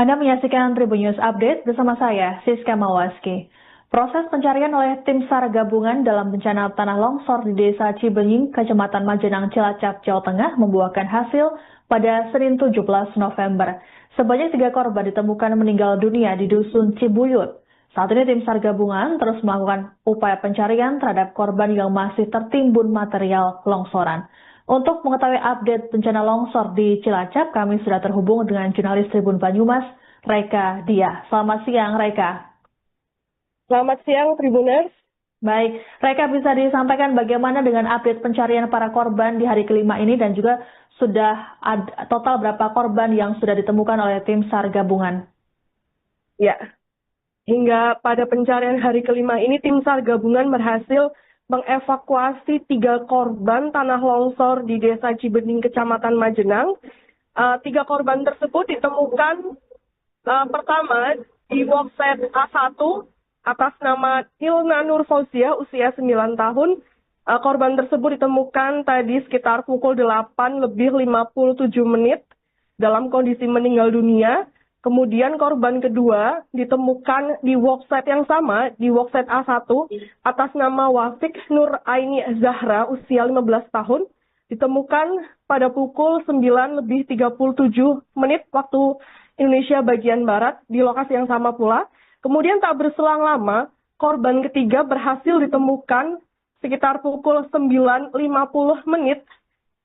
Anda menyaksikan Tribun News Update bersama saya, Siska Mawaski. Proses pencarian oleh tim SAR gabungan dalam bencana tanah longsor di Desa Cibenying, Kecamatan Majenang, Cilacap, Jawa Tengah membuahkan hasil pada Senin 17 November. Sebanyak 3 korban ditemukan meninggal dunia di Dusun Cibuyut. Saat ini tim SAR gabungan terus melakukan upaya pencarian terhadap korban yang masih tertimbun material longsoran. Untuk mengetahui update bencana longsor di Cilacap, kami sudah terhubung dengan jurnalis Tribun Banyumas, Reka Dia. Selamat siang, Reka. Selamat siang, Tribuners. Baik, Reka, bisa disampaikan bagaimana dengan update pencarian para korban di hari kelima ini dan juga sudah ada total berapa korban yang sudah ditemukan oleh tim SAR gabungan? Ya, hingga pada pencarian hari kelima ini tim SAR gabungan berhasil mengevakuasi 3 korban tanah longsor di Desa Cibenying, Kecamatan Majenang. 3 korban tersebut ditemukan pertama di workset A1 atas nama Hilna Nur Fauzia, usia 9 tahun. Korban tersebut ditemukan tadi sekitar pukul 8:57 dalam kondisi meninggal dunia. Kemudian korban kedua ditemukan di workset yang sama, di workset A1, atas nama Wafik Nur Aini Zahra, usia 15 tahun, ditemukan pada pukul 9:37 waktu Indonesia bagian Barat, di lokasi yang sama pula. Kemudian tak berselang lama, korban ketiga berhasil ditemukan sekitar pukul 9:50,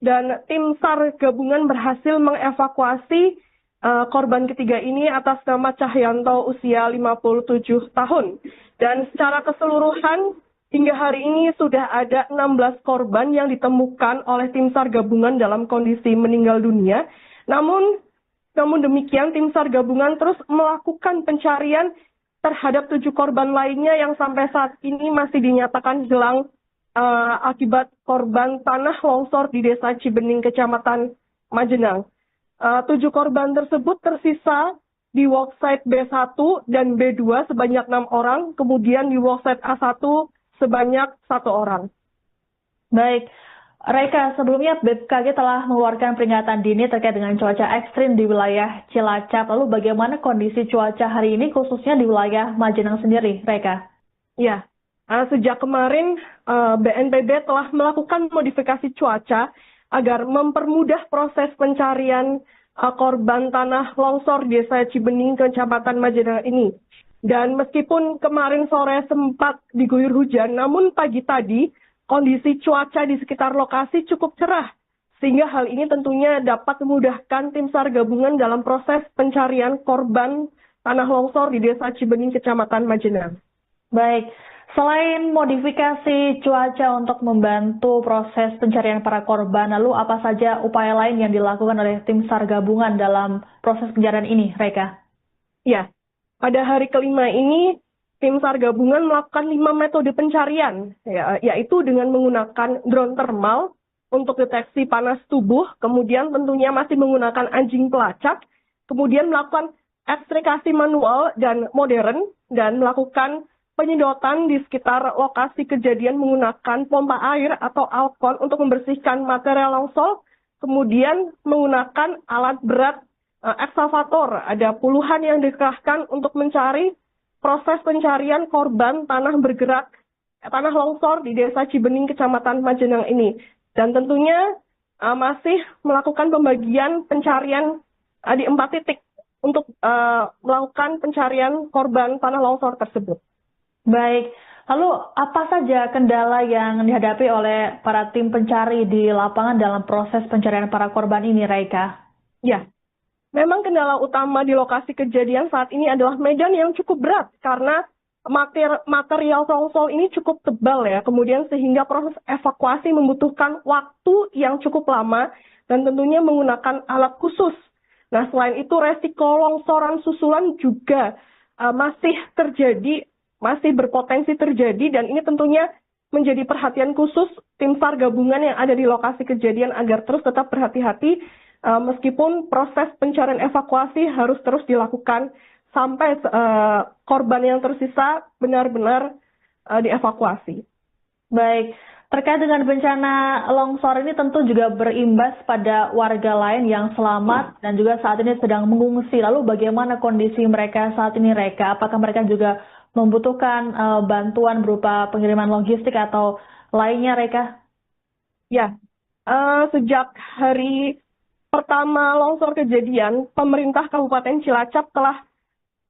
dan tim SAR gabungan berhasil mengevakuasi korban ketiga ini atas nama Cahyanto, usia 57 tahun. Dan secara keseluruhan hingga hari ini sudah ada 16 korban yang ditemukan oleh tim SAR gabungan dalam kondisi meninggal dunia. Namun demikian tim SAR gabungan terus melakukan pencarian terhadap 7 korban lainnya yang sampai saat ini masih dinyatakan hilang akibat korban tanah longsor di Desa Cibenying, Kecamatan Majenang. 7 korban tersebut tersisa di worksite B1 dan B2 sebanyak 6 orang, kemudian di worksite A1 sebanyak 1 orang. Baik, Reka, sebelumnya BMKG telah mengeluarkan peringatan dini terkait dengan cuaca ekstrim di wilayah Cilacap. Lalu bagaimana kondisi cuaca hari ini khususnya di wilayah Majenang sendiri, Reka? Ya, sejak kemarin BNPB telah melakukan modifikasi cuaca agar mempermudah proses pencarian korban tanah longsor di Desa Cibenying, Kecamatan Majenang ini. Dan meskipun kemarin sore sempat diguyur hujan, namun pagi tadi kondisi cuaca di sekitar lokasi cukup cerah. Sehingga hal ini tentunya dapat memudahkan tim SAR gabungan dalam proses pencarian korban tanah longsor di Desa Cibenying, Kecamatan Majenang. Baik. Selain modifikasi cuaca untuk membantu proses pencarian para korban, lalu apa saja upaya lain yang dilakukan oleh tim SAR gabungan dalam proses pencarian ini, Reka? Ya, pada hari kelima ini tim SAR gabungan melakukan 5 metode pencarian, yaitu dengan menggunakan drone thermal untuk deteksi panas tubuh, kemudian tentunya masih menggunakan anjing pelacak, kemudian melakukan ekstrakasi manual dan modern, dan melakukan penyedotan di sekitar lokasi kejadian menggunakan pompa air atau alkon untuk membersihkan material longsor, kemudian menggunakan alat berat ekskavator. Ada puluhan yang dikerahkan untuk mencari proses pencarian korban tanah longsor di Desa Cibenying, Kecamatan Majenang ini. Dan tentunya masih melakukan pembagian pencarian di 4 titik untuk melakukan pencarian korban tanah longsor tersebut. Baik, lalu apa saja kendala yang dihadapi oleh para tim pencari di lapangan dalam proses pencarian para korban ini, Reka? Ya, memang kendala utama di lokasi kejadian saat ini adalah medan yang cukup berat karena material longsor ini cukup tebal ya, kemudian sehingga proses evakuasi membutuhkan waktu yang cukup lama dan tentunya menggunakan alat khusus. Nah, selain itu resiko longsoran susulan juga masih berpotensi terjadi, dan ini tentunya menjadi perhatian khusus tim SAR gabungan yang ada di lokasi kejadian agar terus tetap berhati-hati meskipun proses pencarian evakuasi harus terus dilakukan sampai korban yang tersisa benar-benar dievakuasi. Baik, Terkait dengan bencana longsor ini tentu juga berimbas pada warga lain yang selamat dan juga saat ini sedang mengungsi. Lalu bagaimana kondisi mereka saat ini, Reka? Apakah mereka juga membutuhkan bantuan berupa pengiriman logistik atau lainnya, Reka? Ya, sejak hari pertama longsor kejadian, pemerintah Kabupaten Cilacap telah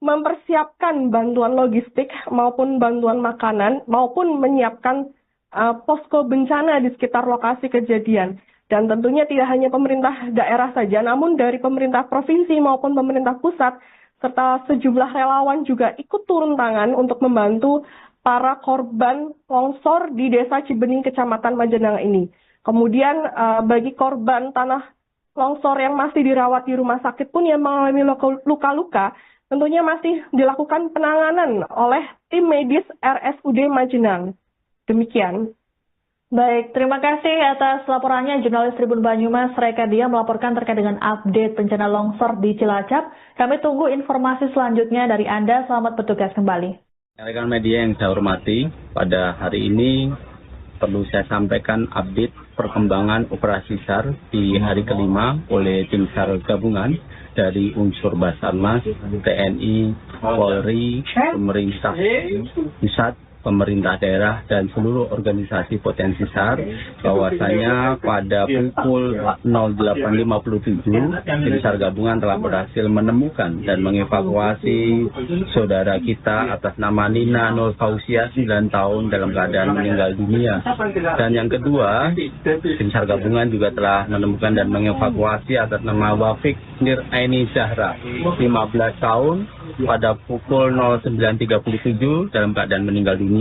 mempersiapkan bantuan logistik maupun bantuan makanan maupun menyiapkan posko bencana di sekitar lokasi kejadian. Dan tentunya tidak hanya pemerintah daerah saja, namun dari pemerintah provinsi maupun pemerintah pusat, serta sejumlah relawan juga ikut turun tangan untuk membantu para korban longsor di Desa Cibening, Kecamatan Majenang ini. Kemudian bagi korban tanah longsor yang masih dirawat di rumah sakit pun yang mengalami luka-luka, tentunya masih dilakukan penanganan oleh tim medis RSUD Majenang. Demikian. Baik, terima kasih atas laporannya jurnalis Tribun Banyumas Reka Dia melaporkan terkait dengan update bencana longsor di Cilacap. Kami tunggu informasi selanjutnya dari Anda. Selamat bertugas kembali. Rekan media yang saya hormati, pada hari ini perlu saya sampaikan update perkembangan operasi SAR di hari kelima oleh tim SAR gabungan dari unsur Basarnas, TNI, Polri, pemerintah pusat, pemerintah daerah, dan seluruh organisasi potensi SAR, bahwasanya pada pukul 08.57 tim SAR gabungan telah berhasil menemukan dan mengevakuasi saudara kita atas nama Nina Nur Fausia 9 tahun dalam keadaan meninggal dunia. Dan yang kedua, tim SAR gabungan juga telah menemukan dan mengevakuasi atas nama Wafik Nir Aini Zahra 15 tahun pada pukul 09.37 dalam keadaan meninggal dunia.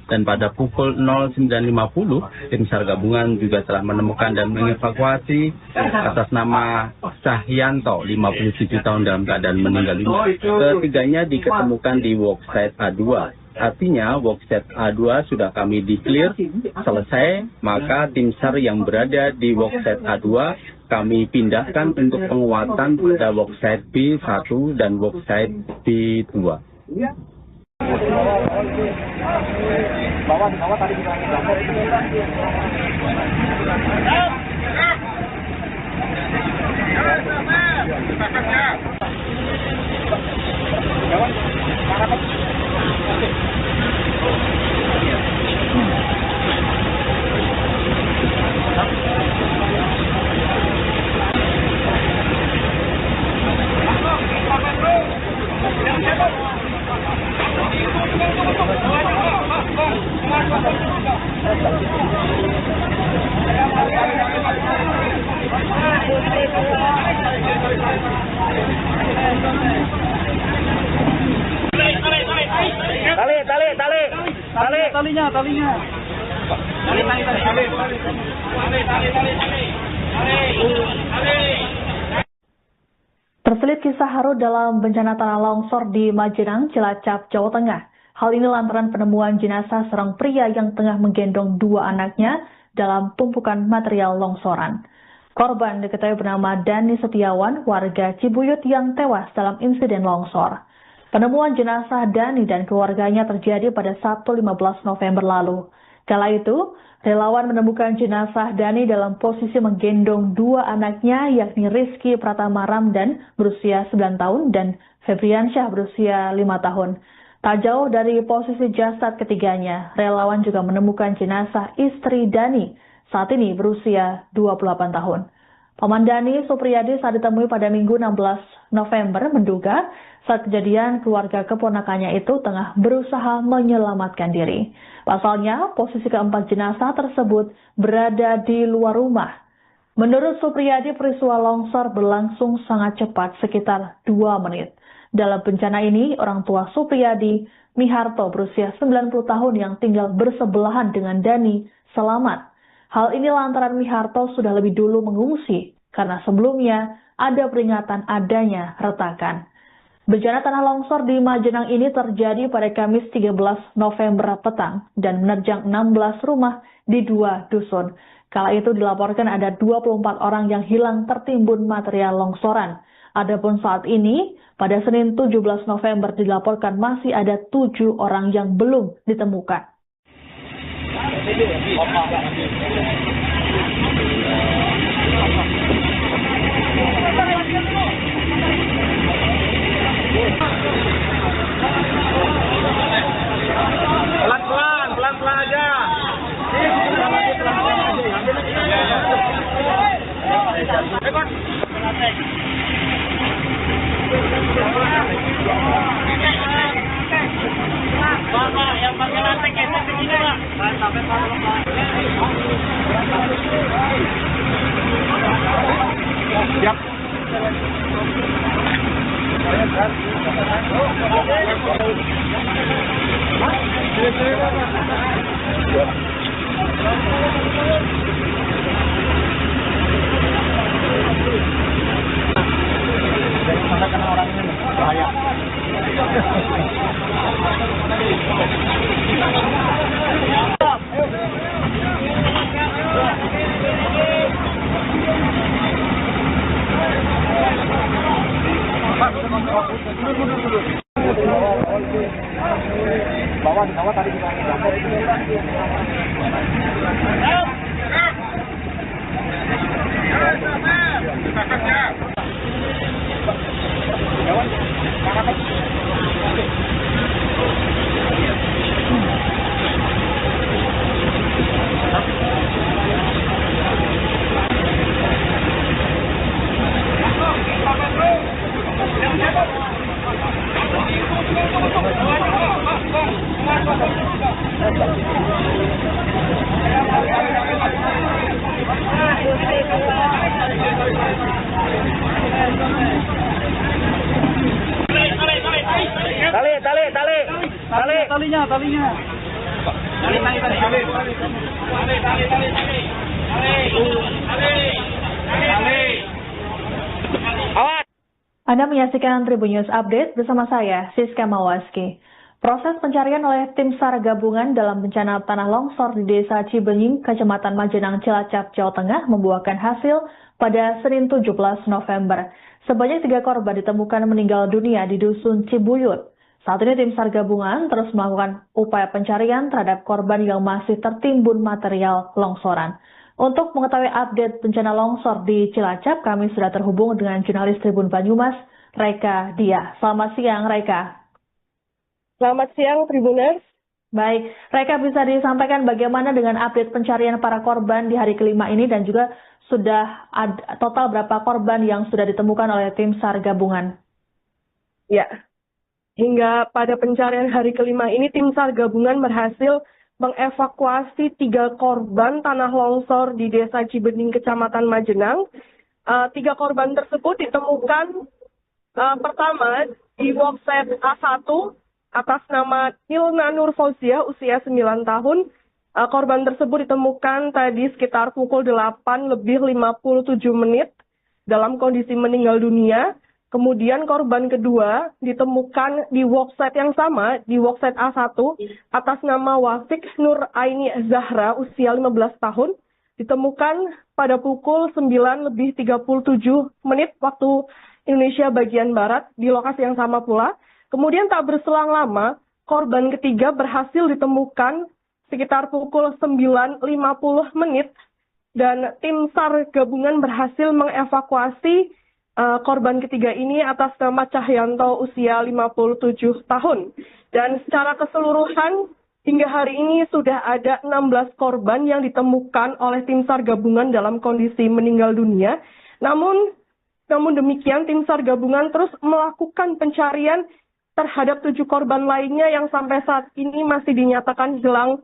Dan pada pukul 09.50 tim SAR gabungan juga telah menemukan dan mengevakuasi atas nama Sahyanto 57 tahun dalam keadaan meninggal dunia. Ketiganya diketemukan di worksite A2. Artinya worksite A2 sudah kami declare selesai, maka tim SAR yang berada di worksite A2 kami pindahkan untuk penguatan pada worksite B1 dan worksite B2. Bawah tadi kita talinya. Terselip kisah haru dalam bencana tanah longsor di Majenang, Cilacap, Jawa Tengah. Hal ini lantaran penemuan jenazah seorang pria yang tengah menggendong dua anaknya dalam tumpukan material longsoran. Korban diketahui bernama Dani Setiawan, warga Cibuyut yang tewas dalam insiden longsor. Penemuan jenazah Dani dan keluarganya terjadi pada Sabtu 15 November lalu. Kala itu, relawan menemukan jenazah Dani dalam posisi menggendong dua anaknya, yakni Rizky Pratama Ramdan berusia 9 tahun dan Febriansyah berusia 5 tahun. Tak jauh dari posisi jasad ketiganya, relawan juga menemukan jenazah istri Dani, saat ini berusia 28 tahun. Paman Dani Supriyadi saat ditemui pada Minggu 16 November menduga saat kejadian keluarga keponakannya itu tengah berusaha menyelamatkan diri. Pasalnya, posisi keempat jenazah tersebut berada di luar rumah. Menurut Supriyadi, peristiwa longsor berlangsung sangat cepat, sekitar 2 menit. Dalam bencana ini, orang tua Supriyadi, Miharto berusia 90 tahun yang tinggal bersebelahan dengan Dani, selamat. Hal ini lantaran Miharto sudah lebih dulu mengungsi, karena sebelumnya ada peringatan adanya retakan. Bencana tanah longsor di Majenang ini terjadi pada Kamis 13 November petang dan menerjang 16 rumah di 2 dusun. Kala itu dilaporkan ada 24 orang yang hilang tertimbun material longsoran. Adapun saat ini, pada Senin 17 November dilaporkan masih ada 7 orang yang belum ditemukan. Pelan-pelan aja. Bapak yang pakai lantai keset begini, Pak. Siap. Karena orang ini bahaya. Bawah tadi kita talinya. Anda menyaksikan Tribun News Update bersama saya, Siska Mawaski. Proses pencarian oleh tim SAR gabungan dalam bencana tanah longsor di Desa Cibenying, Kecamatan Majenang, Cilacap, Jawa Tengah membuahkan hasil pada Senin 17 November. Sebanyak 3 korban ditemukan meninggal dunia di Dusun Cibuyut. Saat ini tim SAR gabungan terus melakukan upaya pencarian terhadap korban yang masih tertimbun material longsoran. Untuk mengetahui update bencana longsor di Cilacap, kami sudah terhubung dengan jurnalis Tribun Banyumas, Reka Dia. Selamat siang, Reka. Selamat siang, Tribuners. Baik, Reka, bisa disampaikan bagaimana dengan update pencarian para korban di hari kelima ini dan juga sudah ada total berapa korban yang sudah ditemukan oleh tim SAR gabungan? Ya, hingga pada pencarian hari kelima ini tim SAR gabungan berhasil mengevakuasi 3 korban tanah longsor di Desa Cibenying, Kecamatan Majenang. 3 korban tersebut ditemukan pertama di workshop A1 atas nama Nilna Nur Fauzia, usia 9 tahun. Korban tersebut ditemukan tadi sekitar pukul 8:57 dalam kondisi meninggal dunia. Kemudian korban kedua ditemukan di workshop yang sama, di workshop A1, atas nama Wafik Nur Aini Zahra, usia 15 tahun, ditemukan pada pukul 9:37 waktu Indonesia bagian Barat, di lokasi yang sama pula. Kemudian tak berselang lama, korban ketiga berhasil ditemukan sekitar pukul 9:50, dan tim SAR gabungan berhasil mengevakuasi korban ketiga ini atas nama Cahyanto, usia 57 tahun. Dan secara keseluruhan hingga hari ini sudah ada 16 korban yang ditemukan oleh tim SAR gabungan dalam kondisi meninggal dunia. Namun demikian tim SAR gabungan terus melakukan pencarian terhadap 7 korban lainnya yang sampai saat ini masih dinyatakan hilang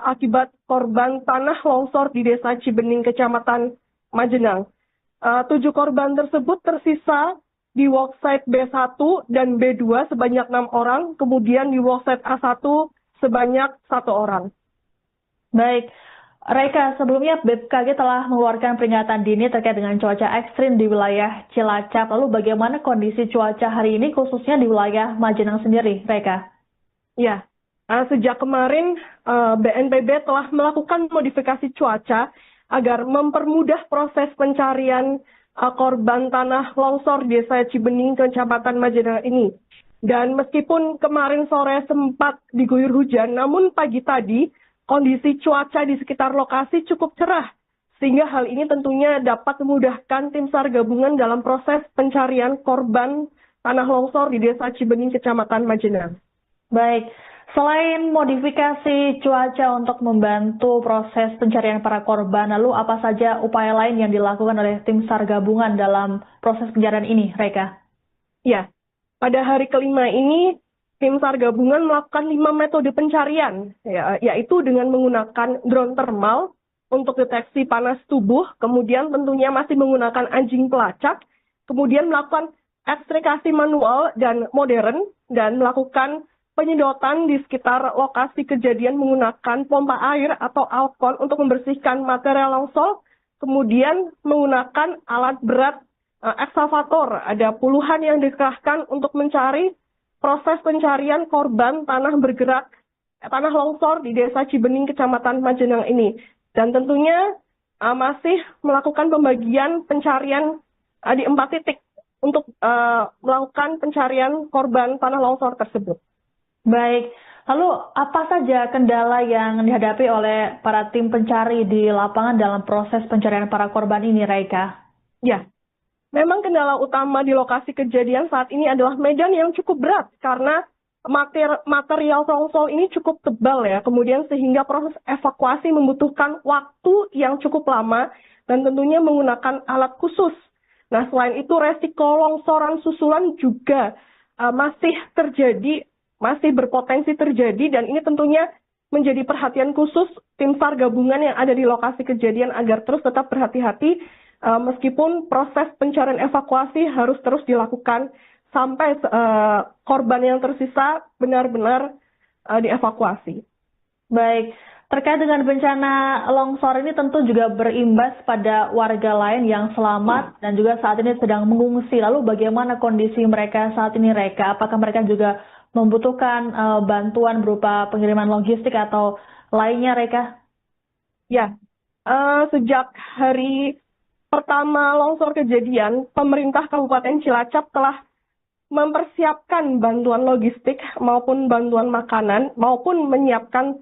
akibat korban tanah longsor di Desa Cibenying, Kecamatan Majenang. 7 korban tersebut tersisa di worksite B1 dan B2 sebanyak 6 orang, kemudian di worksite A1 sebanyak 1 orang. Baik, Reka, sebelumnya BMKG telah mengeluarkan peringatan dini terkait dengan cuaca ekstrim di wilayah Cilacap. Lalu bagaimana kondisi cuaca hari ini khususnya di wilayah Majenang sendiri, Reka? Ya, sejak kemarin BNPB telah melakukan modifikasi cuaca agar mempermudah proses pencarian korban tanah longsor di Desa Cibenying, Kecamatan Majenang ini. Dan meskipun kemarin sore sempat diguyur hujan, namun pagi tadi kondisi cuaca di sekitar lokasi cukup cerah, sehingga hal ini tentunya dapat memudahkan tim SAR gabungan dalam proses pencarian korban tanah longsor di Desa Cibening, Kecamatan Majenang. Baik, selain modifikasi cuaca untuk membantu proses pencarian para korban, lalu apa saja upaya lain yang dilakukan oleh tim SAR gabungan dalam proses pencarian ini, Reka? Ya, pada hari kelima ini, tim SAR gabungan melakukan 5 metode pencarian, yaitu dengan menggunakan drone thermal untuk deteksi panas tubuh, kemudian tentunya masih menggunakan anjing pelacak, kemudian melakukan ekstrakasi manual dan modern, dan melakukan penyedotan di sekitar lokasi kejadian menggunakan pompa air atau alkon untuk membersihkan material longsor, kemudian menggunakan alat berat ekskavator. Ada puluhan yang dikerahkan untuk mencari proses pencarian korban tanah longsor di Desa Cibening, Kecamatan Majenang ini. Dan tentunya masih melakukan pembagian pencarian di 4 titik untuk melakukan pencarian korban tanah longsor tersebut. Baik, lalu apa saja kendala yang dihadapi oleh para tim pencari di lapangan dalam proses pencarian para korban ini, Reka? Ya, memang kendala utama di lokasi kejadian saat ini adalah medan yang cukup berat karena material longsor ini cukup tebal ya, kemudian sehingga proses evakuasi membutuhkan waktu yang cukup lama dan tentunya menggunakan alat khusus. Nah, selain itu resiko longsoran susulan juga masih berpotensi terjadi, dan ini tentunya menjadi perhatian khusus tim SAR gabungan yang ada di lokasi kejadian agar terus tetap berhati-hati meskipun proses pencarian evakuasi harus terus dilakukan sampai korban yang tersisa benar-benar dievakuasi. Baik, terkait dengan bencana longsor ini tentu juga berimbas pada warga lain yang selamat dan juga saat ini sedang mengungsi. Lalu bagaimana kondisi mereka saat ini, Reka? Apakah mereka juga membutuhkan bantuan berupa pengiriman logistik atau lainnya, Reka? Ya, sejak hari pertama longsor kejadian, pemerintah Kabupaten Cilacap telah mempersiapkan bantuan logistik maupun bantuan makanan maupun menyiapkan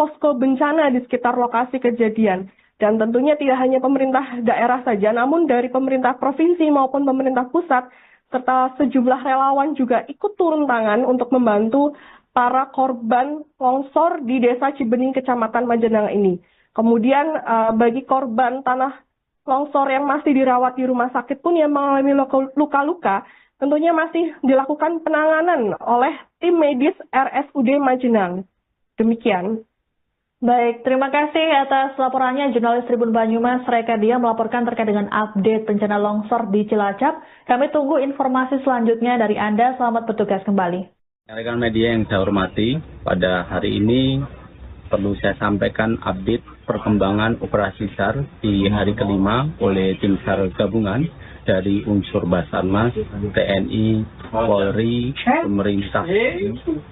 posko bencana di sekitar lokasi kejadian. Dan tentunya tidak hanya pemerintah daerah saja, namun dari pemerintah provinsi maupun pemerintah pusat serta sejumlah relawan juga ikut turun tangan untuk membantu para korban longsor di Desa Cibening, Kecamatan Majenang ini. Kemudian bagi korban tanah longsor yang masih dirawat di rumah sakit pun yang mengalami luka-luka, tentunya masih dilakukan penanganan oleh tim medis RSUD Majenang. Demikian. Baik, terima kasih atas laporannya jurnalis Tribun Banyumas, Reka Dia melaporkan terkait dengan update bencana longsor di Cilacap. Kami tunggu informasi selanjutnya dari Anda. Selamat bertugas kembali. Rekan media yang saya hormati, pada hari ini perlu saya sampaikan update perkembangan operasi SAR di hari kelima oleh tim SAR gabungan dari unsur Basarnas, TNI, Polri, pemerintah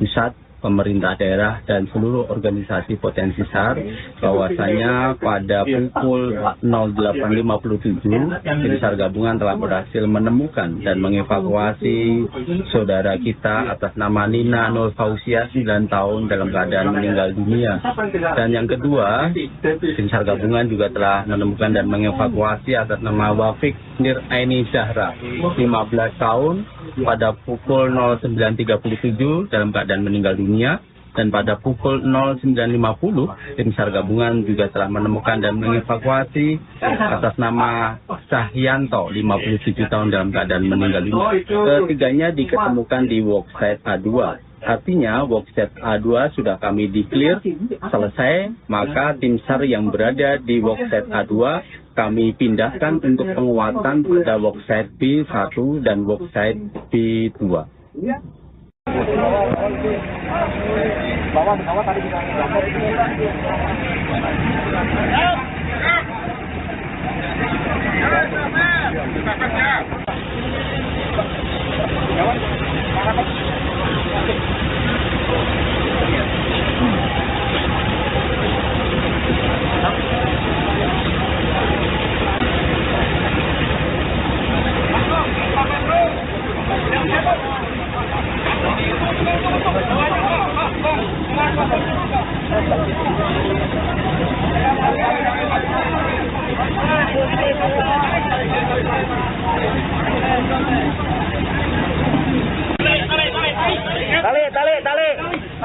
pusat, pemerintah daerah, dan seluruh organisasi potensi SAR, bahwasanya pada pukul 08.57 tim SAR gabungan telah berhasil menemukan dan mengevakuasi saudara kita atas nama Nina Nur Fausia 9 tahun dalam keadaan meninggal dunia. Dan yang kedua, tim SAR gabungan juga telah menemukan dan mengevakuasi atas nama Wafik Nir Aini Zahra 15 tahun pada pukul 09.37 dalam keadaan meninggal dunia. Dan pada pukul 09.50 tim SAR gabungan juga telah menemukan dan mengevakuasi atas nama Sahyanto 57 tahun dalam keadaan meninggal dunia. Ketiganya diketemukan di worksite A2. Artinya worksite A2 sudah kami declare selesai, maka tim SAR yang berada di worksite A2 kami pindahkan untuk penguatan pada worksite B1 dan worksite B2. Bawah tadi kita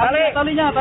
Talinya.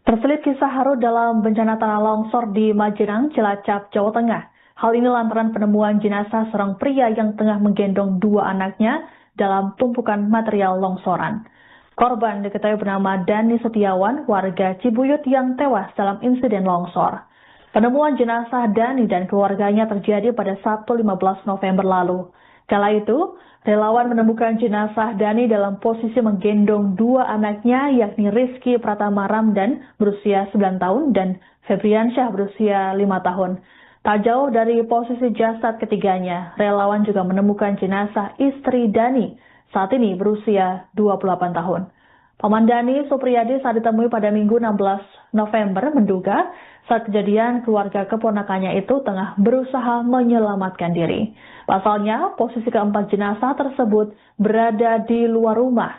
Terselip kisah haru dalam bencana tanah longsor di Majenang, Cilacap, Jawa Tengah. Hal ini lantaran penemuan jenazah seorang pria yang tengah menggendong dua anaknya dalam tumpukan material longsoran. Korban diketahui bernama Dani Setiawan, warga Cibuyut yang tewas dalam insiden longsor. Penemuan jenazah Dani dan keluarganya terjadi pada Sabtu 15 November lalu. Kala itu, relawan menemukan jenazah Dani dalam posisi menggendong dua anaknya, yakni Rizky Pratama Ramdan berusia 9 tahun dan Febriansyah berusia 5 tahun. Tak jauh dari posisi jasad ketiganya, relawan juga menemukan jenazah istri Dani, saat ini berusia 28 tahun. Paman Dani, Supriyadi, saat ditemui pada Minggu 16 November menduga saat kejadian keluarga keponakannya itu tengah berusaha menyelamatkan diri. Pasalnya, posisi keempat jenazah tersebut berada di luar rumah.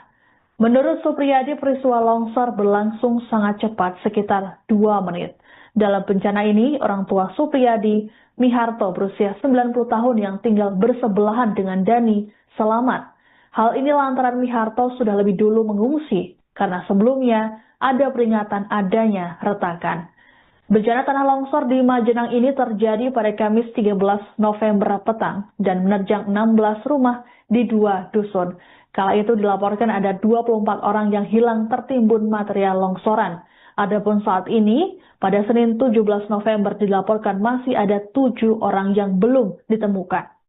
Menurut Supriyadi, peristiwa longsor berlangsung sangat cepat, sekitar 2 menit. Dalam bencana ini, orang tua Supriyadi, Miharto, berusia 90 tahun yang tinggal bersebelahan dengan Dani, selamat. Hal ini lantaran Miharto sudah lebih dulu mengungsi, karena sebelumnya ada peringatan adanya retakan. Bencana tanah longsor di Majenang ini terjadi pada Kamis 13 November petang dan menerjang 16 rumah di 2 dusun. Kala itu dilaporkan ada 24 orang yang hilang tertimbun material longsoran. Adapun saat ini, pada Senin 17 November dilaporkan masih ada 7 orang yang belum ditemukan.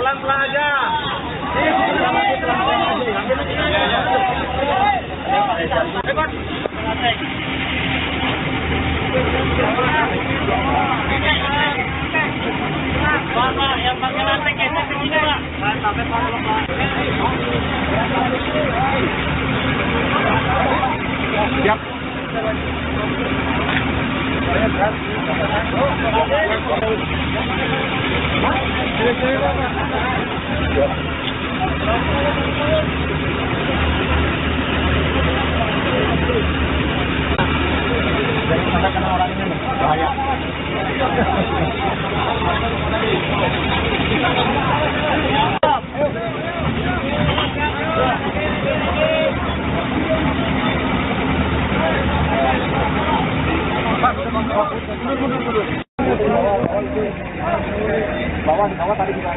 Pelan-pelan aja. Pak, yang pakai lantai itu segini, Pak. Siap. Jangan sampai kena orang ini, bahaya. Bawah tadi kita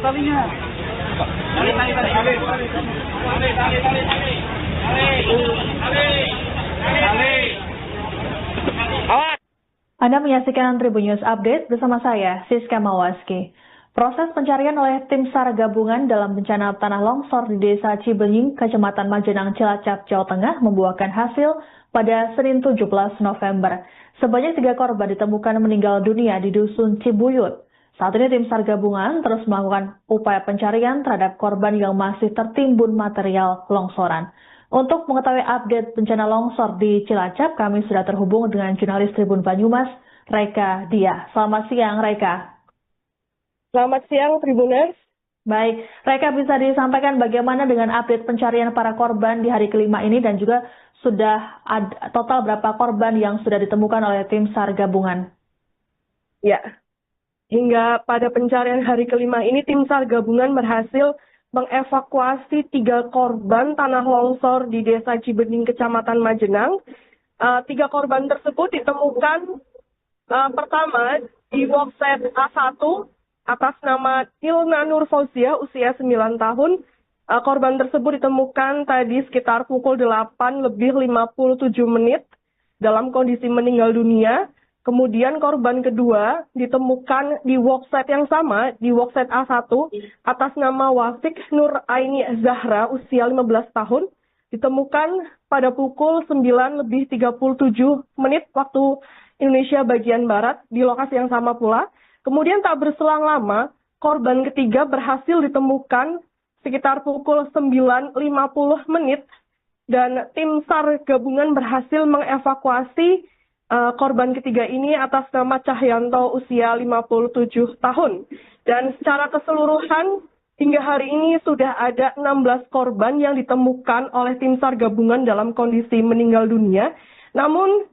Talinya. Anda menyaksikan Tribun News Update bersama saya, Siska Mawaski. Proses pencarian oleh tim SAR gabungan dalam bencana tanah longsor di Desa Cibenying, Kecamatan Majenang, Cilacap, Jawa Tengah membuahkan hasil pada Senin 17 November. Sebanyak 3 korban ditemukan meninggal dunia di Dusun Cibuyut. Saat ini tim SAR gabungan terus melakukan upaya pencarian terhadap korban yang masih tertimbun material longsoran. Untuk mengetahui update bencana longsor di Cilacap, kami sudah terhubung dengan jurnalis Tribun Banyumas, Reka Dia. Selamat siang, Reka. Selamat siang, Tribuners. Baik, Reka, bisa disampaikan bagaimana dengan update pencarian para korban di hari kelima ini dan juga sudah ada total berapa korban yang sudah ditemukan oleh tim SAR gabungan? Ya, hingga pada pencarian hari kelima ini tim SAR gabungan berhasil mengevakuasi 3 korban tanah longsor di Desa Cibenying, Kecamatan Majenang. 3 korban tersebut ditemukan pertama di workset A1 atas nama Ilna Nur Fauziah usia 9 tahun. Korban tersebut ditemukan tadi sekitar pukul 8:57 dalam kondisi meninggal dunia. Kemudian korban kedua ditemukan di worksite yang sama, di worksite A1, atas nama Wafik Nur Aini Zahra, usia 15 tahun, ditemukan pada pukul 9:37 waktu Indonesia bagian Barat, di lokasi yang sama pula. Kemudian tak berselang lama, korban ketiga berhasil ditemukan sekitar pukul 9:50, dan tim SAR gabungan berhasil mengevakuasi korban ketiga ini atas nama Cahyanto usia 57 tahun. Dan secara keseluruhan hingga hari ini sudah ada 16 korban yang ditemukan oleh tim SAR gabungan dalam kondisi meninggal dunia. Namun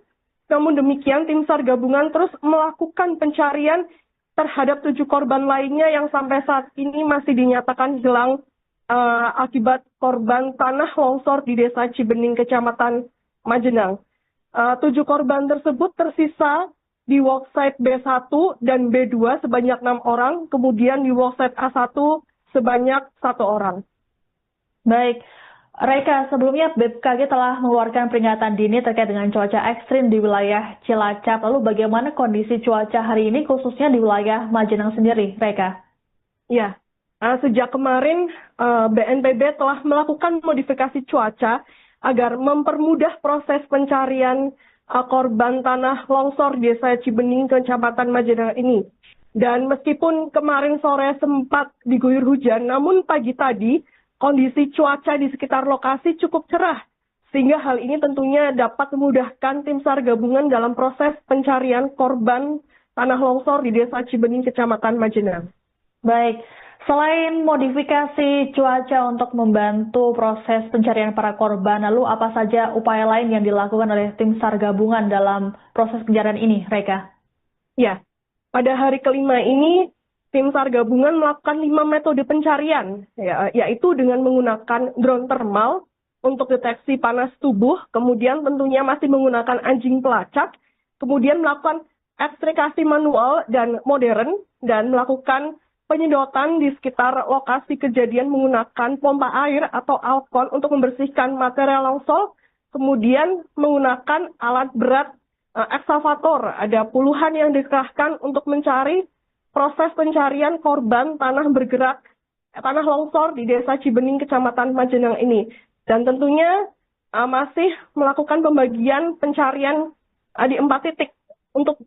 demikian tim SAR gabungan terus melakukan pencarian terhadap 7 korban lainnya yang sampai saat ini masih dinyatakan hilang akibat korban tanah longsor di Desa Cibening, Kecamatan Majenang. 7 korban tersebut tersisa di worksite B1 dan B2 sebanyak 6 orang, kemudian di worksite A1 sebanyak 1 orang. Baik, Reka, sebelumnya BMKG telah mengeluarkan peringatan dini terkait dengan cuaca ekstrim di wilayah Cilacap. Lalu bagaimana kondisi cuaca hari ini khususnya di wilayah Majenang sendiri, Reka? Ya, sejak kemarin BNPB telah melakukan modifikasi cuaca agar mempermudah proses pencarian korban tanah longsor di Desa Cibening, Kecamatan Majenang ini. Dan meskipun kemarin sore sempat diguyur hujan, namun pagi tadi kondisi cuaca di sekitar lokasi cukup cerah, sehingga hal ini tentunya dapat memudahkan tim SAR gabungan dalam proses pencarian korban tanah longsor di Desa Cibening, Kecamatan Majenang. Baik. Selain modifikasi cuaca untuk membantu proses pencarian para korban, lalu apa saja upaya lain yang dilakukan oleh tim SAR gabungan dalam proses pencarian ini, Reka? Ya, pada hari kelima ini, tim SAR gabungan melakukan 5 metode pencarian, yaitu dengan menggunakan drone thermal untuk deteksi panas tubuh, kemudian tentunya masih menggunakan anjing pelacak, kemudian melakukan ekstrakasi manual dan modern, dan melakukan penyedotan di sekitar lokasi kejadian menggunakan pompa air atau alkon untuk membersihkan material longsor, kemudian menggunakan alat berat ekskavator. Ada puluhan yang dikerahkan untuk mencari proses pencarian korban tanah longsor di Desa Cibening, Kecamatan Majenang ini. Dan tentunya masih melakukan pembagian pencarian di 4 titik untuk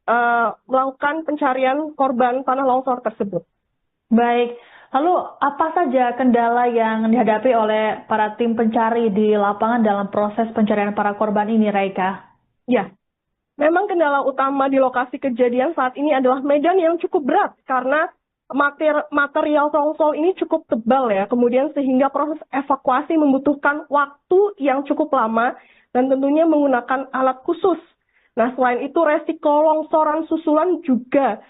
melakukan pencarian korban tanah longsor tersebut. Baik, lalu apa saja kendala yang dihadapi oleh para tim pencari di lapangan dalam proses pencarian para korban ini, Reka? Ya, memang kendala utama di lokasi kejadian saat ini adalah medan yang cukup berat karena material longsor ini cukup tebal ya, kemudian sehingga proses evakuasi membutuhkan waktu yang cukup lama dan tentunya menggunakan alat khusus. Nah, selain itu resiko longsoran susulan juga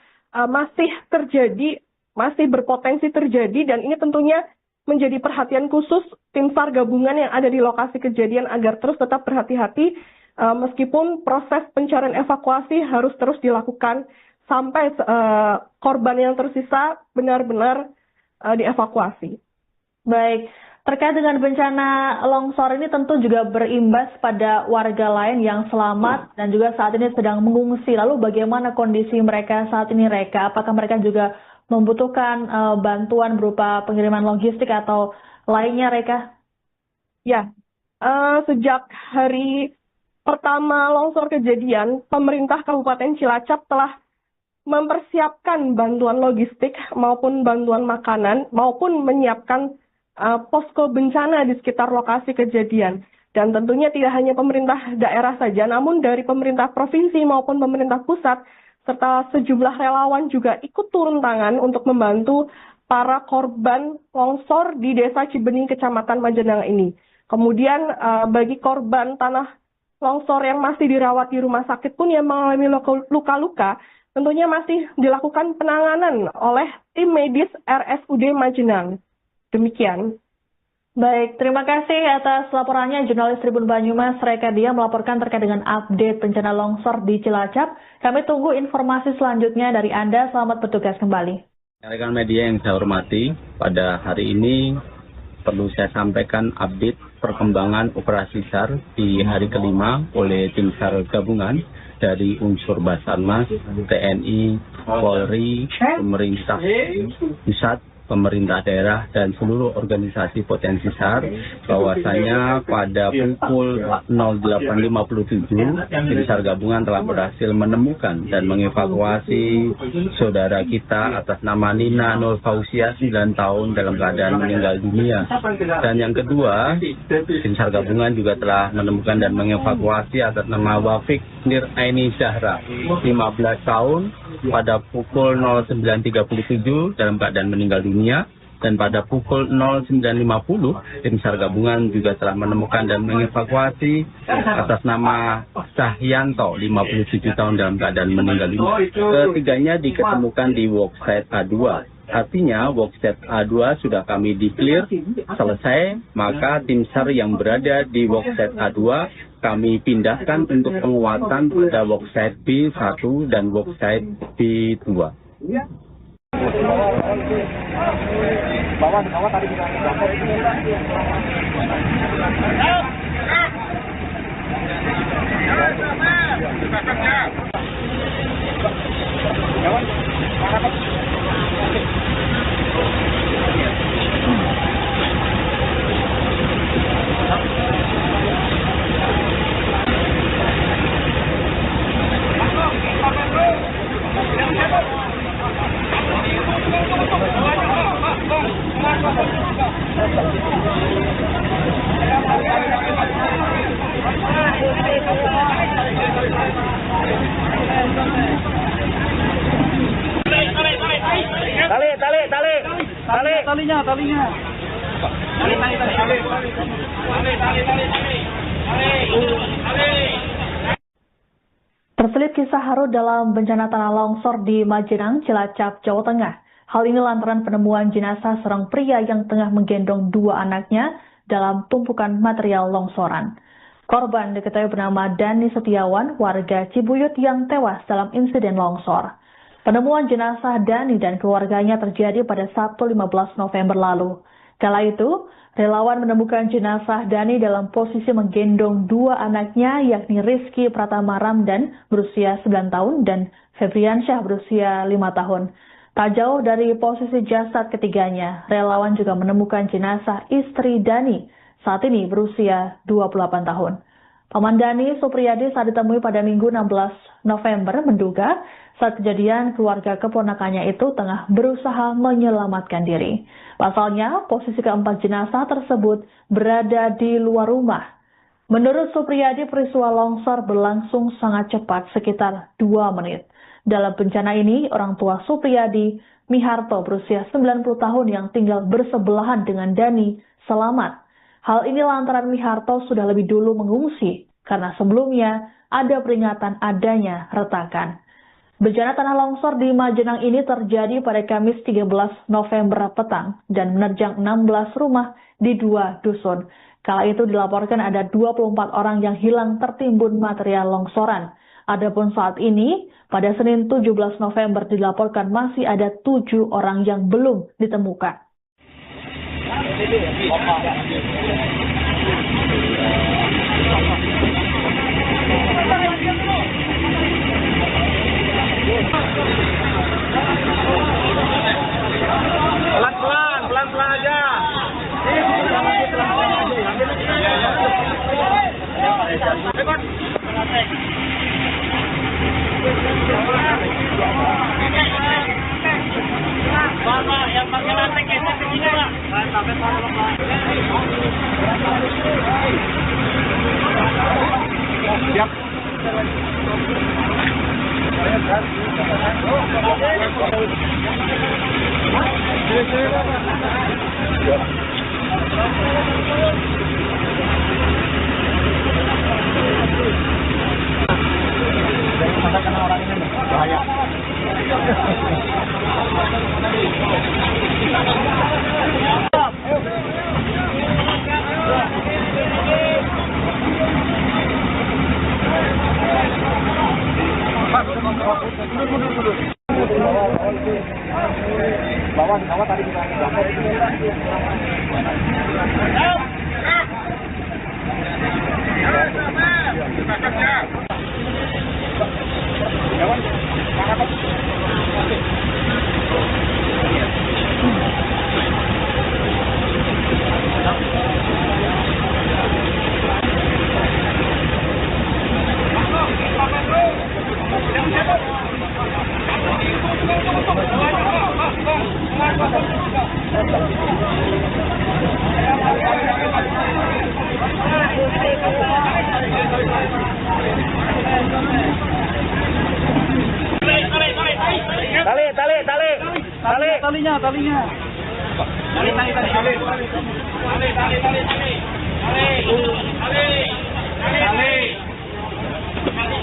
masih berpotensi terjadi, dan ini tentunya menjadi perhatian khusus tim SAR gabungan yang ada di lokasi kejadian agar terus tetap berhati-hati meskipun proses pencarian evakuasi harus terus dilakukan sampai korban yang tersisa benar-benar dievakuasi. Baik, terkait dengan bencana longsor ini tentu juga berimbas pada warga lain yang selamat dan juga saat ini sedang mengungsi. Lalu bagaimana kondisi mereka saat ini, Reka? Apakah mereka juga membutuhkan bantuan berupa pengiriman logistik atau lainnya, Reka? Ya, sejak hari pertama longsor kejadian, pemerintah Kabupaten Cilacap telah mempersiapkan bantuan logistik maupun bantuan makanan maupun menyiapkan posko bencana di sekitar lokasi kejadian. Dan tentunya tidak hanya pemerintah daerah saja, namun dari pemerintah provinsi maupun pemerintah pusat serta sejumlah relawan juga ikut turun tangan untuk membantu para korban longsor di Desa Cibening, Kecamatan Majenang ini. Kemudian bagi korban tanah longsor yang masih dirawat di rumah sakit pun yang mengalami luka-luka, tentunya masih dilakukan penanganan oleh tim medis RSUD Majenang. Demikian. Baik, terima kasih atas laporannya jurnalis Tribun Banyumas Reka Dia melaporkan terkait dengan update bencana longsor di Cilacap. Kami tunggu informasi selanjutnya dari Anda. Selamat bertugas kembali. Rekan media yang saya hormati, pada hari ini perlu saya sampaikan update perkembangan operasi SAR di hari kelima oleh tim SAR gabungan dari unsur Basarnas, TNI, Polri, pemerintah pusat, pemerintah daerah, dan seluruh organisasi potensi SAR, bahwasanya pada pukul 08.57 tim SAR gabungan telah berhasil menemukan dan mengevakuasi saudara kita atas nama Nina Nur Fausia 9 tahun dalam keadaan meninggal dunia. Dan yang kedua, tim SAR gabungan juga telah menemukan dan mengevakuasi atas nama Wafik Nir Aini Zahra 15 tahun pada pukul 09.37 dalam keadaan meninggal dunia. Dan pada pukul 09.50 tim SAR gabungan juga telah menemukan dan mengevakuasi atas nama Cahyanto 57 tahun dalam keadaan meninggal dunia. Ketiganya diketemukan di worksite A2. Artinya worksite A2 sudah kami declare selesai, maka tim SAR yang berada di worksite A2 kami pindahkan untuk penguatan pada worksite B1 dan worksite B2. Bawah tadi kita talinya. Terselip kisah haru dalam bencana tanah longsor di Majenang, Cilacap, Jawa Tengah. Hal ini lantaran penemuan jenazah seorang pria yang tengah menggendong dua anaknya dalam tumpukan material longsoran. Korban diketahui bernama Dani Setiawan, warga Cibuyut yang tewas dalam insiden longsor. Penemuan jenazah Dani dan keluarganya terjadi pada Sabtu 15 November lalu. Kala itu, relawan menemukan jenazah Dani dalam posisi menggendong dua anaknya, yakni Rizky Pratama Ramdan berusia 9 tahun dan Febriansyah berusia 5 tahun. Tak jauh dari posisi jasad ketiganya, relawan juga menemukan jenazah istri Dani, saat ini berusia 28 tahun. Paman Dani, Supriyadi, saat ditemui pada Minggu 16 November menduga saat kejadian keluarga keponakannya itu tengah berusaha menyelamatkan diri. Pasalnya, posisi keempat jenazah tersebut berada di luar rumah. Menurut Supriyadi, peristiwa longsor berlangsung sangat cepat, sekitar 2 menit. Dalam bencana ini, orang tua Supriyadi, Miharto, berusia 90 tahun yang tinggal bersebelahan dengan Dani, selamat. Hal ini lantaran Miharto sudah lebih dulu mengungsi, karena sebelumnya ada peringatan adanya retakan. Bencana tanah longsor di Majenang ini terjadi pada Kamis 13 November petang dan menerjang 16 rumah di 2 dusun. Kala itu dilaporkan ada 24 orang yang hilang tertimbun material longsoran. Adapun saat ini, pada Senin 17 November dilaporkan masih ada 7 orang yang belum ditemukan. Pelan-pelan aja. Pak, yang pakai lantai itu segini, Pak. Siap. Karena orang ini bahaya. Mundur. talinya. Tali.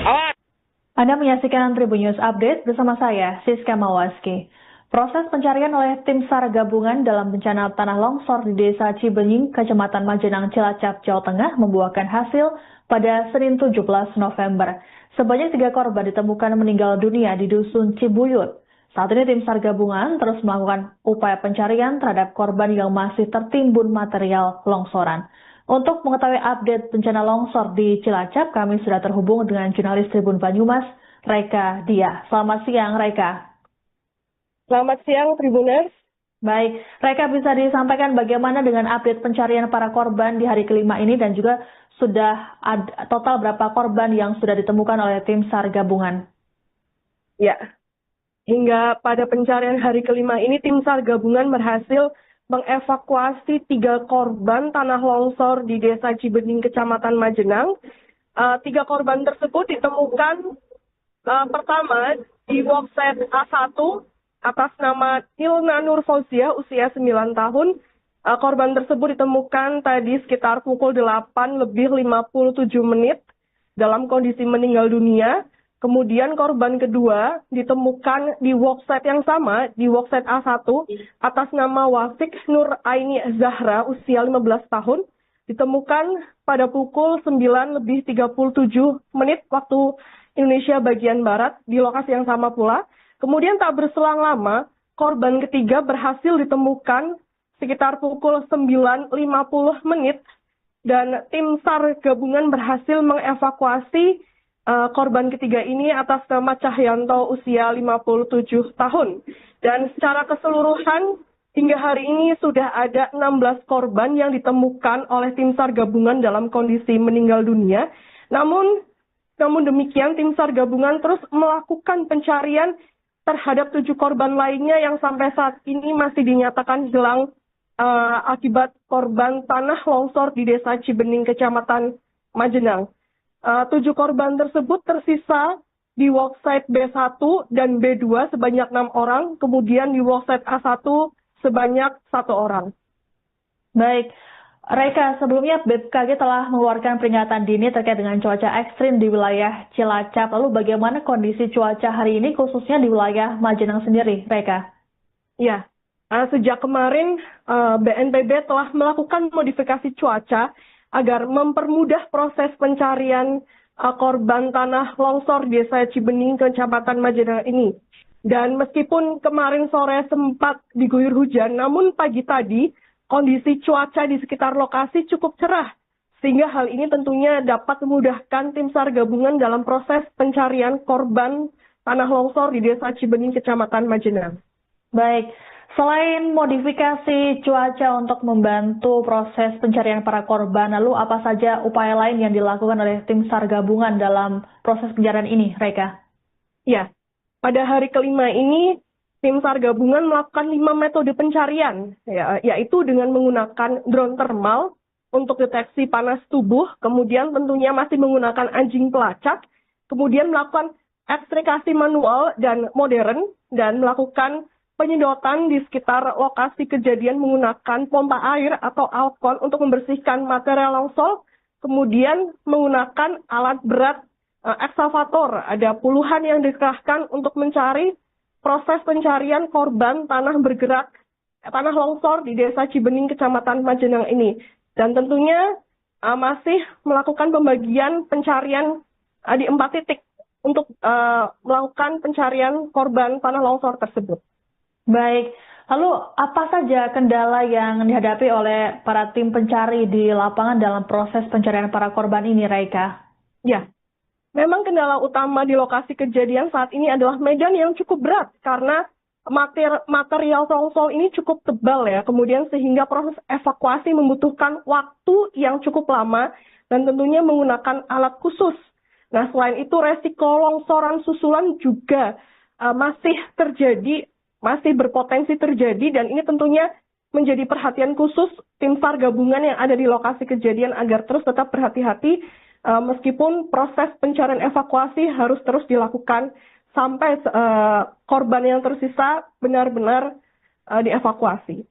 Awas. Anda menyaksikan Tribun News Update bersama saya, Siska Mawaski. Proses pencarian oleh tim SAR gabungan dalam bencana tanah longsor di Desa Cibenying, Kecamatan Majenang, Cilacap, Jawa Tengah membuahkan hasil pada Senin 17 November. Sebanyak 3 korban ditemukan meninggal dunia di Dusun Cibuyut. Saat ini tim SAR gabungan terus melakukan upaya pencarian terhadap korban yang masih tertimbun material longsoran. Untuk mengetahui update bencana longsor di Cilacap, kami sudah terhubung dengan jurnalis Tribun Banyumas, Reka Dia. Selamat siang, Reka. Selamat siang, Tribuners. Baik, Reka, bisa disampaikan bagaimana dengan update pencarian para korban di hari kelima ini dan juga sudah ada total berapa korban yang sudah ditemukan oleh tim SAR gabungan? Ya, hingga pada pencarian hari kelima ini tim SAR gabungan berhasil mengevakuasi 3 korban tanah longsor di Desa Cibenying, Kecamatan Majenang. 3 korban tersebut ditemukan pertama di workset A1 atas nama Hilna Nur Fauziah, usia 9 tahun. Korban tersebut ditemukan tadi sekitar pukul 8:57 dalam kondisi meninggal dunia. Kemudian korban kedua ditemukan di workset yang sama, di workset A1 atas nama Wafik Nur Aini Zahra, usia 15 tahun. Ditemukan pada pukul 9:37 waktu Indonesia bagian Barat di lokasi yang sama pula. Kemudian tak berselang lama, korban ketiga berhasil ditemukan sekitar pukul 9:50 dan tim SAR gabungan berhasil mengevakuasi korban ketiga ini atas nama Cahyanto, usia 57 tahun. Dan secara keseluruhan hingga hari ini sudah ada 16 korban yang ditemukan oleh tim SAR gabungan dalam kondisi meninggal dunia. Namun demikian tim SAR gabungan terus melakukan pencarian terhadap 7 korban lainnya yang sampai saat ini masih dinyatakan hilang akibat korban tanah longsor di Desa Cibenying, Kecamatan Majenang. 7 korban tersebut tersisa di worksite B1 dan B2 sebanyak 6 orang, kemudian di worksite A1 sebanyak 1 orang. Baik, Reka, sebelumnya BMKG telah mengeluarkan peringatan dini terkait dengan cuaca ekstrim di wilayah Cilacap. Lalu bagaimana kondisi cuaca hari ini khususnya di wilayah Majenang sendiri, Reka? Ya, sejak kemarin BNPB telah melakukan modifikasi cuaca agar mempermudah proses pencarian korban tanah longsor di Desa Cibenying, Kecamatan Majenang ini. Dan meskipun kemarin sore sempat diguyur hujan, namun pagi tadi kondisi cuaca di sekitar lokasi cukup cerah, sehingga hal ini tentunya dapat memudahkan tim SAR gabungan dalam proses pencarian korban tanah longsor di Desa Cibenying, Kecamatan Majenang. Baik, selain modifikasi cuaca untuk membantu proses pencarian para korban, lalu apa saja upaya lain yang dilakukan oleh tim SAR gabungan dalam proses pencarian ini, Reka? Ya, pada hari kelima ini tim SAR gabungan melakukan 5 metode pencarian, yaitu dengan menggunakan drone thermal untuk deteksi panas tubuh, kemudian tentunya masih menggunakan anjing pelacak, kemudian melakukan ekstrakasi manual dan modern, dan melakukan penyedotan di sekitar lokasi kejadian menggunakan pompa air atau alkon untuk membersihkan material longsor, kemudian menggunakan alat berat eksavator. Ada puluhan yang dikerahkan untuk mencari proses pencarian korban tanah longsor di Desa Cibenying, Kecamatan Majenang ini. Dan tentunya masih melakukan pembagian pencarian di 4 titik untuk melakukan pencarian korban tanah longsor tersebut. Baik, lalu apa saja kendala yang dihadapi oleh para tim pencari di lapangan dalam proses pencarian para korban ini, Reka? Ya, memang kendala utama di lokasi kejadian saat ini adalah medan yang cukup berat karena material longsor ini cukup tebal ya, kemudian sehingga proses evakuasi membutuhkan waktu yang cukup lama dan tentunya menggunakan alat khusus. Nah, selain itu resiko longsoran susulan juga masih berpotensi terjadi, dan ini tentunya menjadi perhatian khusus tim SAR gabungan yang ada di lokasi kejadian agar terus tetap berhati-hati meskipun proses pencarian evakuasi harus terus dilakukan sampai korban yang tersisa benar-benar dievakuasi.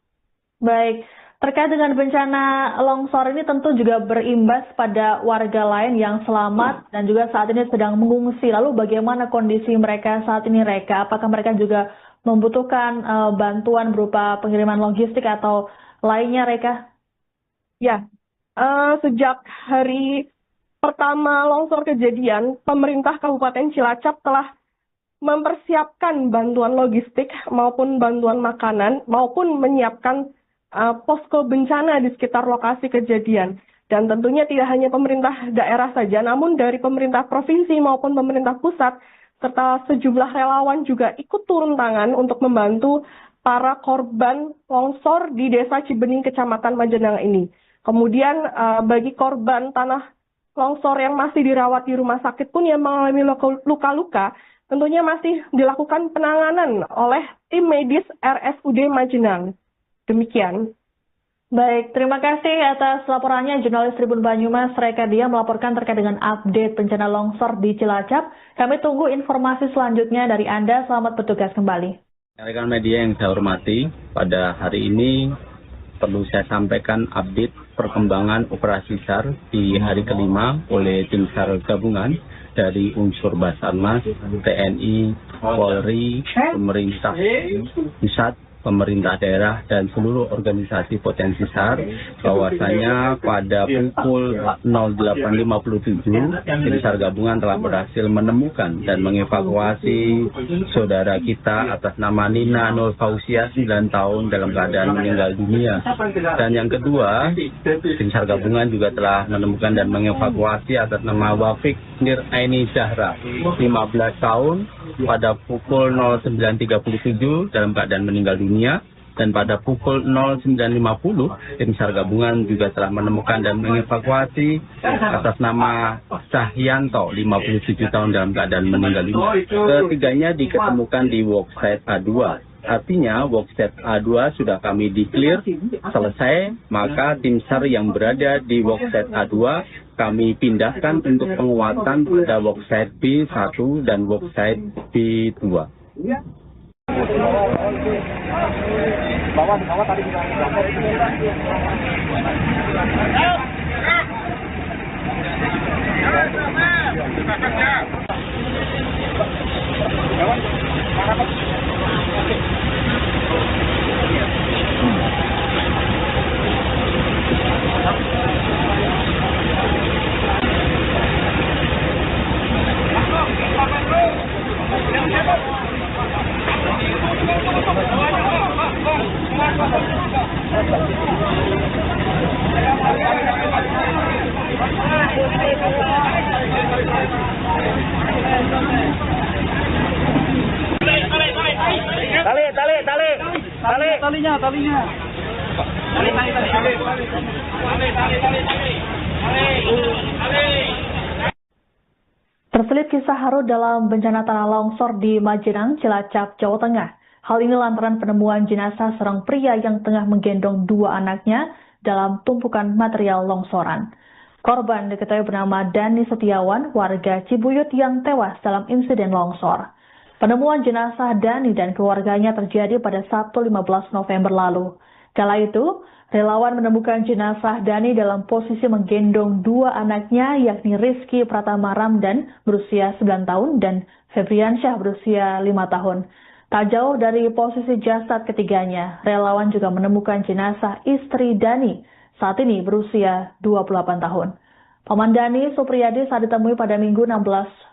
Baik, terkait dengan bencana longsor ini tentu juga berimbas pada warga lain yang selamat dan juga saat ini sedang mengungsi. Lalu bagaimana kondisi mereka saat ini, Reka? Apakah mereka juga membutuhkan bantuan berupa pengiriman logistik atau lainnya, Reka? Ya, sejak hari pertama longsor kejadian, pemerintah Kabupaten Cilacap telah mempersiapkan bantuan logistik maupun bantuan makanan maupun menyiapkan posko bencana di sekitar lokasi kejadian. Dan tentunya tidak hanya pemerintah daerah saja, namun dari pemerintah provinsi maupun pemerintah pusat, serta sejumlah relawan juga ikut turun tangan untuk membantu para korban longsor di Desa Cibening, Kecamatan Majenang ini. Kemudian bagi korban tanah longsor yang masih dirawat di rumah sakit pun yang mengalami luka-luka, tentunya masih dilakukan penanganan oleh tim medis RSUD Majenang. Demikian. Baik, terima kasih atas laporannya jurnalis Tribun Banyumas Reka Dia melaporkan terkait dengan update bencana longsor di Cilacap. Kami tunggu informasi selanjutnya dari Anda. Selamat bertugas kembali. Rekan media yang saya hormati, pada hari ini perlu saya sampaikan update perkembangan operasi SAR di hari kelima oleh tim SAR gabungan dari unsur Basarnas, TNI, Polri, pemerintah pusat, pemerintah daerah, dan seluruh organisasi potensi SAR, bahwasanya pada pukul 08.57 tim SAR gabungan telah berhasil menemukan dan mengevakuasi saudara kita atas nama Nina Nur Fausia 9 tahun dalam keadaan meninggal dunia. Dan yang kedua, tim SAR gabungan juga telah menemukan dan mengevakuasi atas nama Wafik Nir Aini Zahra 15 tahun pada pukul 09.37 dalam keadaan meninggal dunia. Dan pada pukul 09.50 tim SAR gabungan juga telah menemukan dan mengevakuasi atas nama Cahyanto 57 tahun dalam keadaan meninggal dunia. Ketiganya diketemukan di worksite A2. Artinya worksite A2 sudah kami declare selesai, maka tim SAR yang berada di worksite A2 kami pindahkan untuk penguatan pada worksite B1 dan worksite B2. Bawah tadi kita talinya. Terselip kisah haru dalam bencana tanah longsor di Majenang, Cilacap, Jawa Tengah. Hal ini lantaran penemuan jenazah seorang pria yang tengah menggendong dua anaknya dalam tumpukan material longsoran. Korban diketahui bernama Dani Setiawan, warga Cibuyut yang tewas dalam insiden longsor. Penemuan jenazah Dani dan keluarganya terjadi pada Sabtu 15 November lalu. Kala itu, relawan menemukan jenazah Dani dalam posisi menggendong dua anaknya, yakni Rizky Pratama Ramdan berusia 9 tahun dan Febriansyah berusia 5 tahun. Tak jauh dari posisi jasad ketiganya, relawan juga menemukan jenazah istri Dani, saat ini berusia 28 tahun. Paman Dani, Supriyadi, saat ditemui pada Minggu 16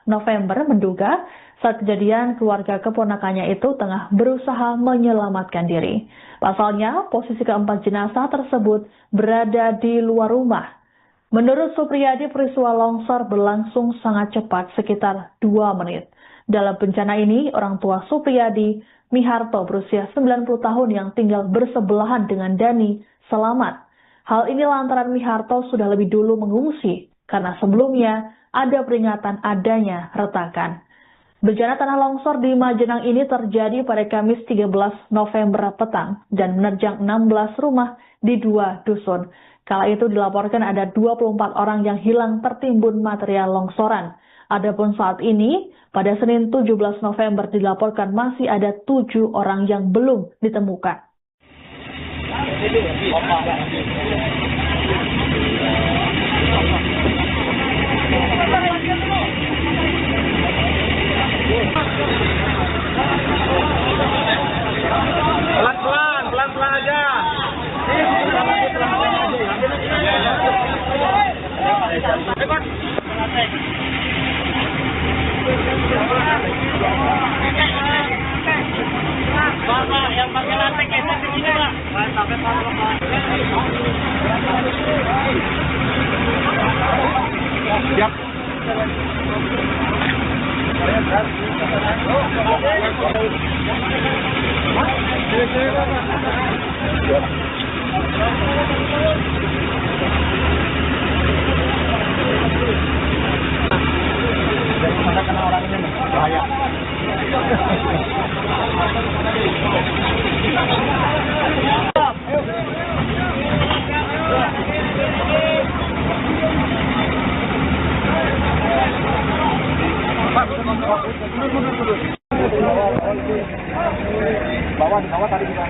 November menduga saat kejadian keluarga keponakannya itu tengah berusaha menyelamatkan diri. Pasalnya, posisi keempat jenazah tersebut berada di luar rumah. Menurut Supriyadi, peristiwa longsor berlangsung sangat cepat, sekitar 2 menit. Dalam bencana ini, orang tua Supriyadi, Miharto, berusia 90 tahun yang tinggal bersebelahan dengan Dani, selamat. Hal ini lantaran Miharto sudah lebih dulu mengungsi, karena sebelumnya ada peringatan adanya retakan. Bencana tanah longsor di Majenang ini terjadi pada Kamis 13 November petang dan menerjang 16 rumah di 2 dusun. Kala itu dilaporkan ada 24 orang yang hilang tertimbun material longsoran. Adapun saat ini, pada Senin 17 November dilaporkan masih ada 7 orang yang belum ditemukan. Pelan-pelan, pelan-pelan aja. Pak, yang pakai lantai itu segini, Pak. Siap. Karena orangnya bahaya. Bawah tadi kita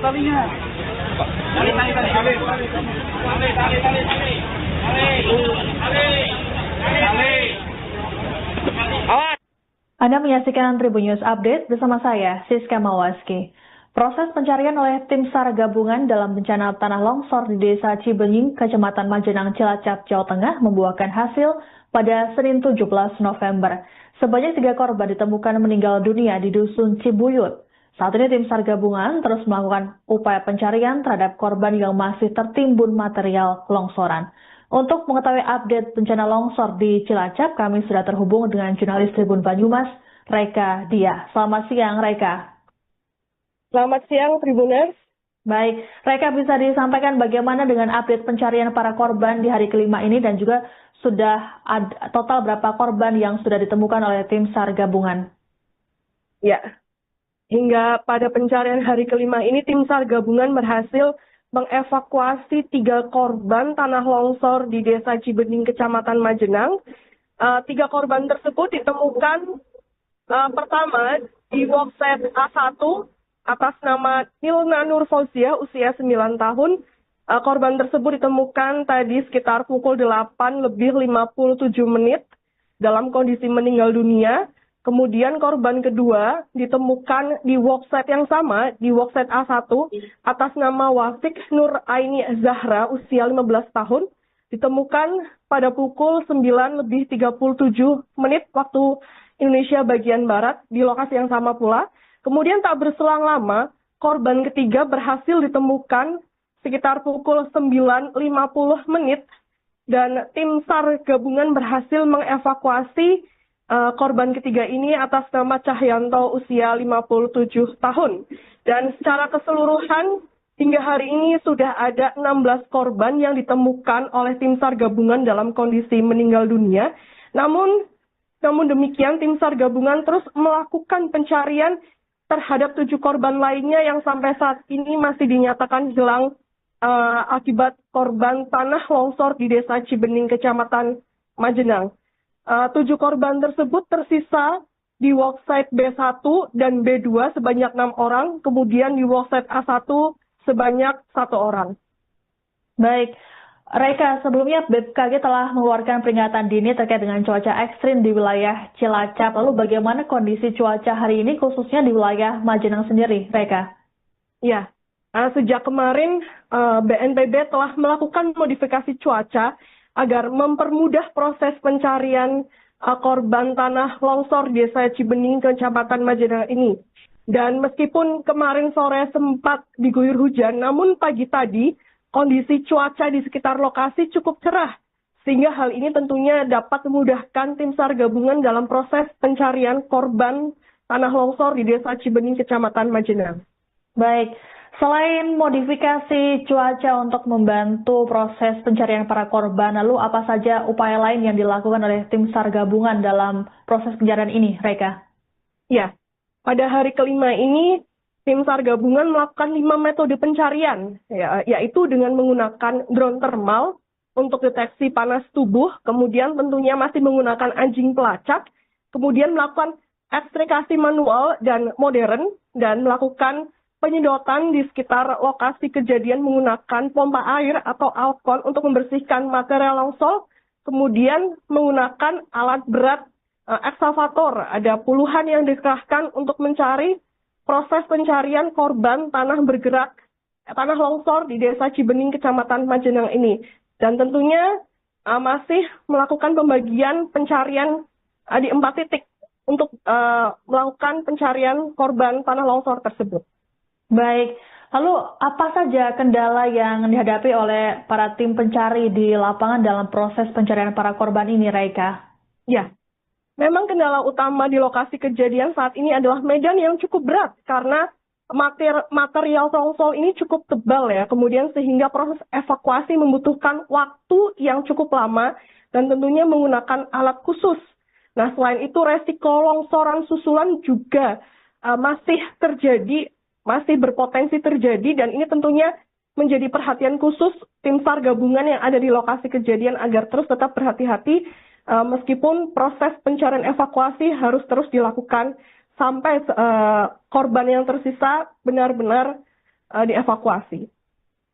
Talinya. Anda menyaksikan Tribun News Update bersama saya, Siska Mawaski. Proses pencarian oleh tim SAR gabungan dalam bencana tanah longsor di Desa Cibenying, Kecamatan Majenang, Cilacap, Jawa Tengah membuahkan hasil pada Senin 17 November. Sebanyak 3 korban ditemukan meninggal dunia di Dusun Cibuyut. Saat ini tim SAR gabungan terus melakukan upaya pencarian terhadap korban yang masih tertimbun material longsoran. Untuk mengetahui update bencana longsor di Cilacap, kami sudah terhubung dengan jurnalis Tribun Banyumas, Reka Dia. Selamat siang, Reka. Selamat siang, Tribuners. Baik, Reka, bisa disampaikan bagaimana dengan update pencarian para korban di hari kelima ini dan juga sudah ada total berapa korban yang sudah ditemukan oleh tim SAR gabungan? Ya. Hingga pada pencarian hari kelima ini, tim SAR gabungan berhasil mengevakuasi 3 korban tanah longsor di Desa Cibenying, Kecamatan Majenang. 3 korban tersebut ditemukan pertama di workset A1 atas nama Nilna Nur Fauziah, usia 9 tahun. Korban tersebut ditemukan tadi sekitar pukul 8:57 dalam kondisi meninggal dunia. Kemudian korban kedua ditemukan di workset yang sama, di workset A1, atas nama Wafik Nur Aini Zahra, usia 15 tahun, ditemukan pada pukul 9:37 waktu Indonesia bagian Barat, di lokasi yang sama pula. Kemudian tak berselang lama, korban ketiga berhasil ditemukan sekitar pukul 9:50, dan tim SAR gabungan berhasil mengevakuasi korban ketiga ini atas nama Cahyanto, usia 57 tahun. Dan secara keseluruhan hingga hari ini sudah ada 16 korban yang ditemukan oleh tim SAR gabungan dalam kondisi meninggal dunia. Namun demikian tim SAR gabungan terus melakukan pencarian terhadap 7 korban lainnya yang sampai saat ini masih dinyatakan hilang akibat korban tanah longsor di Desa Cibenying, Kecamatan Majenang. 7 korban tersebut tersisa di worksite B1 dan B2 sebanyak 6 orang, kemudian di worksite A1 sebanyak 1 orang. Baik, Reka, sebelumnya BMKG telah mengeluarkan peringatan dini terkait dengan cuaca ekstrim di wilayah Cilacap. Lalu bagaimana kondisi cuaca hari ini khususnya di wilayah Majenang sendiri, Reka? Ya, sejak kemarin BNPB telah melakukan modifikasi cuaca agar mempermudah proses pencarian korban tanah longsor di Desa Cibenying, Kecamatan Majenang ini. Dan meskipun kemarin sore sempat diguyur hujan, namun pagi tadi kondisi cuaca di sekitar lokasi cukup cerah, sehingga hal ini tentunya dapat memudahkan tim SAR gabungan dalam proses pencarian korban tanah longsor di Desa Cibening, Kecamatan Majenang. Baik, selain modifikasi cuaca untuk membantu proses pencarian para korban, lalu apa saja upaya lain yang dilakukan oleh tim SAR gabungan dalam proses pencarian ini, Reka? Ya, pada hari kelima ini, tim SAR gabungan melakukan 5 metode pencarian, yaitu dengan menggunakan drone thermal untuk deteksi panas tubuh, kemudian tentunya masih menggunakan anjing pelacak, kemudian melakukan ekstrakasi manual dan modern, dan melakukan penyedotan di sekitar lokasi kejadian menggunakan pompa air atau alkon untuk membersihkan material longsor, kemudian menggunakan alat berat ekskavator. Ada puluhan yang dikerahkan untuk mencari proses pencarian korban tanah longsor di Desa Cibening, Kecamatan Majenang ini. Dan tentunya masih melakukan pembagian pencarian di 4 titik untuk melakukan pencarian korban tanah longsor tersebut. Baik, lalu apa saja kendala yang dihadapi oleh para tim pencari di lapangan dalam proses pencarian para korban ini, Reka? Ya, memang kendala utama di lokasi kejadian saat ini adalah medan yang cukup berat karena material longsor ini cukup tebal ya, kemudian sehingga proses evakuasi membutuhkan waktu yang cukup lama dan tentunya menggunakan alat khusus. Nah, selain itu resiko longsoran susulan juga masih berpotensi terjadi, dan ini tentunya menjadi perhatian khusus tim SAR gabungan yang ada di lokasi kejadian agar terus tetap berhati-hati meskipun proses pencarian evakuasi harus terus dilakukan sampai korban yang tersisa benar-benar dievakuasi.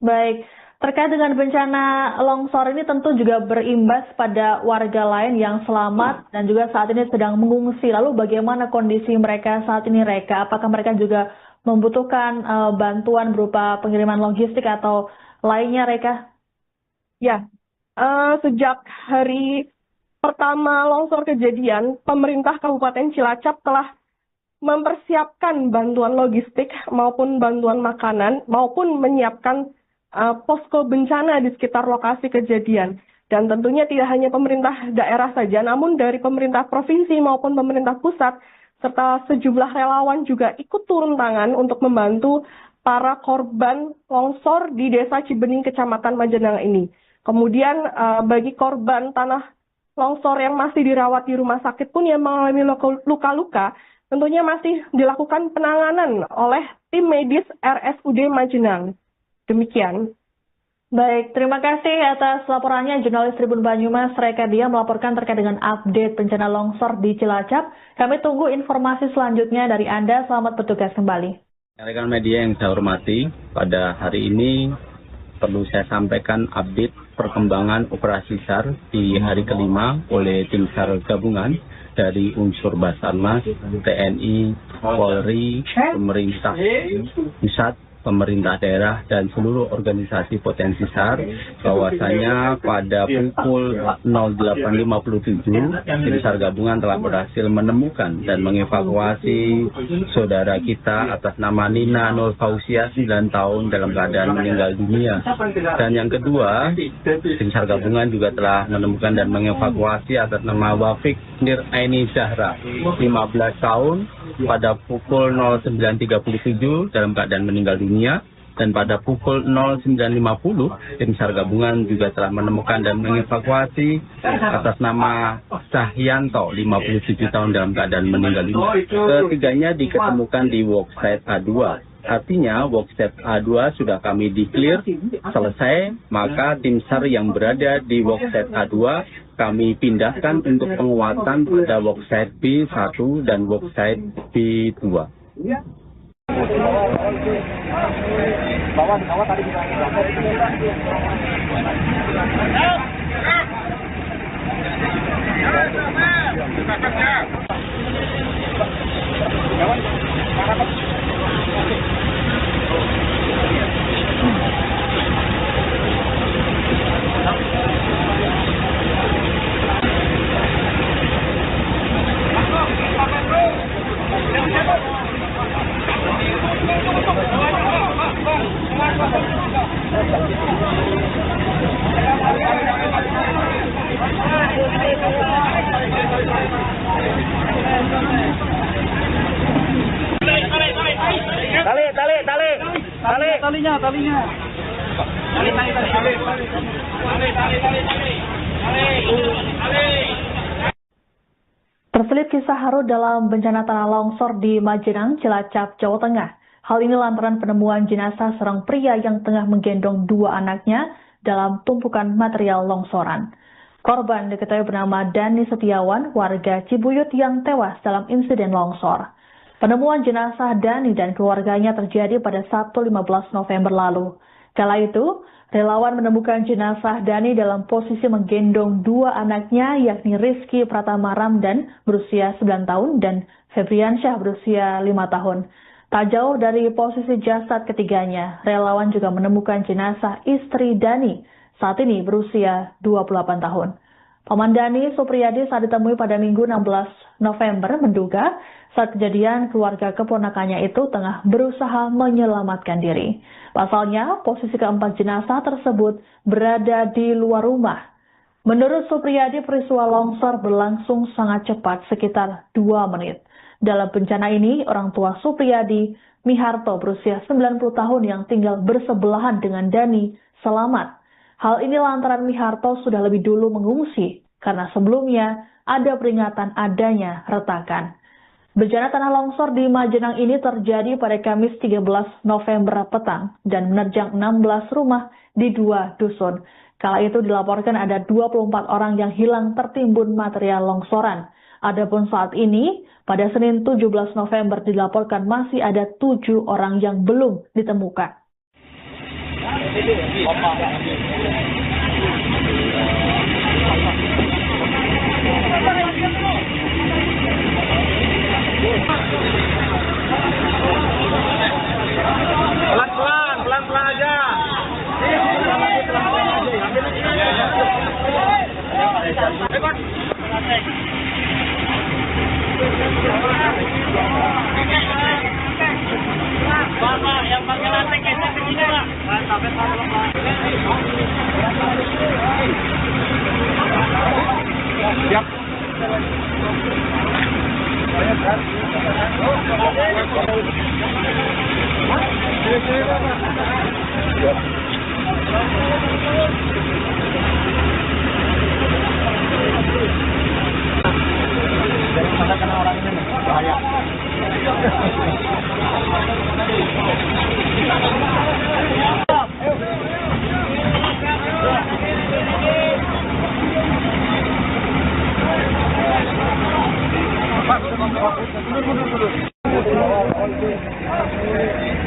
Baik, terkait dengan bencana longsor ini tentu juga berimbas pada warga lain yang selamat dan juga saat ini sedang mengungsi. Lalu bagaimana kondisi mereka saat ini, Reka? Apakah mereka juga membutuhkan bantuan berupa pengiriman logistik atau lainnya, Reka? Ya, sejak hari pertama longsor kejadian, pemerintah Kabupaten Cilacap telah mempersiapkan bantuan logistik maupun bantuan makanan maupun menyiapkan posko bencana di sekitar lokasi kejadian. Dan tentunya tidak hanya pemerintah daerah saja, namun dari pemerintah provinsi maupun pemerintah pusat, serta sejumlah relawan juga ikut turun tangan untuk membantu para korban longsor di Desa Cibening, Kecamatan Majenang ini. Kemudian bagi korban tanah longsor yang masih dirawat di rumah sakit pun yang mengalami luka-luka, tentunya masih dilakukan penanganan oleh tim medis RSUD Majenang. Demikian. Baik, terima kasih atas laporannya jurnalis Tribun Banyumas Reka Dia melaporkan terkait dengan update bencana longsor di Cilacap. Kami tunggu informasi selanjutnya dari Anda. Selamat bertugas kembali. Rekan media yang saya hormati, pada hari ini perlu saya sampaikan update perkembangan operasi SAR di hari kelima oleh tim SAR gabungan dari unsur Basarnas, TNI, Polri, pemerintah pusat, pemerintah daerah, dan seluruh organisasi potensi SAR, bahwasanya pada pukul 08.57 tim SAR gabungan telah berhasil menemukan dan mengevakuasi saudara kita atas nama Nina Nur Fausia 9 tahun dalam keadaan meninggal dunia. Dan yang kedua, tim SAR gabungan juga telah menemukan dan mengevakuasi atas nama Wafik Nir Aini Zahra 15 tahun pada pukul 09.37 dalam keadaan meninggal dunia. Dan pada pukul 09.50 tim SAR gabungan juga telah menemukan dan mengevakuasi atas nama Cahyanto 57 tahun dalam keadaan meninggal dunia. Ketiganya diketemukan di worksite A2. Artinya worksite A2 sudah kami declare selesai, maka tim SAR yang berada di worksite A2 kami pindahkan untuk penguatan pada worksite B1 dan worksite B2. Bawah tadi kita Terselip kisah haru dalam bencana tanah longsor di Majenang, Cilacap, Jawa Tengah. Hal ini lantaran penemuan jenazah seorang pria yang tengah menggendong dua anaknya dalam tumpukan material longsoran. Korban diketahui bernama Dani Setiawan, warga Cibuyut yang tewas dalam insiden longsor. Penemuan jenazah Dani dan keluarganya terjadi pada Sabtu 15 November lalu. Kala itu, relawan menemukan jenazah Dani dalam posisi menggendong dua anaknya, yakni Rizky Pratama Ramdan berusia 9 tahun dan Febriansyah berusia 5 tahun. Tak jauh dari posisi jasad ketiganya, relawan juga menemukan jenazah istri Dani, saat ini berusia 28 tahun. Paman Dani, Supriyadi, saat ditemui pada Minggu 16 November menduga saat kejadian keluarga keponakannya itu tengah berusaha menyelamatkan diri. Pasalnya, posisi keempat jenazah tersebut berada di luar rumah. Menurut Supriyadi, peristiwa longsor berlangsung sangat cepat, sekitar 2 menit. Dalam bencana ini, orang tua Supriyadi, Miharto, berusia 90 tahun yang tinggal bersebelahan dengan Dani, selamat. Hal ini lantaran Miharto sudah lebih dulu mengungsi, karena sebelumnya ada peringatan adanya retakan. Bencana tanah longsor di Majenang ini terjadi pada Kamis 13 November petang dan menerjang 16 rumah di 2 dusun. Kala itu dilaporkan ada 24 orang yang hilang tertimbun material longsoran. Adapun saat ini, pada Senin 17 November dilaporkan masih ada 7 orang yang belum ditemukan. Pelan-pelan aja. Bapak yang pakai lantai geser ke sini, Pak. Siap. Dari mana kena orang ini nih? Bahaya.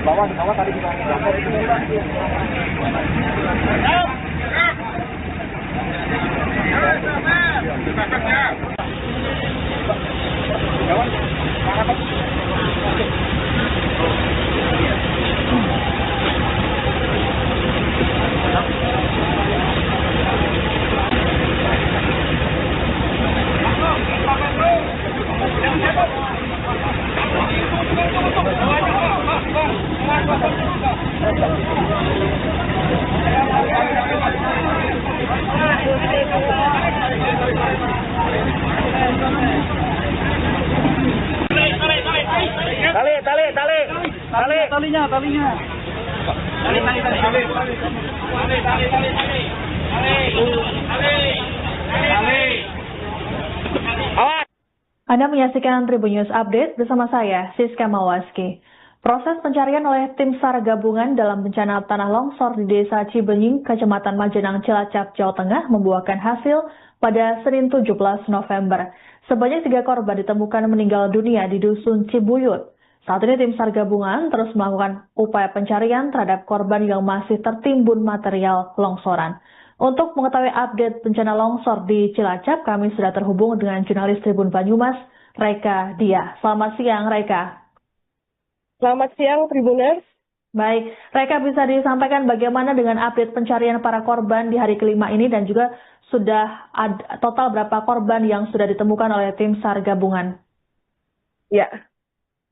Bawah tadi kita Talinya. Anda menyaksikan Tribun News Update bersama saya, Siska Mawaski. Proses pencarian oleh tim SAR gabungan dalam bencana tanah longsor di Desa Cibenying, Kecamatan Majenang, Cilacap, Jawa Tengah membuahkan hasil pada Senin 17 November. Sebanyak 3 korban ditemukan meninggal dunia di Dusun Cibuyut. Saat ini tim SAR gabungan terus melakukan upaya pencarian terhadap korban yang masih tertimbun material longsoran. Untuk mengetahui update bencana longsor di Cilacap, kami sudah terhubung dengan jurnalis Tribun Banyumas, Reka Dia. Selamat siang, Reka. Selamat siang, Tribuners. Baik, Reka, bisa disampaikan bagaimana dengan update pencarian para korban di hari kelima ini dan juga sudah ada total berapa korban yang sudah ditemukan oleh tim SAR gabungan? Ya.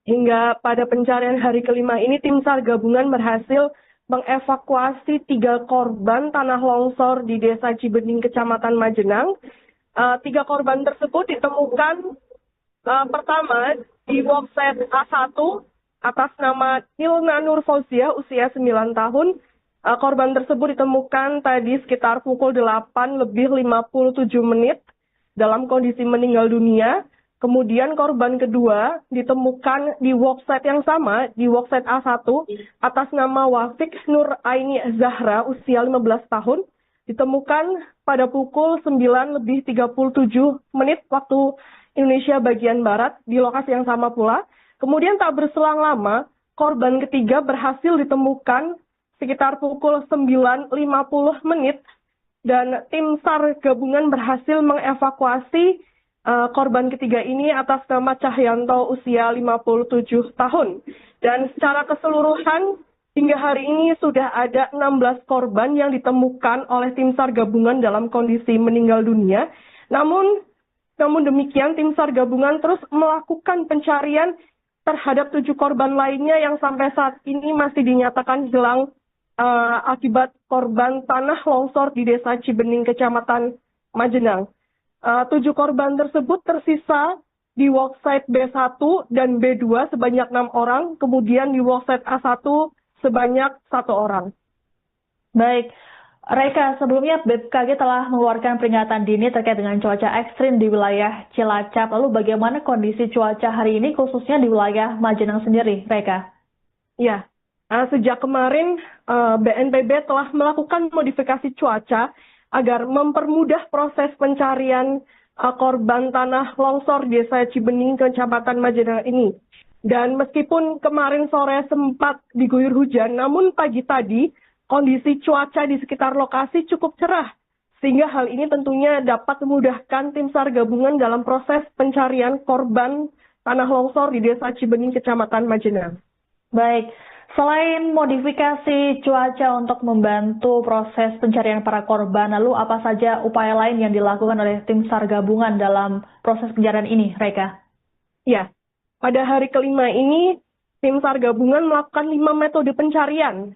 Hingga pada pencarian hari kelima ini, tim SAR gabungan berhasil mengevakuasi 3 korban tanah longsor di Desa Cibenying, Kecamatan Majenang. 3 korban tersebut ditemukan Pertama, di workset A1 atas nama Nilna Nur Fauzia, usia 9 tahun. Korban tersebut ditemukan tadi sekitar pukul 8:57 dalam kondisi meninggal dunia. Kemudian korban kedua ditemukan di workset yang sama, di workset A1 atas nama Wafik Nur Aini Zahra, usia 15 tahun. Ditemukan pada pukul 9:37 waktu Indonesia bagian Barat di lokasi yang sama pula. Kemudian tak berselang lama, korban ketiga berhasil ditemukan sekitar pukul 9:50 dan tim SAR gabungan berhasil mengevakuasi korban ketiga ini atas nama Cahyanto, usia 57 tahun. Dan secara keseluruhan hingga hari ini sudah ada 16 korban yang ditemukan oleh tim SAR gabungan dalam kondisi meninggal dunia. Namun demikian, tim SAR gabungan terus melakukan pencarian terhadap 7 korban lainnya yang sampai saat ini masih dinyatakan hilang akibat korban tanah longsor di Desa Cibening, Kecamatan Majenang. 7 korban tersebut tersisa di worksite B1 dan B2 sebanyak 6 orang, kemudian di worksite A1 sebanyak 1 orang. Baik, Reka, sebelumnya BMKG telah mengeluarkan peringatan dini terkait dengan cuaca ekstrim di wilayah Cilacap. Lalu bagaimana kondisi cuaca hari ini khususnya di wilayah Majenang sendiri, Reka? Ya, sejak kemarin BNPB telah melakukan modifikasi cuaca agar mempermudah proses pencarian korban tanah longsor di Desa Cibening, Kecamatan Majenang ini. Dan meskipun kemarin sore sempat diguyur hujan, namun pagi tadi kondisi cuaca di sekitar lokasi cukup cerah, sehingga hal ini tentunya dapat memudahkan tim SAR gabungan dalam proses pencarian korban tanah longsor di Desa Cibening, Kecamatan Majenang. Baik, selain modifikasi cuaca untuk membantu proses pencarian para korban, lalu apa saja upaya lain yang dilakukan oleh tim SAR gabungan dalam proses pencarian ini, Reka? Ya, pada hari kelima ini, tim SAR gabungan melakukan 5 metode pencarian,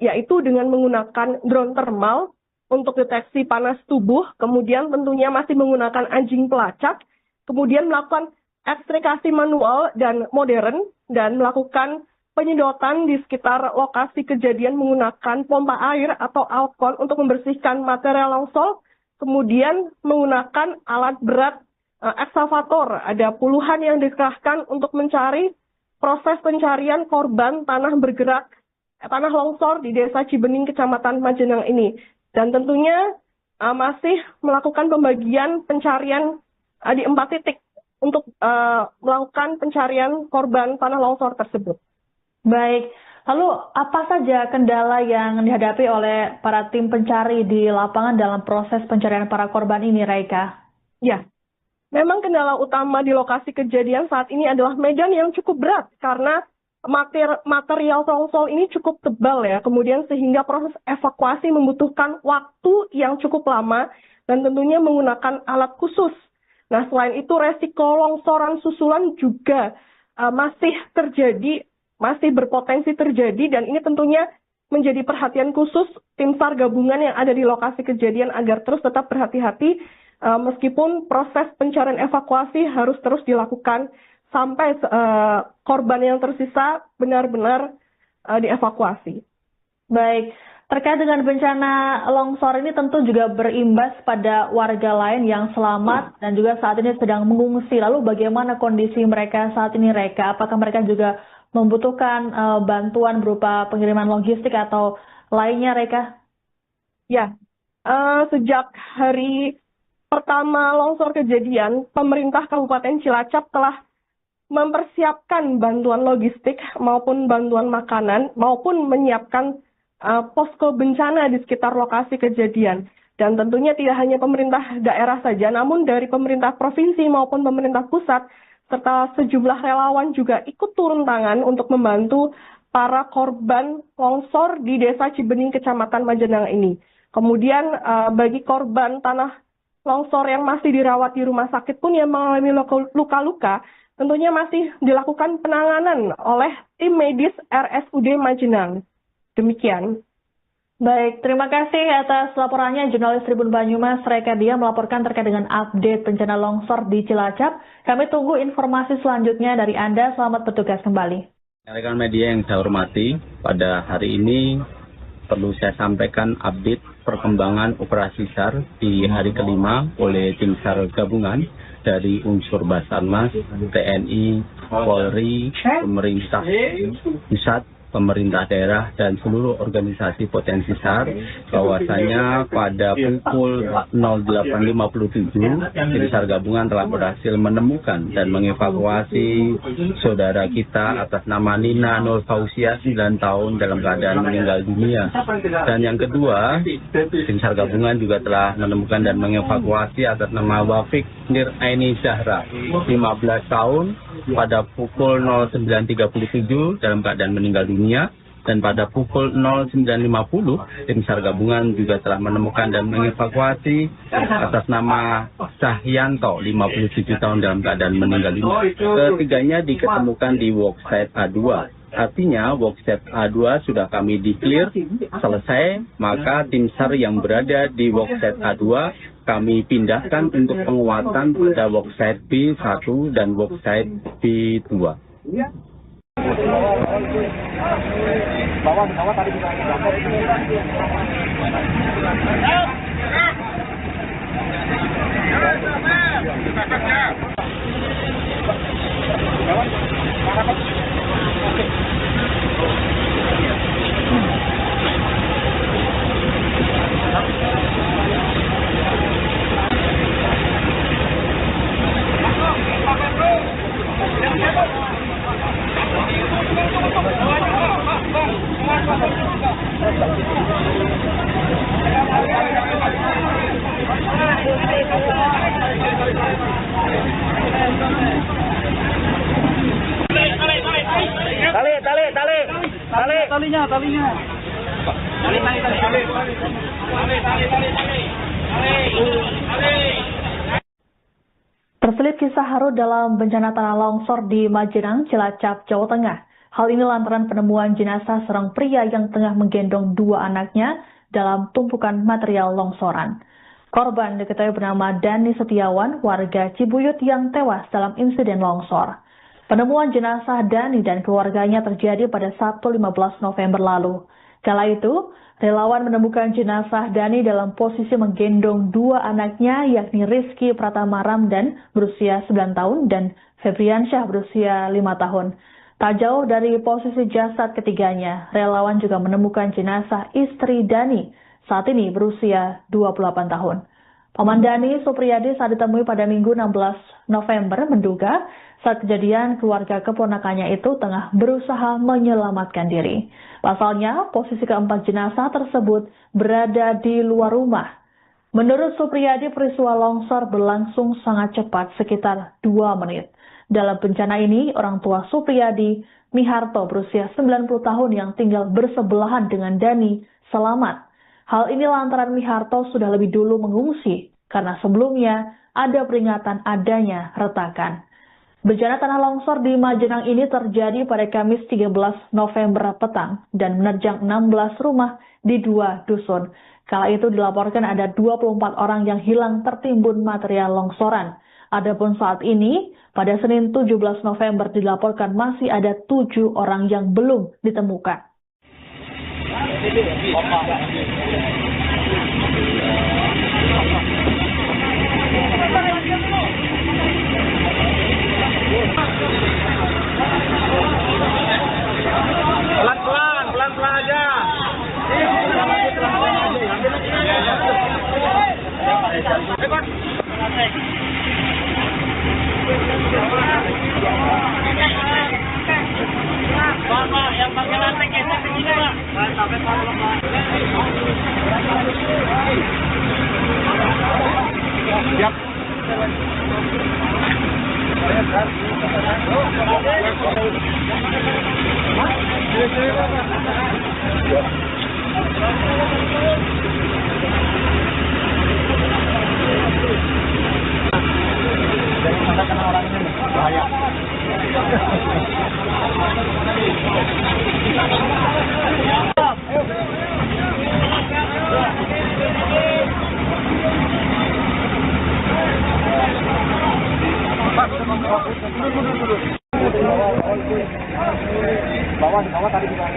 yaitu dengan menggunakan drone thermal untuk deteksi panas tubuh, kemudian tentunya masih menggunakan anjing pelacak, kemudian melakukan ekstrakasi manual dan modern, dan melakukan penyedotan di sekitar lokasi kejadian menggunakan pompa air atau alkon untuk membersihkan material longsor, kemudian menggunakan alat berat eksavator. Ada puluhan yang dikerahkan untuk mencari proses pencarian korban tanah longsor di Desa Cibening, Kecamatan Majenang ini. Dan tentunya masih melakukan pembagian pencarian di 4 titik untuk melakukan pencarian korban tanah longsor tersebut. Baik, lalu apa saja kendala yang dihadapi oleh para tim pencari di lapangan dalam proses pencarian para korban ini, Raika? Ya, memang kendala utama di lokasi kejadian saat ini adalah medan yang cukup berat karena material longsor ini cukup tebal ya, kemudian sehingga proses evakuasi membutuhkan waktu yang cukup lama dan tentunya menggunakan alat khusus. Nah, selain itu resiko longsoran susulan juga masih berpotensi terjadi, dan ini tentunya menjadi perhatian khusus tim SAR gabungan yang ada di lokasi kejadian agar terus tetap berhati-hati meskipun proses pencarian evakuasi harus terus dilakukan sampai korban yang tersisa benar-benar dievakuasi. Baik, terkait dengan bencana longsor ini tentu juga berimbas pada warga lain yang selamat dan juga saat ini sedang mengungsi. Lalu bagaimana kondisi mereka saat ini, Reka? Apakah mereka juga membutuhkan bantuan berupa pengiriman logistik atau lainnya, Reka? Ya, sejak hari pertama longsor kejadian, pemerintah Kabupaten Cilacap telah mempersiapkan bantuan logistik maupun bantuan makanan maupun menyiapkan posko bencana di sekitar lokasi kejadian. Dan tentunya tidak hanya pemerintah daerah saja, namun dari pemerintah provinsi maupun pemerintah pusat serta sejumlah relawan juga ikut turun tangan untuk membantu para korban longsor di Desa Cibening, Kecamatan Majenang ini. Kemudian bagi korban tanah longsor yang masih dirawat di rumah sakit pun yang mengalami luka-luka, tentunya masih dilakukan penanganan oleh tim medis RSUD Majenang. Demikian. Baik, terima kasih atas laporannya jurnalis Tribun Banyumas Reka Dia melaporkan terkait dengan update bencana longsor di Cilacap. Kami tunggu informasi selanjutnya dari Anda. Selamat bertugas kembali. Rekan media yang saya hormati, pada hari ini perlu saya sampaikan update perkembangan operasi SAR di hari kelima oleh tim SAR gabungan dari unsur Basarnas, TNI, Polri, pemerintah pusat, pemerintah daerah, dan seluruh organisasi potensi SAR, bahwasanya pada pukul 08.57 tim SAR gabungan telah berhasil menemukan dan mengevakuasi saudara kita atas nama Nina Nur Fausia 9 tahun dalam keadaan meninggal dunia. Dan yang kedua, tim SAR gabungan juga telah menemukan dan mengevakuasi atas nama Wafik Nir Aini Zahra 15 tahun pada pukul 09.37 dalam keadaan meninggal dunia, dan pada pukul 09.50 tim SAR gabungan juga telah menemukan dan mengevakuasi atas nama Cahyanto 57 tahun dalam keadaan meninggal dunia. Ketiganya diketemukan di worksite A2. Artinya worksite A2 sudah kami declare selesai, maka tim SAR yang berada di worksite A2 kami pindahkan untuk penguatan pada worksite B1 dan worksite B2. Bawah tadi kita talinya. Terselip kisah haru dalam bencana tanah longsor di Majenang, Cilacap, Jawa Tengah. Hal ini lantaran penemuan jenazah seorang pria yang tengah menggendong dua anaknya dalam tumpukan material longsoran. Korban diketahui bernama Dani Setiawan, warga Cibuyut yang tewas dalam insiden longsor. Penemuan jenazah Dani dan keluarganya terjadi pada Sabtu 15 November lalu. Kala itu, relawan menemukan jenazah Dani dalam posisi menggendong dua anaknya, yakni Rizky Pratama Ramdan berusia 9 tahun dan Febriansyah berusia 5 tahun. Tak jauh dari posisi jasad ketiganya, relawan juga menemukan jenazah istri Dani, saat ini berusia 28 tahun. Paman Dani, Supriyadi, saat ditemui pada Minggu 16 November menduga saat kejadian keluarga keponakannya itu tengah berusaha menyelamatkan diri. Pasalnya, posisi keempat jenazah tersebut berada di luar rumah. Menurut Supriyadi, peristiwa longsor berlangsung sangat cepat, sekitar 2 menit. Dalam bencana ini, orang tua Supriyadi, Miharto, berusia 90 tahun yang tinggal bersebelahan dengan Dani, selamat. Hal ini lantaran Miharto sudah lebih dulu mengungsi, karena sebelumnya ada peringatan adanya retakan. Bencana tanah longsor di Majenang ini terjadi pada Kamis 13 November petang dan menerjang 16 rumah di 2 dusun. Kala itu dilaporkan ada 24 orang yang hilang tertimbun material longsoran. Adapun saat ini, pada Senin 17 November dilaporkan masih ada 7 orang yang belum ditemukan. Pelan-pelan aja. Pak, yang pakai lantai gesek ke sini, Pak. Sampai siap. Jangan sampai kena orang ini, bahaya. Ayo. Bawah tadi juga.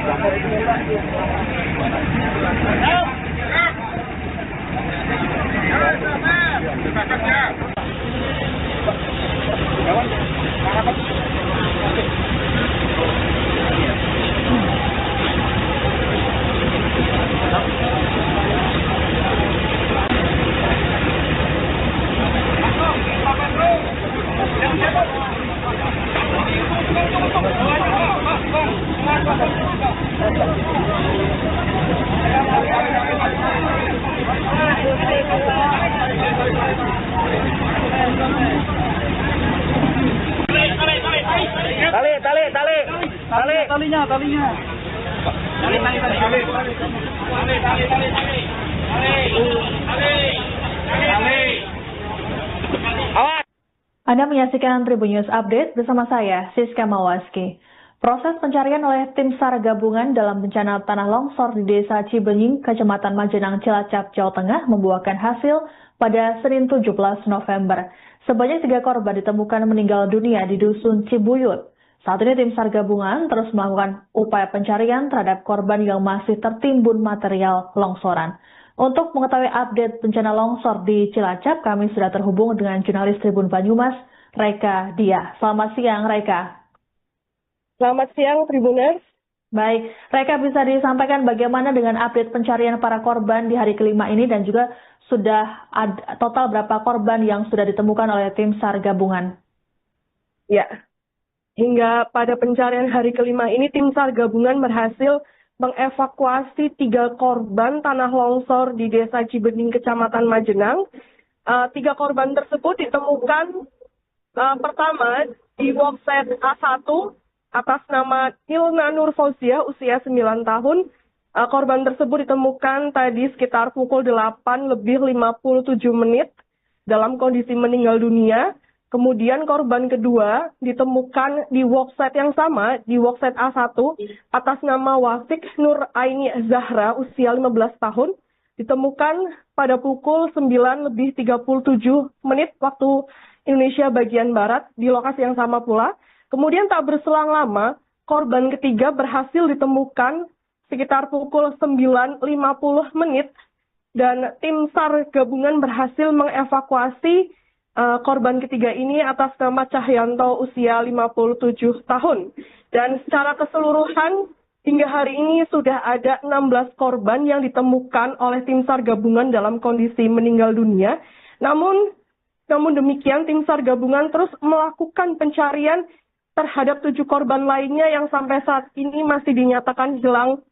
Talinya. Anda menyaksikan Tribun News Update bersama saya, Siska Mawaski. Proses pencarian oleh tim SAR gabungan dalam bencana tanah longsor di Desa Cibenying, Kecamatan Majenang, Cilacap, Jawa Tengah membuahkan hasil pada Senin 17 November. Sebanyak 3 korban ditemukan meninggal dunia di Dusun Cibuyut. Saat ini tim SAR gabungan terus melakukan upaya pencarian terhadap korban yang masih tertimbun material longsoran. Untuk mengetahui update bencana longsor di Cilacap, kami sudah terhubung dengan jurnalis Tribun Banyumas, Reka Dia. Selamat siang, Reka. Selamat siang, Tribuners. Baik, Reka, bisa disampaikan bagaimana dengan update pencarian para korban di hari kelima ini dan juga sudah ada total berapa korban yang sudah ditemukan oleh tim SAR gabungan? Ya, hingga pada pencarian hari kelima ini tim SAR gabungan berhasil mengevakuasi 3 korban tanah longsor di Desa Cibenying, Kecamatan Majenang. 3 korban tersebut ditemukan pertama di workset A1 atas nama Hilna Nur Fauziah, usia 9 tahun. Korban tersebut ditemukan tadi sekitar pukul 8:57 dalam kondisi meninggal dunia. Kemudian korban kedua ditemukan di workset yang sama, di workset A1, atas nama Wafik Nur Aini Zahra, usia 15 tahun, ditemukan pada pukul 9:37 waktu Indonesia bagian Barat, di lokasi yang sama pula. Kemudian tak berselang lama, korban ketiga berhasil ditemukan sekitar pukul 9:50, dan tim SAR gabungan berhasil mengevakuasi korban ketiga ini atas nama Cahyanto, usia 57 tahun. Dan secara keseluruhan hingga hari ini sudah ada 16 korban yang ditemukan oleh tim SAR gabungan dalam kondisi meninggal dunia. Namun demikian tim SAR gabungan terus melakukan pencarian terhadap 7 korban lainnya yang sampai saat ini masih dinyatakan hilang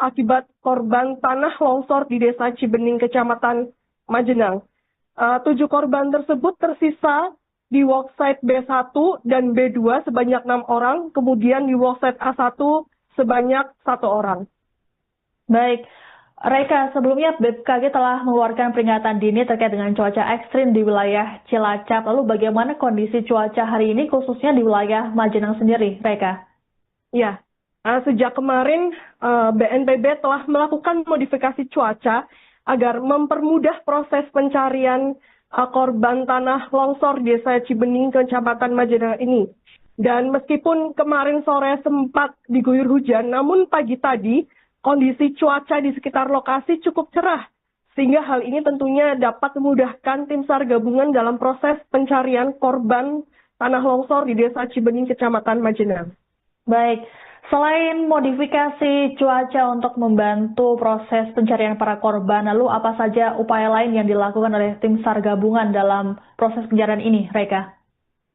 akibat korban tanah longsor di Desa Cibenying, Kecamatan Majenang. 7 korban tersebut tersisa di worksite B1 dan B2 sebanyak 6 orang, kemudian di worksite A1 sebanyak 1 orang. Baik, Reka, sebelumnya BMKG telah mengeluarkan peringatan dini terkait dengan cuaca ekstrim di wilayah Cilacap. Lalu bagaimana kondisi cuaca hari ini khususnya di wilayah Majenang sendiri, Reka? Ya, sejak kemarin BNPB telah melakukan modifikasi cuaca agar mempermudah proses pencarian korban tanah longsor Desa Cibenying, Kecamatan Majenang ini. Dan meskipun kemarin sore sempat diguyur hujan, namun pagi tadi kondisi cuaca di sekitar lokasi cukup cerah. Sehingga hal ini tentunya dapat memudahkan tim SAR gabungan dalam proses pencarian korban tanah longsor di Desa Cibenying, Kecamatan Majenang. Baik. Selain modifikasi cuaca untuk membantu proses pencarian para korban, lalu apa saja upaya lain yang dilakukan oleh tim SAR gabungan dalam proses pencarian ini, Reka?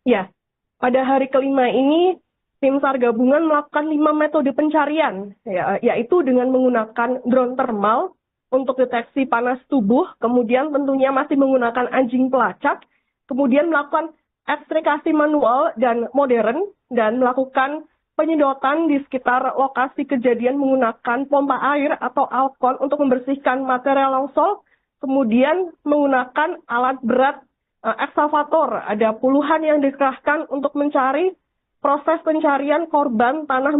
Ya, pada hari kelima ini, tim SAR gabungan melakukan 5 metode pencarian, yaitu dengan menggunakan drone thermal untuk deteksi panas tubuh, kemudian tentunya masih menggunakan anjing pelacak, kemudian melakukan ekstrakasi manual dan modern, dan melakukan penyedotan di sekitar lokasi kejadian menggunakan pompa air atau alkon untuk membersihkan material longsor, kemudian menggunakan alat berat ekskavator. Ada puluhan yang dikerahkan untuk mencari proses pencarian korban tanah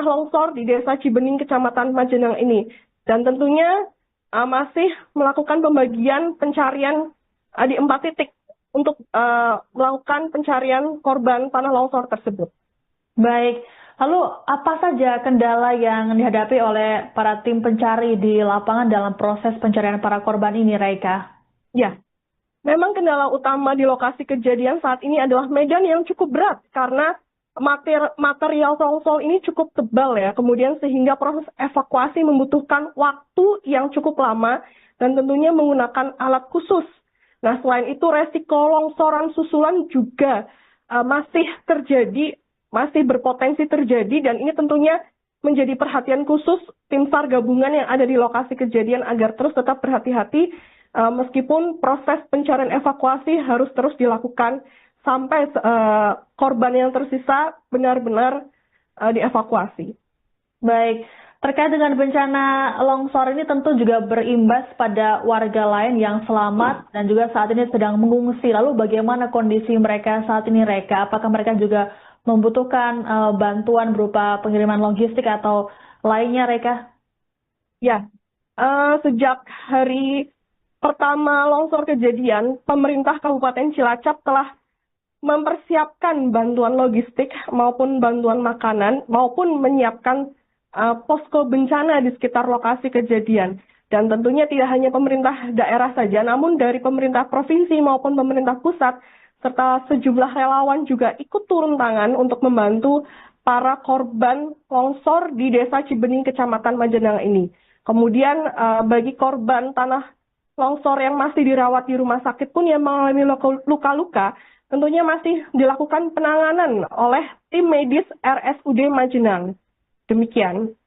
longsor di Desa Cibenying, Kecamatan Majenang ini. Dan tentunya masih melakukan pembagian pencarian di 4 titik. untuk melakukan pencarian korban tanah longsor tersebut. Baik, lalu apa saja kendala yang dihadapi oleh para tim pencari di lapangan dalam proses pencarian para korban ini, Raika? Ya, memang kendala utama di lokasi kejadian saat ini adalah medan yang cukup berat karena material longsor ini cukup tebal ya, kemudian sehingga proses evakuasi membutuhkan waktu yang cukup lama dan tentunya menggunakan alat khusus. Nah, selain itu resiko longsoran susulan juga masih berpotensi terjadi, dan ini tentunya menjadi perhatian khusus tim SAR gabungan yang ada di lokasi kejadian agar terus tetap berhati-hati meskipun proses pencarian evakuasi harus terus dilakukan sampai korban yang tersisa benar-benar dievakuasi. Baik, terkait dengan bencana longsor ini tentu juga berimbas pada warga lain yang selamat dan juga saat ini sedang mengungsi. Lalu bagaimana kondisi mereka saat ini, Reka? Apakah mereka juga membutuhkan bantuan berupa pengiriman logistik atau lainnya, Reka? Ya, sejak hari pertama longsor kejadian, pemerintah Kabupaten Cilacap telah mempersiapkan bantuan logistik maupun bantuan makanan maupun menyiapkan posko bencana di sekitar lokasi kejadian. Dan tentunya tidak hanya pemerintah daerah saja, namun dari pemerintah provinsi maupun pemerintah pusat serta sejumlah relawan juga ikut turun tangan untuk membantu para korban longsor di Desa Cibening, Kecamatan Majenang ini. Kemudian bagi korban tanah longsor yang masih dirawat di rumah sakit pun yang mengalami luka-luka, tentunya masih dilakukan penanganan oleh tim medis RSUD Majenang. Demikian.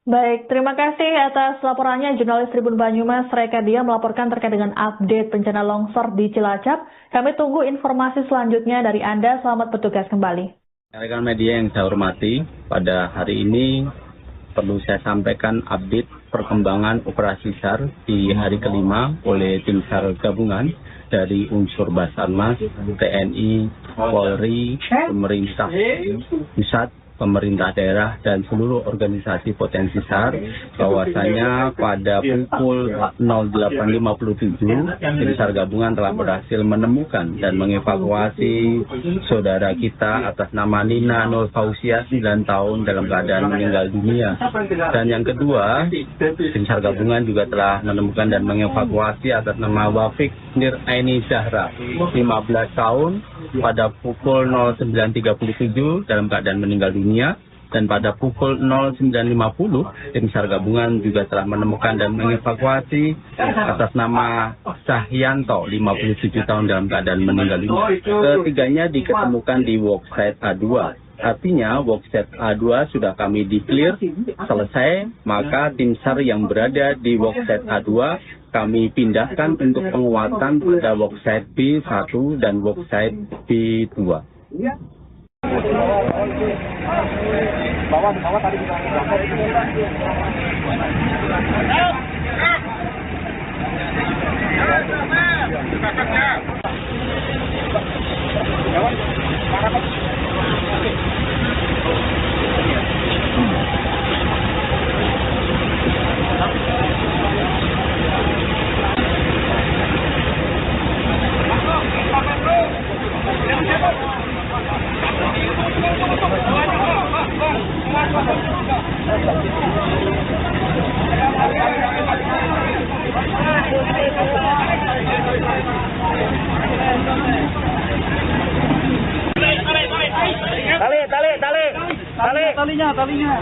Baik, terima kasih atas laporannya jurnalis Tribun Banyumas Raika Dia melaporkan terkait dengan update bencana longsor di Cilacap. Kami tunggu informasi selanjutnya dari Anda. Selamat bertugas kembali. Rekan media yang saya hormati, pada hari ini perlu saya sampaikan update perkembangan operasi SAR di hari kelima oleh tim SAR gabungan dari unsur Basarnas, TNI, Polri, pemerintah pusat, pemerintah daerah, dan seluruh organisasi potensi SAR, bahwasanya pada pukul 08.57 tim SAR gabungan telah berhasil menemukan dan mengevakuasi saudara kita atas nama Nina Nur Fausia 9 tahun dalam keadaan meninggal dunia. Dan yang kedua, tim SAR gabungan juga telah menemukan dan mengevakuasi atas nama Wafik Nir Aini Zahra 15 tahun pada pukul 09.37 dalam keadaan meninggal dunia. Dan pada pukul 09.50 tim SAR gabungan juga telah menemukan dan mengevakuasi atas nama Sahyanto 57 tahun dalam keadaan meninggal dunia. Ketiganya diketemukan di worksite A2. Artinya worksite A2 sudah kami declare selesai, maka tim SAR yang berada di worksite A2 kami pindahkan untuk penguatan pada worksite B1 dan worksite B2. Bawah tadi kita talinya.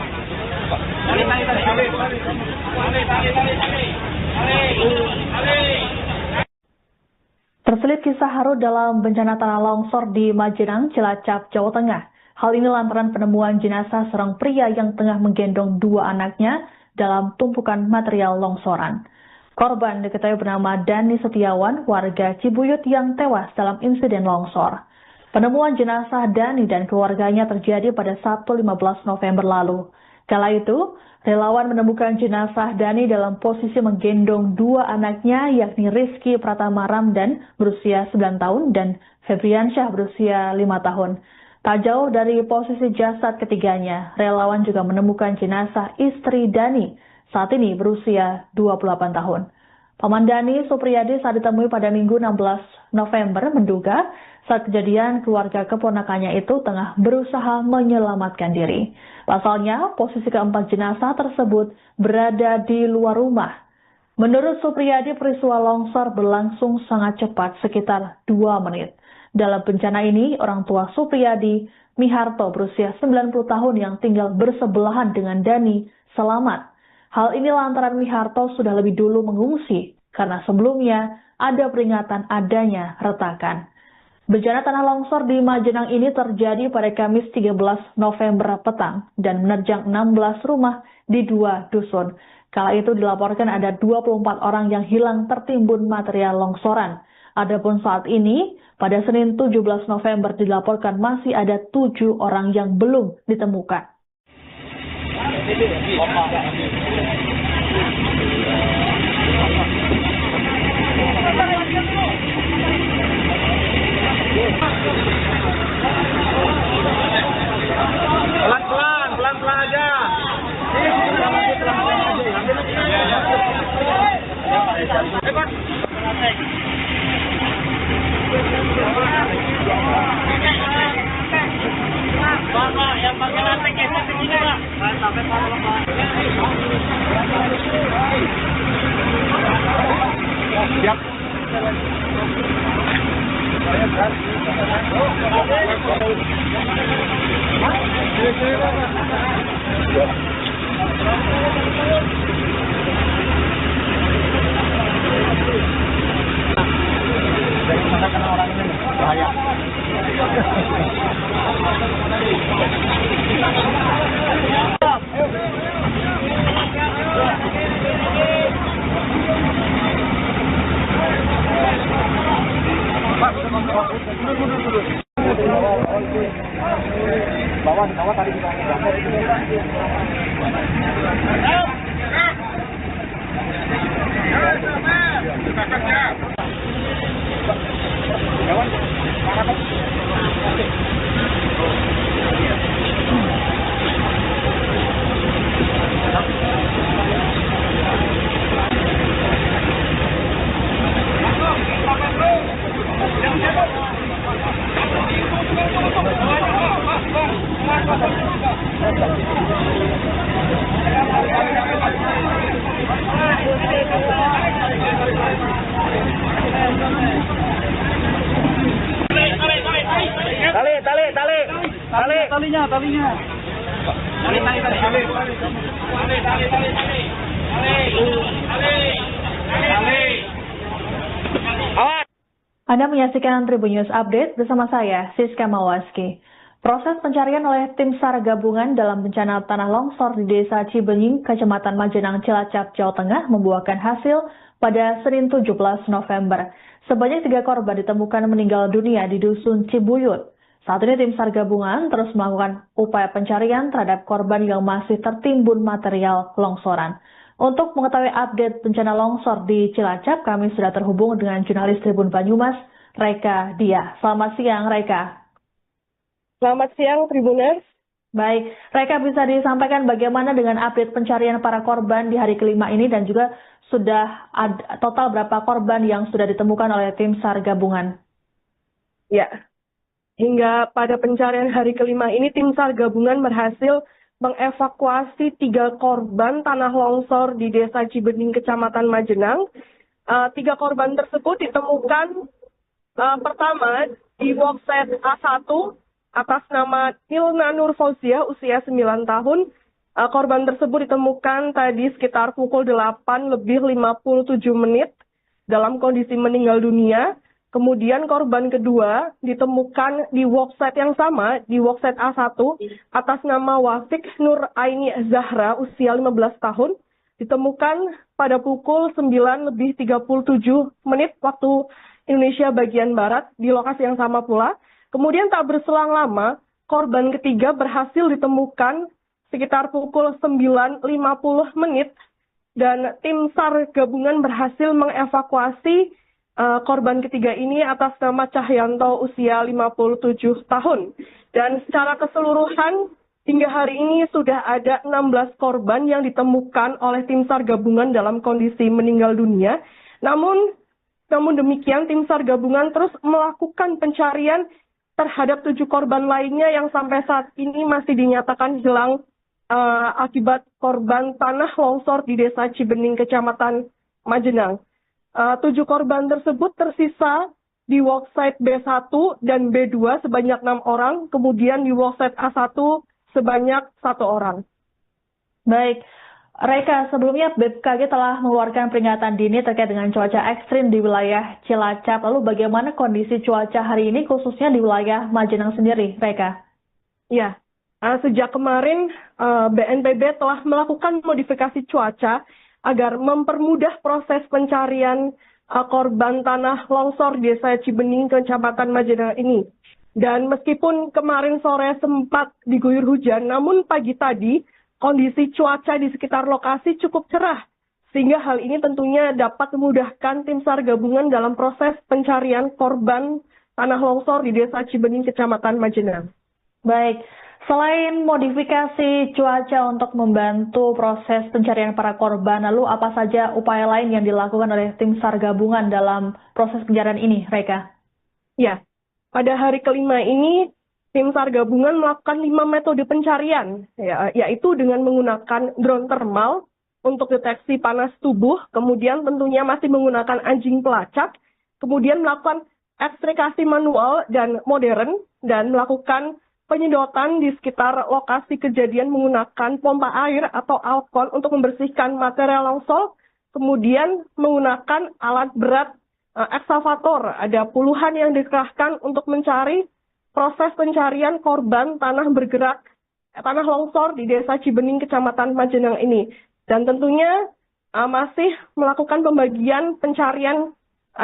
Terselip kisah haru dalam bencana tanah longsor di Majenang, Cilacap, Jawa Tengah. Hal ini lantaran penemuan jenazah seorang pria yang tengah menggendong dua anaknya dalam tumpukan material longsoran. Korban diketahui bernama Dani Setiawan, warga Cibuyut yang tewas dalam insiden longsor. Penemuan jenazah Dani dan keluarganya terjadi pada Sabtu 15 November lalu. Kala itu, relawan menemukan jenazah Dani dalam posisi menggendong dua anaknya, yakni Rizky Pratama Ramdan berusia 9 tahun dan Febriansyah berusia 5 tahun. Tak jauh dari posisi jasad ketiganya, relawan juga menemukan jenazah istri Dani, saat ini berusia 28 tahun. Paman Dani, Supriyadi, saat ditemui pada Minggu 16 November menduga saat kejadian keluarga keponakannya itu tengah berusaha menyelamatkan diri. Pasalnya, posisi keempat jenazah tersebut berada di luar rumah. Menurut Supriyadi, peristiwa longsor berlangsung sangat cepat, sekitar 2 menit. Dalam bencana ini, orang tua Supriyadi, Miharto, berusia 90 tahun yang tinggal bersebelahan dengan Dani, selamat. Hal ini lantaran Miharto sudah lebih dulu mengungsi, karena sebelumnya ada peringatan adanya retakan. Bencana tanah longsor di Majenang ini terjadi pada Kamis 13 November petang dan menerjang 16 rumah di 2 dusun. Kala itu dilaporkan ada 24 orang yang hilang tertimbun material longsoran. Adapun saat ini, pada Senin 17 November dilaporkan masih ada 7 orang yang belum ditemukan. Pelan-pelan aja. Pak, yang pakai lantai geser ke sini, Pak. Sampai Pak. Siap. Bawah tadi kita talinya. Anda menyaksikan Tribun News Update bersama saya, Siska Mawaski. Proses pencarian oleh tim SAR gabungan dalam bencana tanah longsor di Desa Cibenying, Kecamatan Majenang, Cilacap, Jawa Tengah membuahkan hasil pada Senin 17 November. Sebanyak 3 korban ditemukan meninggal dunia di Dusun Cibuyut. Saat ini tim SAR gabungan terus melakukan upaya pencarian terhadap korban yang masih tertimbun material longsoran. Untuk mengetahui update bencana longsor di Cilacap, kami sudah terhubung dengan jurnalis Tribun Banyumas, Reka Dia. Selamat siang, Reka. Selamat siang, Tribuners. Baik, Reka, bisa disampaikan bagaimana dengan update pencarian para korban di hari kelima ini dan juga sudah ada total berapa korban yang sudah ditemukan oleh tim SAR gabungan? Ya. Hingga pada pencarian hari kelima ini, tim SAR gabungan berhasil mengevakuasi 3 korban tanah longsor di Desa Cibenying, Kecamatan Majenang. 3 korban tersebut ditemukan pertama di boxset A1 atas nama Nilna Nur Fauziah, usia 9 tahun. Korban tersebut ditemukan tadi sekitar pukul 8:57 dalam kondisi meninggal dunia. Kemudian korban kedua ditemukan di workset yang sama, di workset A1, atas nama Wafik Nur Aini Zahra, usia 15 tahun, ditemukan pada pukul 9:37 waktu Indonesia bagian Barat, di lokasi yang sama pula. Kemudian tak berselang lama, korban ketiga berhasil ditemukan sekitar pukul 9:50, dan tim SAR gabungan berhasil mengevakuasi korban ketiga ini atas nama Cahyanto, usia 57 tahun. Dan secara keseluruhan hingga hari ini sudah ada 16 korban yang ditemukan oleh tim SAR gabungan dalam kondisi meninggal dunia. Namun Namun demikian, tim SAR gabungan terus melakukan pencarian terhadap 7 korban lainnya yang sampai saat ini masih dinyatakan hilang akibat korban tanah longsor di Desa Cibening, Kecamatan Majenang. 7 korban tersebut tersisa di worksite B1 dan B2 sebanyak 6 orang, kemudian di worksite A1 sebanyak 1 orang. Baik, Reka, sebelumnya BMKG telah mengeluarkan peringatan dini terkait dengan cuaca ekstrim di wilayah Cilacap. Lalu bagaimana kondisi cuaca hari ini khususnya di wilayah Majenang sendiri, Reka? Ya, sejak kemarin BNPB telah melakukan modifikasi cuaca agar mempermudah proses pencarian korban tanah longsor di Desa Cibening, Kecamatan Majenang ini. Dan meskipun kemarin sore sempat diguyur hujan, namun pagi tadi kondisi cuaca di sekitar lokasi cukup cerah, sehingga hal ini tentunya dapat memudahkan tim SAR gabungan dalam proses pencarian korban tanah longsor di Desa Cibening, Kecamatan Majenang. Baik, selain modifikasi cuaca untuk membantu proses pencarian para korban, lalu apa saja upaya lain yang dilakukan oleh tim SAR gabungan dalam proses pencarian ini, Reka? Ya, pada hari kelima ini, tim SAR gabungan melakukan 5 metode pencarian, yaitu dengan menggunakan drone thermal untuk deteksi panas tubuh, kemudian tentunya masih menggunakan anjing pelacak, kemudian melakukan ekstrakasi manual dan modern, dan melakukan penyedotan di sekitar lokasi kejadian menggunakan pompa air atau alkon untuk membersihkan material longsor, kemudian menggunakan alat berat eksavator. Ada puluhan yang dikerahkan untuk mencari proses pencarian korban tanah longsor di Desa Cibening, Kecamatan Majenang ini. Dan tentunya masih melakukan pembagian pencarian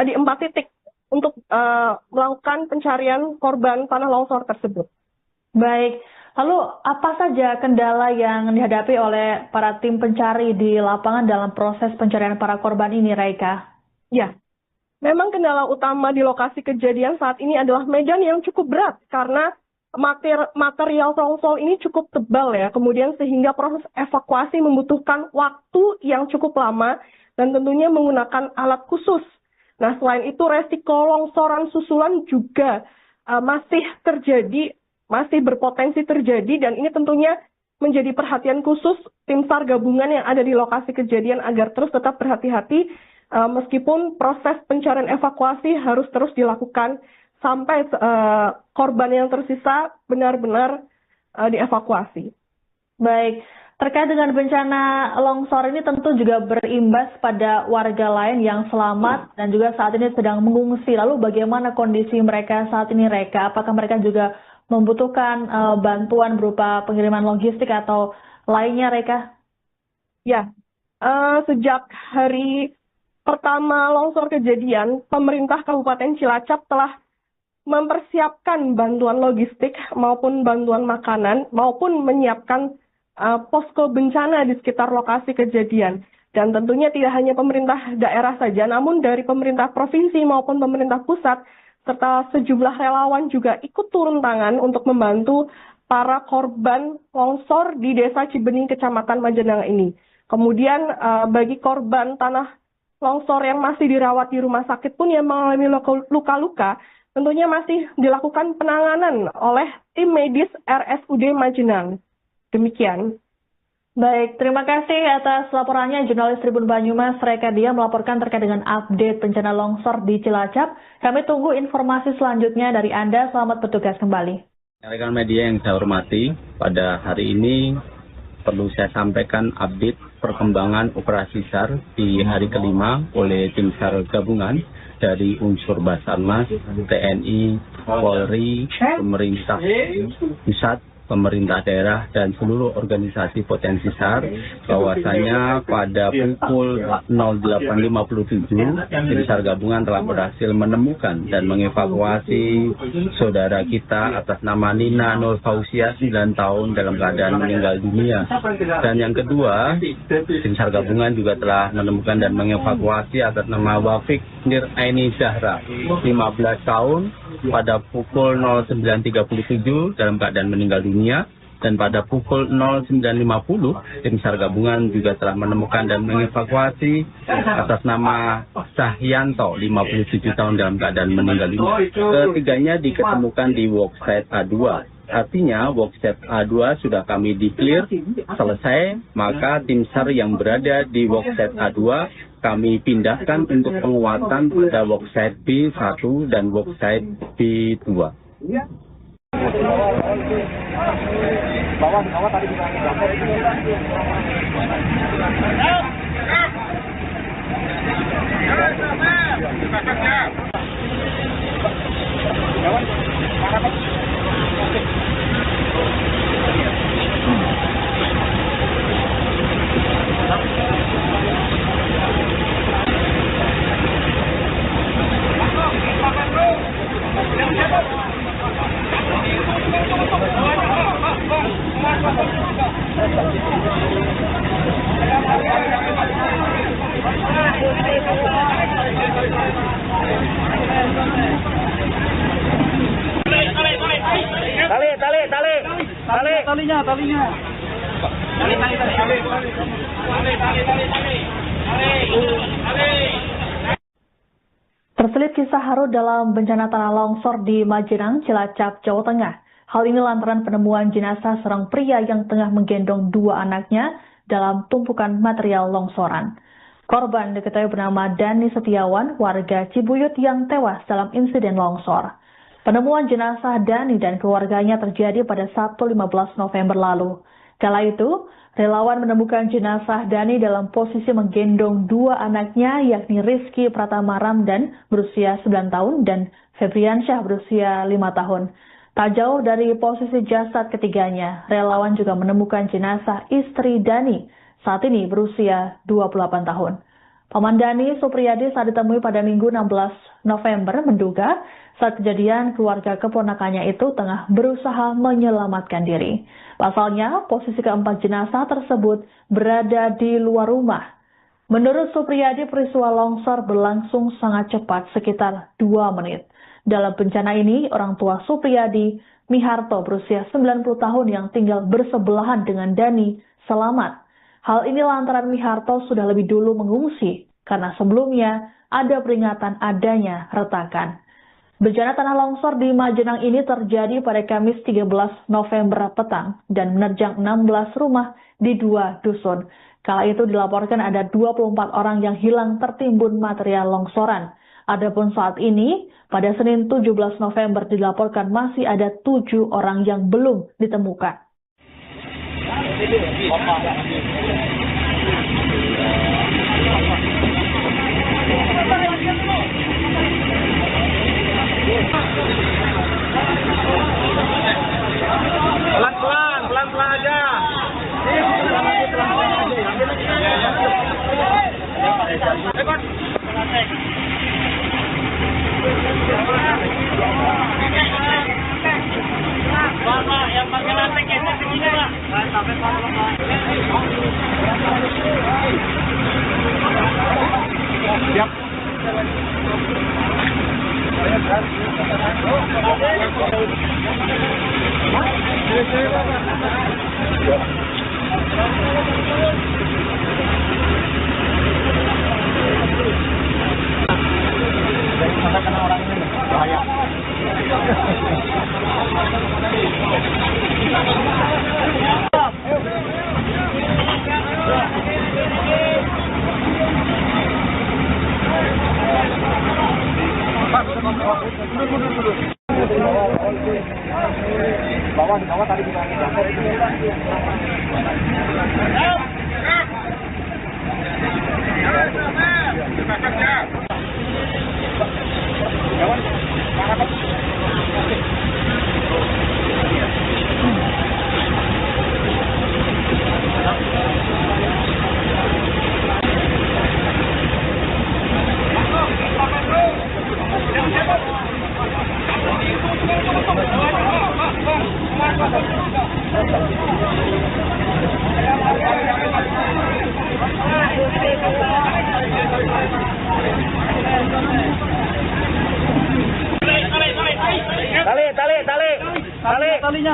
di 4 titik untuk melakukan pencarian korban tanah longsor tersebut. Baik, lalu apa saja kendala yang dihadapi oleh para tim pencari di lapangan dalam proses pencarian para korban ini, Reka? Ya. Memang kendala utama di lokasi kejadian saat ini adalah medan yang cukup berat karena material longsor ini cukup tebal ya. Kemudian sehingga proses evakuasi membutuhkan waktu yang cukup lama dan tentunya menggunakan alat khusus. Nah, selain itu resiko longsoran susulan juga masih berpotensi terjadi, dan ini tentunya menjadi perhatian khusus tim SAR gabungan yang ada di lokasi kejadian agar terus tetap berhati-hati. Meskipun proses pencarian evakuasi harus terus dilakukan sampai korban yang tersisa benar-benar dievakuasi. Baik, terkait dengan bencana longsor ini tentu juga berimbas pada warga lain yang selamat dan juga saat ini sedang mengungsi. Lalu bagaimana kondisi mereka saat ini, Reka? Apakah mereka juga membutuhkan bantuan berupa pengiriman logistik atau lainnya, Reka? Ya, sejak hari pertama longsor kejadian, pemerintah Kabupaten Cilacap telah mempersiapkan bantuan logistik maupun bantuan makanan maupun menyiapkan posko bencana di sekitar lokasi kejadian. Dan tentunya tidak hanya pemerintah daerah saja, namun dari pemerintah provinsi maupun pemerintah pusat serta sejumlah relawan juga ikut turun tangan untuk membantu para korban longsor di Desa Cibening, Kecamatan Majenang ini. Kemudian bagi korban tanah longsor yang masih dirawat di rumah sakit pun yang mengalami luka-luka, tentunya masih dilakukan penanganan oleh tim medis RSUD Majenang. Demikian. Baik, terima kasih atas laporannya jurnalis Tribun Banyumas Reka Dia melaporkan terkait dengan update bencana longsor di Cilacap. Kami tunggu informasi selanjutnya dari Anda. Selamat bertugas kembali. Rekan media yang saya hormati, pada hari ini perlu saya sampaikan update perkembangan operasi SAR di hari kelima oleh tim SAR gabungan dari unsur Basarnas, TNI, Polri, pemerintah pusat, pemerintah daerah, dan seluruh organisasi potensi SAR, bahwasanya pada pukul 08.57 tim SAR gabungan telah berhasil menemukan dan mengevakuasi saudara kita atas nama Nina Nur Fausia 9 tahun dalam keadaan meninggal dunia. Dan yang kedua, tim SAR gabungan juga telah menemukan dan mengevakuasi atas nama Wafik Nir Aini Zahra 15 tahun pada pukul 09.37 dalam keadaan meninggal dunia. Dan pada pukul 09.50, tim SAR gabungan juga telah menemukan dan mengevakuasi atas nama Cahyanto, 57 tahun dalam keadaan meninggal dunia. Ketiganya diketemukan di worksite A2. Artinya worksite A2 sudah kami declare selesai, maka tim SAR yang berada di worksite A2 kami pindahkan untuk penguatan pada worksite B1 dan worksite B2. Bawah tadi kita talinya. Terselip kisah haru dalam bencana tanah longsor di Majenang, Cilacap, Jawa Tengah. Hal ini lantaran penemuan jenazah seorang pria yang tengah menggendong dua anaknya dalam tumpukan material longsoran. Korban diketahui bernama Dani Setiawan, warga Cibuyut yang tewas dalam insiden longsor. Penemuan jenazah Dani dan keluarganya terjadi pada Sabtu 15 November lalu. Kala itu, relawan menemukan jenazah Dani dalam posisi menggendong dua anaknya, yakni Rizky Pratama Ramdan berusia 9 tahun dan Febriansyah berusia 5 tahun. Tak jauh dari posisi jasad ketiganya, relawan juga menemukan jenazah istri Dani, saat ini berusia 28 tahun. Paman Dani, Supriyadi, saat ditemui pada Minggu 16 November menduga saat kejadian keluarga keponakannya itu tengah berusaha menyelamatkan diri. Pasalnya, posisi keempat jenazah tersebut berada di luar rumah. Menurut Supriyadi, peristiwa longsor berlangsung sangat cepat, sekitar 2 menit. Dalam bencana ini, orang tua Supriyadi, Miharto, berusia 90 tahun yang tinggal bersebelahan dengan Dani, selamat. Hal ini lantaran Miharto sudah lebih dulu mengungsi, karena sebelumnya ada peringatan adanya retakan. Bencana tanah longsor di Majenang ini terjadi pada Kamis 13 November petang dan menerjang 16 rumah di 2 dusun. Kala itu dilaporkan ada 24 orang yang hilang tertimbun material longsoran. Adapun saat ini, pada Senin 17 November dilaporkan masih ada 7 orang yang belum ditemukan. Pelan-pelan aja. Pak, yang pakai lantai geser ke sini, Pak. Sampai Pak. Siap. Kena orang ini bahaya. Bawah tadi kita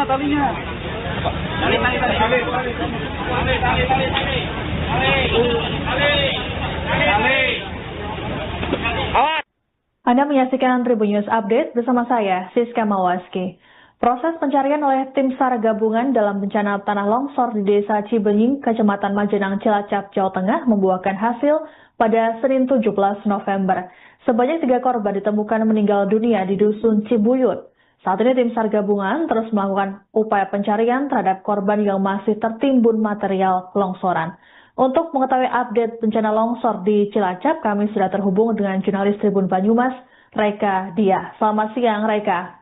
talinya. Anda menyaksikan Tribun News Update bersama saya, Siska Mawaski. Proses pencarian oleh tim SAR gabungan dalam bencana tanah longsor di Desa Cibenying, Kecamatan Majenang, Cilacap, Jawa Tengah membuahkan hasil pada Senin 17 November. Sebanyak 3 korban ditemukan meninggal dunia di Dusun Cibuyut. Saat ini tim SAR gabungan terus melakukan upaya pencarian terhadap korban yang masih tertimbun material longsoran. Untuk mengetahui update bencana longsor di Cilacap, kami sudah terhubung dengan jurnalis Tribun Banyumas, Reka Dia. Selamat siang, Reka.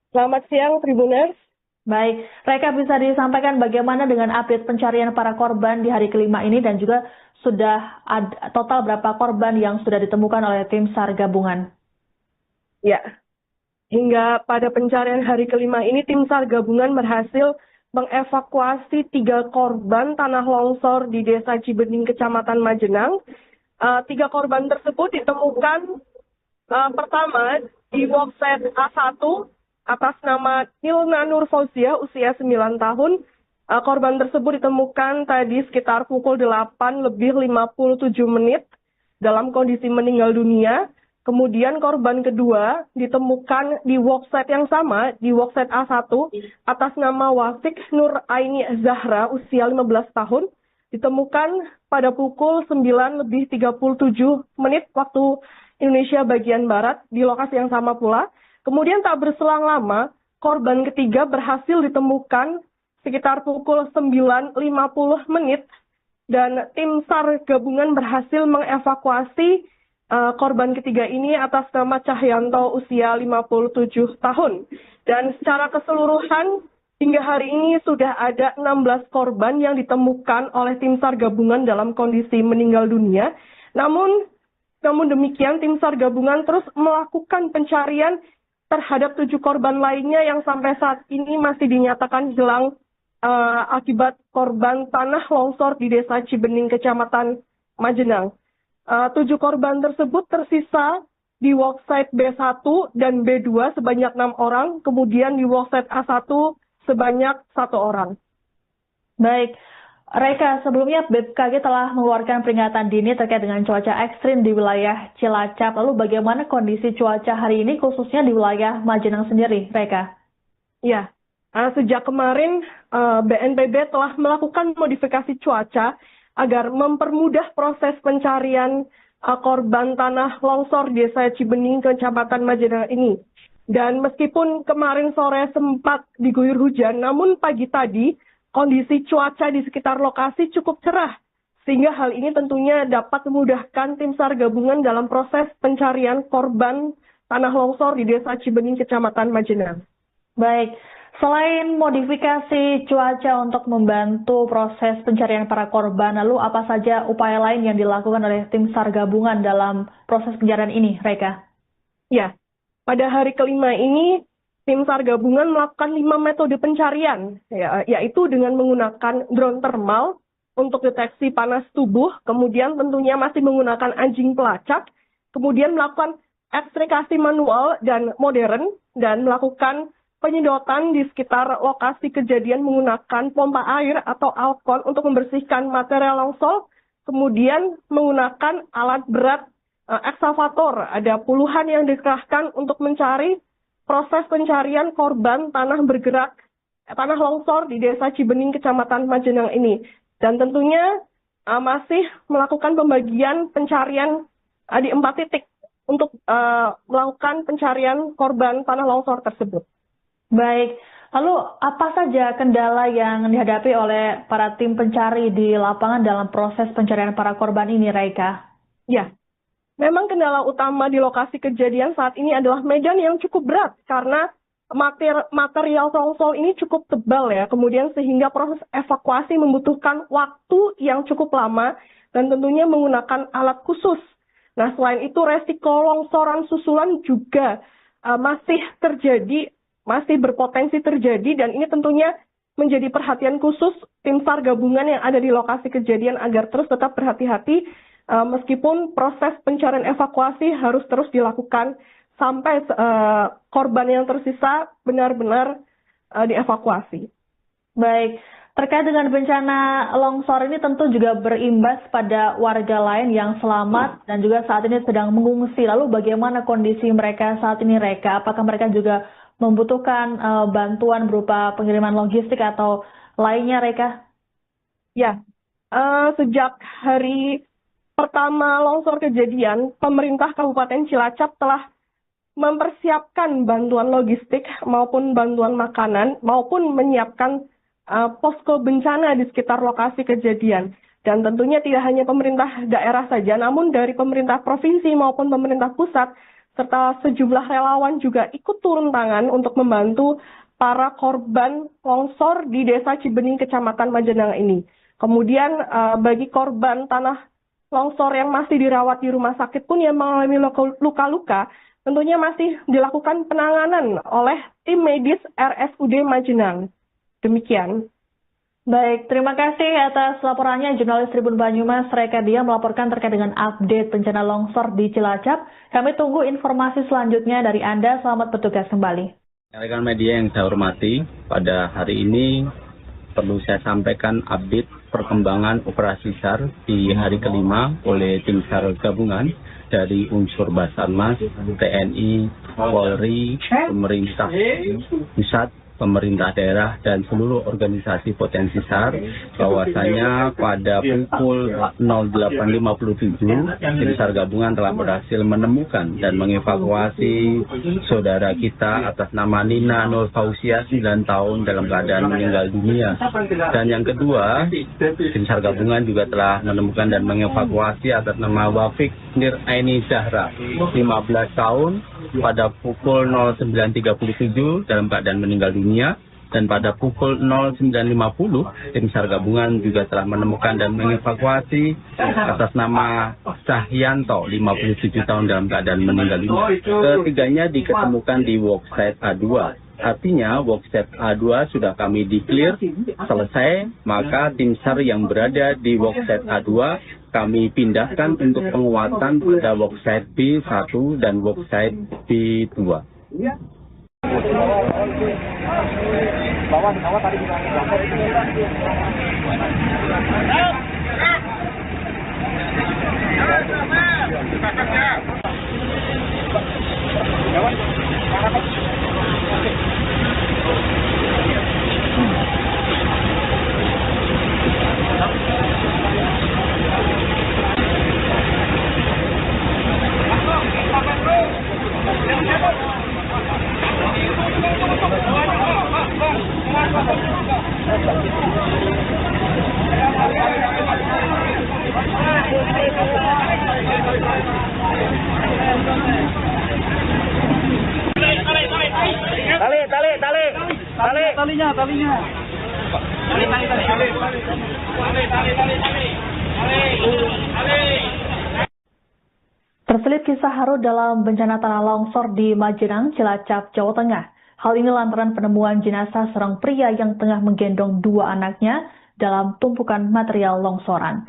Selamat siang, Tribuners. Baik, Reka, bisa disampaikan bagaimana dengan update pencarian para korban di hari kelima ini dan juga sudah ada total berapa korban yang sudah ditemukan oleh tim SAR gabungan? Ya, hingga pada pencarian hari kelima ini tim SAR gabungan berhasil mengevakuasi 3 korban tanah longsor di Desa Cibenying, Kecamatan Majenang. 3 korban tersebut ditemukan pertama di workset A1 atas nama Nilna Nur Fauziah, usia 9 tahun. Korban tersebut ditemukan tadi sekitar pukul 8:57 dalam kondisi meninggal dunia. Kemudian korban kedua ditemukan di workset yang sama, di workset A1, atas nama Wasik Nur Aini Zahra, usia 15 tahun, ditemukan pada pukul 9:37 waktu Indonesia bagian Barat, di lokasi yang sama pula. Kemudian tak berselang lama, korban ketiga berhasil ditemukan sekitar pukul 9:50, dan tim SAR gabungan berhasil mengevakuasi korban ketiga ini atas nama Cahyanto, usia 57 tahun. Dan secara keseluruhan hingga hari ini sudah ada 16 korban yang ditemukan oleh tim SAR gabungan dalam kondisi meninggal dunia. Namun demikian tim SAR gabungan terus melakukan pencarian terhadap 7 korban lainnya yang sampai saat ini masih dinyatakan hilang akibat korban tanah longsor di Desa Cibenying, Kecamatan Majenang. 7 korban tersebut tersisa di worksite B1 dan B2 sebanyak 6 orang, kemudian di worksite A1 sebanyak 1 orang. Baik, Reka, sebelumnya BMKG telah mengeluarkan peringatan dini terkait dengan cuaca ekstrim di wilayah Cilacap. Lalu bagaimana kondisi cuaca hari ini khususnya di wilayah Majenang sendiri, Reka? Ya, sejak kemarin BNPB telah melakukan modifikasi cuaca agar mempermudah proses pencarian korban tanah longsor Desa Cibenying, Kecamatan Majenang ini. Dan meskipun kemarin sore sempat diguyur hujan, namun pagi tadi kondisi cuaca di sekitar lokasi cukup cerah. Sehingga hal ini tentunya dapat memudahkan tim SAR gabungan dalam proses pencarian korban tanah longsor di Desa Cibenying, Kecamatan Majenang. Baik. Selain modifikasi cuaca untuk membantu proses pencarian para korban, lalu apa saja upaya lain yang dilakukan oleh tim SAR gabungan dalam proses pencarian ini, Reka? Ya, pada hari kelima ini tim SAR gabungan melakukan 5 metode pencarian, yaitu dengan menggunakan drone thermal untuk deteksi panas tubuh, kemudian tentunya masih menggunakan anjing pelacak, kemudian melakukan ekstrakasi manual dan modern, dan melakukan penyedotan di sekitar lokasi kejadian menggunakan pompa air atau alkon untuk membersihkan material longsor, kemudian menggunakan alat berat eksavator. Ada puluhan yang dikerahkan untuk mencari proses pencarian korban tanah longsor di Desa Cibenying, Kecamatan Majenang ini. Dan tentunya masih melakukan pembagian pencarian di 4 titik untuk melakukan pencarian korban tanah longsor tersebut. Baik, lalu apa saja kendala yang dihadapi oleh para tim pencari di lapangan dalam proses pencarian para korban ini, Reka? Ya, memang kendala utama di lokasi kejadian saat ini adalah medan yang cukup berat karena material longsor ini cukup tebal ya, kemudian sehingga proses evakuasi membutuhkan waktu yang cukup lama dan tentunya menggunakan alat khusus. Nah, selain itu resiko longsoran susulan juga masih berpotensi terjadi, dan ini tentunya menjadi perhatian khusus tim SAR gabungan yang ada di lokasi kejadian agar terus tetap berhati-hati meskipun proses pencarian evakuasi harus terus dilakukan sampai korban yang tersisa benar-benar dievakuasi. Baik, terkait dengan bencana longsor ini tentu juga berimbas pada warga lain yang selamat dan juga saat ini sedang mengungsi. Lalu bagaimana kondisi mereka saat ini, Reka? Apakah mereka juga membutuhkan bantuan berupa pengiriman logistik atau lainnya, Reka? Ya, sejak hari pertama longsor kejadian, pemerintah Kabupaten Cilacap telah mempersiapkan bantuan logistik maupun bantuan makanan maupun menyiapkan posko bencana di sekitar lokasi kejadian. Dan tentunya tidak hanya pemerintah daerah saja, namun dari pemerintah provinsi maupun pemerintah pusat, serta sejumlah relawan juga ikut turun tangan untuk membantu para korban longsor di Desa Cibening, Kecamatan Majenang ini. Kemudian bagi korban tanah longsor yang masih dirawat di rumah sakit pun yang mengalami luka-luka, tentunya masih dilakukan penanganan oleh tim medis RSUD Majenang. Demikian. Baik, terima kasih atas laporannya jurnalis Tribun Banyumas Reka Dia melaporkan terkait dengan update bencana longsor di Cilacap. Kami tunggu informasi selanjutnya dari Anda. Selamat bertugas kembali. Rekan media yang saya hormati, pada hari ini perlu saya sampaikan update perkembangan operasi SAR di hari kelima oleh tim SAR gabungan dari unsur Basarnas, TNI, Polri, pemerintah pusat, pemerintah daerah, dan seluruh organisasi potensi SAR, bahwasanya pada pukul 08.57 tim SAR gabungan telah berhasil menemukan dan mengevakuasi saudara kita atas nama Nina Nur Fausia 9 tahun dalam keadaan meninggal dunia. Dan yang kedua, tim SAR gabungan juga telah menemukan dan mengevakuasi atas nama Wafik Nir Aini Zahra 15 tahun pada pukul 09.37 dalam keadaan meninggal dunia. Dan pada pukul 09.50 tim SAR gabungan juga telah menemukan dan mengevakuasi atas nama Cahyanto 57 tahun dalam keadaan meninggal dunia. Ketiganya diketemukan di worksite A2. Artinya worksite A2 sudah kami declare selesai, maka tim SAR yang berada di worksite A2 kami pindahkan untuk penguatan pada worksite B1 dan worksite B2. Bawah tadi kita talinya. Terselip kisah haru dalam bencana tanah longsor di Majenang, Cilacap, Jawa Tengah. Hal ini lantaran penemuan jenazah seorang pria yang tengah menggendong dua anaknya dalam tumpukan material longsoran.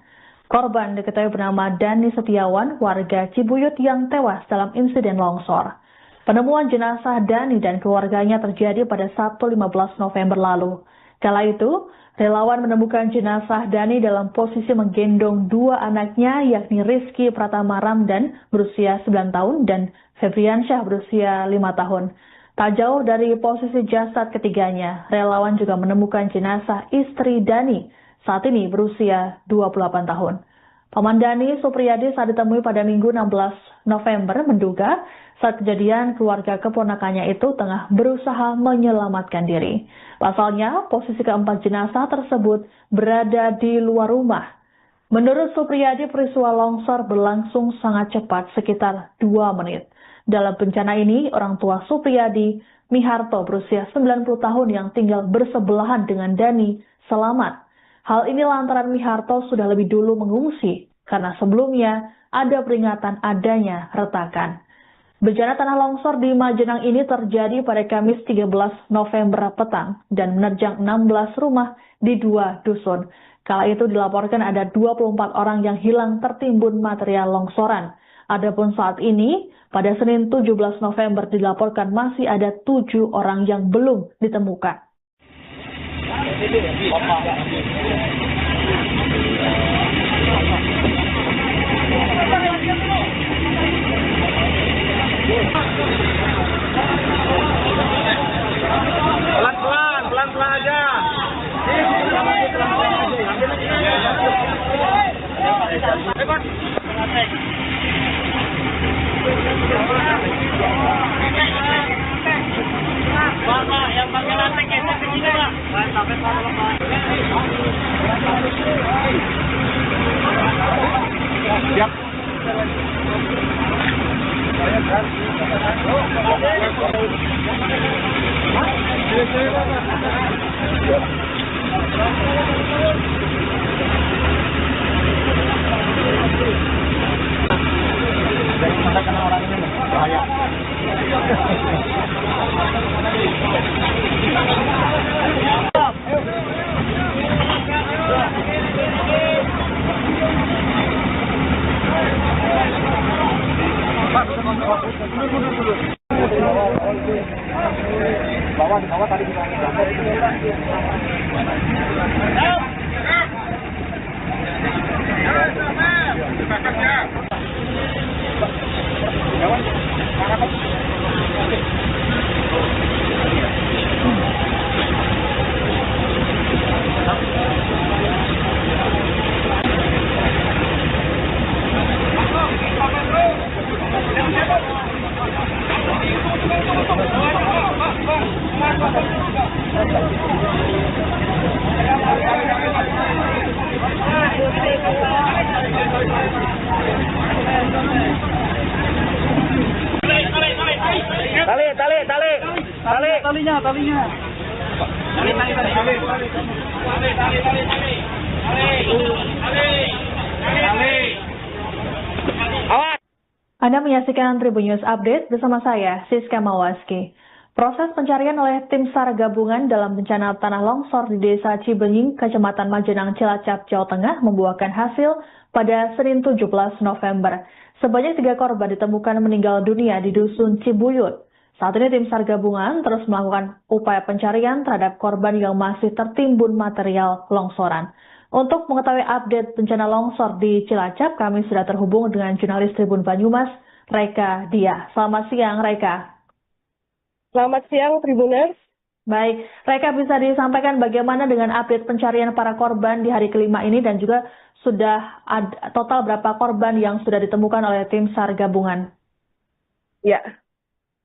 Korban diketahui bernama Dani Setiawan, warga Cibuyut yang tewas dalam insiden longsor. Penemuan jenazah Dani dan keluarganya terjadi pada Sabtu 15 November lalu. Kala itu, relawan menemukan jenazah Dani dalam posisi menggendong dua anaknya, yakni Rizky Pratama Ramdan berusia 9 tahun dan Febriansyah berusia 5 tahun. Tak jauh dari posisi jasad ketiganya, relawan juga menemukan jenazah istri Dani, saat ini berusia 28 tahun. Paman Dani Supriyadi saat ditemui pada Minggu 16 November menduga saat kejadian keluarga keponakannya itu tengah berusaha menyelamatkan diri. Pasalnya, posisi keempat jenazah tersebut berada di luar rumah. Menurut Supriyadi, peristiwa longsor berlangsung sangat cepat, sekitar 2 menit. Dalam bencana ini, orang tua Supriyadi, Miharto berusia 90 tahun yang tinggal bersebelahan dengan Dani, selamat. Hal ini lantaran Miharto sudah lebih dulu mengungsi, karena sebelumnya ada peringatan adanya retakan. Bencana tanah longsor di Majenang ini terjadi pada Kamis 13 November petang dan menerjang 16 rumah di 2 dusun. Kala itu dilaporkan ada 24 orang yang hilang tertimbun material longsoran. Adapun saat ini, pada Senin 17 November dilaporkan masih ada 7 orang yang belum ditemukan. Pelan-pelan aja. Pak, yang pakai lantai geser ke sini, Pak. Sampai Pak. Siap. Orang ini bahaya. Bawah tadi kita talinya. Anda menyaksikan Tribun News Update bersama saya, Siska Mawaski. Proses pencarian oleh tim SAR gabungan dalam bencana tanah longsor di Desa Cibenying, Kecamatan Majenang, Cilacap, Jawa Tengah membuahkan hasil pada Senin 17 November. Sebanyak 3 korban ditemukan meninggal dunia di Dusun Cibuyut. Saat ini tim SAR gabungan terus melakukan upaya pencarian terhadap korban yang masih tertimbun material longsoran. Untuk mengetahui update bencana longsor di Cilacap, kami sudah terhubung dengan jurnalis Tribun Banyumas, Reka Dia. Selamat siang, Reka. Selamat siang, Tribuners. Baik, Reka, bisa disampaikan bagaimana dengan update pencarian para korban di hari kelima ini dan juga sudah ada total berapa korban yang sudah ditemukan oleh tim SAR gabungan? Ya,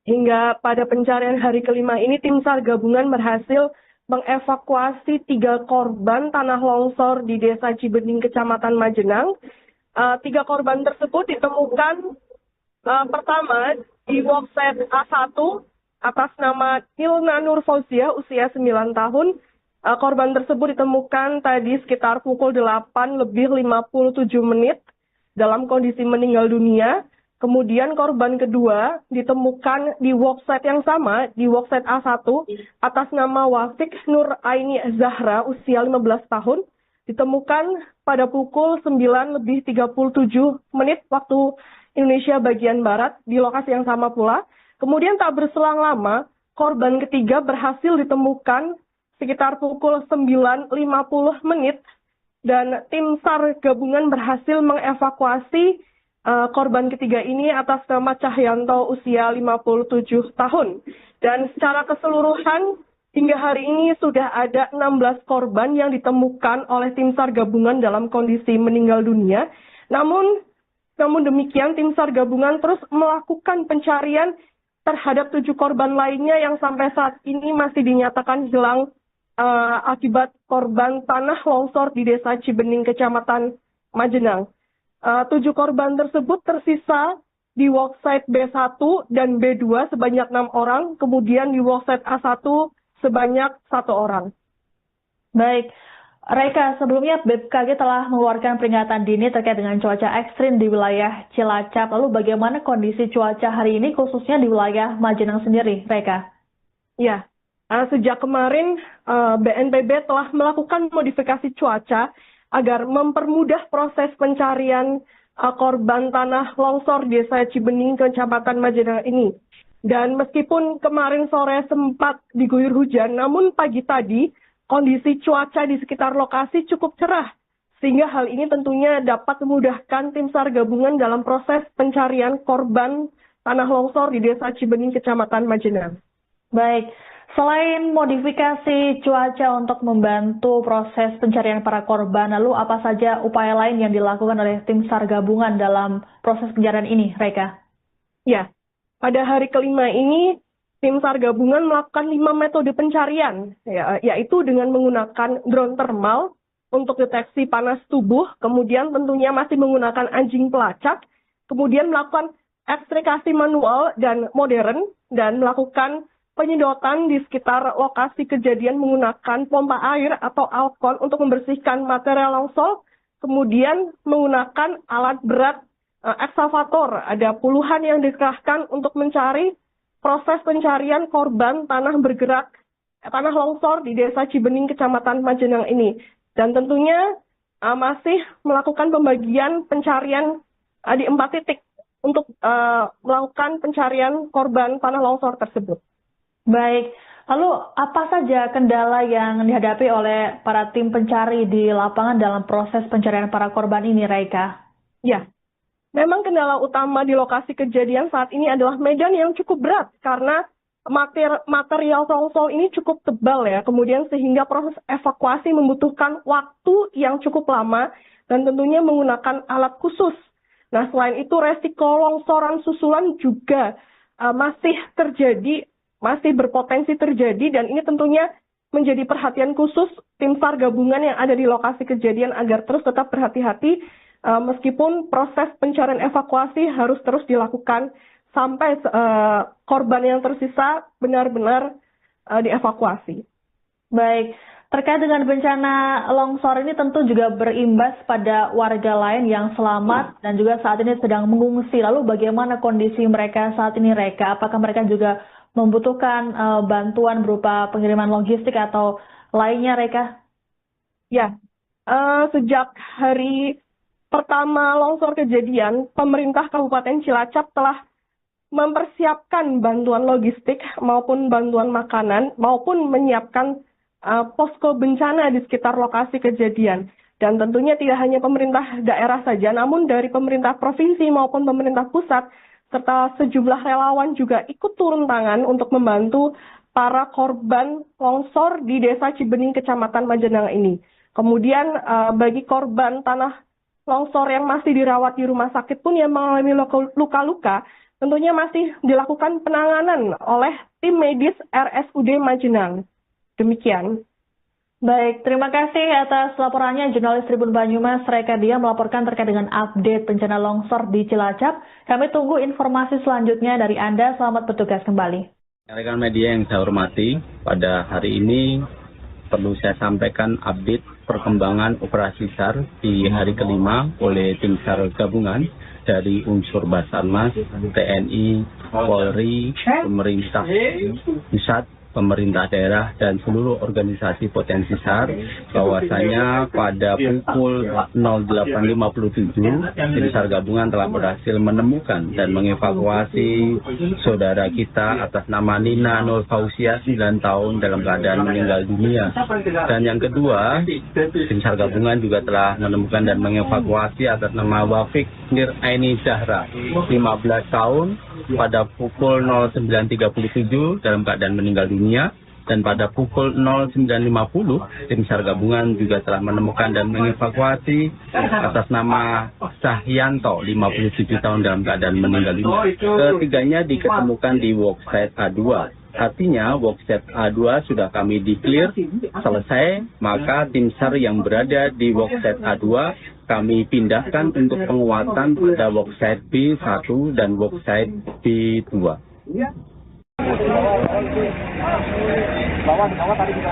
hingga pada pencarian hari kelima ini tim SAR gabungan berhasil mengevakuasi 3 korban tanah longsor di Desa Cibenying, Kecamatan Majenang. 3 korban tersebut ditemukan pertama di workset A1 atas nama Hilna Nur Fauzia, usia 9 tahun. Korban tersebut ditemukan tadi sekitar pukul 8:57 dalam kondisi meninggal dunia. Kemudian korban kedua ditemukan di workset yang sama, di workset A1, atas nama Wafik Nur Aini Zahra, usia 15 tahun, ditemukan pada pukul 9:37 waktu Indonesia bagian Barat, di lokasi yang sama pula. Kemudian tak berselang lama, korban ketiga berhasil ditemukan sekitar pukul 9:50, dan tim SAR gabungan berhasil mengevakuasi korban ketiga ini atas nama Cahyanto, usia 57 tahun. Dan secara keseluruhan hingga hari ini sudah ada 16 korban yang ditemukan oleh tim SAR gabungan dalam kondisi meninggal dunia. Namun demikian tim SAR gabungan terus melakukan pencarian terhadap 7 korban lainnya yang sampai saat ini masih dinyatakan hilang akibat korban tanah longsor di Desa Cibenying, Kecamatan Majenang. 7 korban tersebut tersisa di worksite B1 dan B2 sebanyak 6 orang, kemudian di worksite A1 sebanyak 1 orang. Baik, Reka, sebelumnya BMKG telah mengeluarkan peringatan dini terkait dengan cuaca ekstrim di wilayah Cilacap. Lalu bagaimana kondisi cuaca hari ini khususnya di wilayah Majenang sendiri, Reka? Ya, sejak kemarin BNPB telah melakukan modifikasi cuaca agar mempermudah proses pencarian korban tanah longsor Desa Cibenying, Kecamatan Majenang ini. Dan meskipun kemarin sore sempat diguyur hujan, namun pagi tadi kondisi cuaca di sekitar lokasi cukup cerah, sehingga hal ini tentunya dapat memudahkan tim SAR gabungan dalam proses pencarian korban tanah longsor di Desa Cibening, Kecamatan Majenang. Baik, selain modifikasi cuaca untuk membantu proses pencarian para korban, lalu apa saja upaya lain yang dilakukan oleh tim SAR gabungan dalam proses pencarian ini, Reka? Ya, pada hari kelima ini, tim SAR gabungan melakukan 5 metode pencarian, yaitu dengan menggunakan drone thermal untuk deteksi panas tubuh, kemudian tentunya masih menggunakan anjing pelacak, kemudian melakukan ekstrakasi manual dan modern, dan melakukan penyedotan di sekitar lokasi kejadian menggunakan pompa air atau alkon untuk membersihkan material longsor, kemudian menggunakan alat berat ekskavator. Ada puluhan yang dikerahkan untuk mencari proses pencarian korban tanah longsor di Desa Cibening, Kecamatan Majenang ini. Dan tentunya masih melakukan pembagian pencarian di 4 titik untuk melakukan pencarian korban tanah longsor tersebut. Baik, lalu apa saja kendala yang dihadapi oleh para tim pencari di lapangan dalam proses pencarian para korban ini, Raika? Ya, memang kendala utama di lokasi kejadian saat ini adalah medan yang cukup berat karena material longsor ini cukup tebal ya, kemudian sehingga proses evakuasi membutuhkan waktu yang cukup lama dan tentunya menggunakan alat khusus. Nah, selain itu resiko longsoran susulan juga masih berpotensi terjadi, dan ini tentunya menjadi perhatian khusus tim SAR gabungan yang ada di lokasi kejadian agar terus tetap berhati-hati meskipun proses pencarian evakuasi harus terus dilakukan sampai korban yang tersisa benar-benar dievakuasi. Baik, terkait dengan bencana longsor ini tentu juga berimbas pada warga lain yang selamat dan juga saat ini sedang mengungsi. Lalu bagaimana kondisi mereka saat ini, Reka? Apakah mereka juga membutuhkan bantuan berupa pengiriman logistik atau lainnya, Reka? Ya, sejak hari pertama longsor kejadian, pemerintah Kabupaten Cilacap telah mempersiapkan bantuan logistik maupun bantuan makanan maupun menyiapkan posko bencana di sekitar lokasi kejadian. Dan tentunya tidak hanya pemerintah daerah saja, namun dari pemerintah provinsi maupun pemerintah pusat serta sejumlah relawan juga ikut turun tangan untuk membantu para korban longsor di Desa Cibening, Kecamatan Majenang ini. Kemudian bagi korban tanah longsor yang masih dirawat di rumah sakit pun yang mengalami luka-luka, tentunya masih dilakukan penanganan oleh tim medis RSUD Majenang. Demikian. Baik, terima kasih atas laporannya jurnalis Tribun Banyumas, Reka Dia melaporkan terkait dengan update bencana longsor di Cilacap. Kami tunggu informasi selanjutnya dari Anda. Selamat bertugas kembali. Rekan media yang saya hormati, pada hari ini perlu saya sampaikan update perkembangan operasi SAR di hari kelima oleh tim SAR gabungan dari unsur Basarnas, TNI, Polri, pemerintah pusat, pemerintah daerah, dan seluruh organisasi potensi SAR, bahwasanya pada pukul 08.57 tim SAR gabungan telah berhasil menemukan dan mengevakuasi saudara kita atas nama Nina Nur Fausia 9 tahun dalam keadaan meninggal dunia. Dan yang kedua, tim SAR gabungan juga telah menemukan dan mengevakuasi atas nama Wafik Nir Aini Zahra 15 tahun pada pukul 09.37 dalam keadaan meninggal dunia. Dan pada pukul 09.50 tim SAR gabungan juga telah menemukan dan mengevakuasi atas nama Sahyanto 57 tahun dalam keadaan meninggal dunia. Ketiganya diketemukan di worksite A2. Artinya worksite A2 sudah kami declare selesai, maka tim SAR yang berada di worksite A2 kami pindahkan untuk penguatan pada worksite B1 dan worksite B2. Bawah tadi kita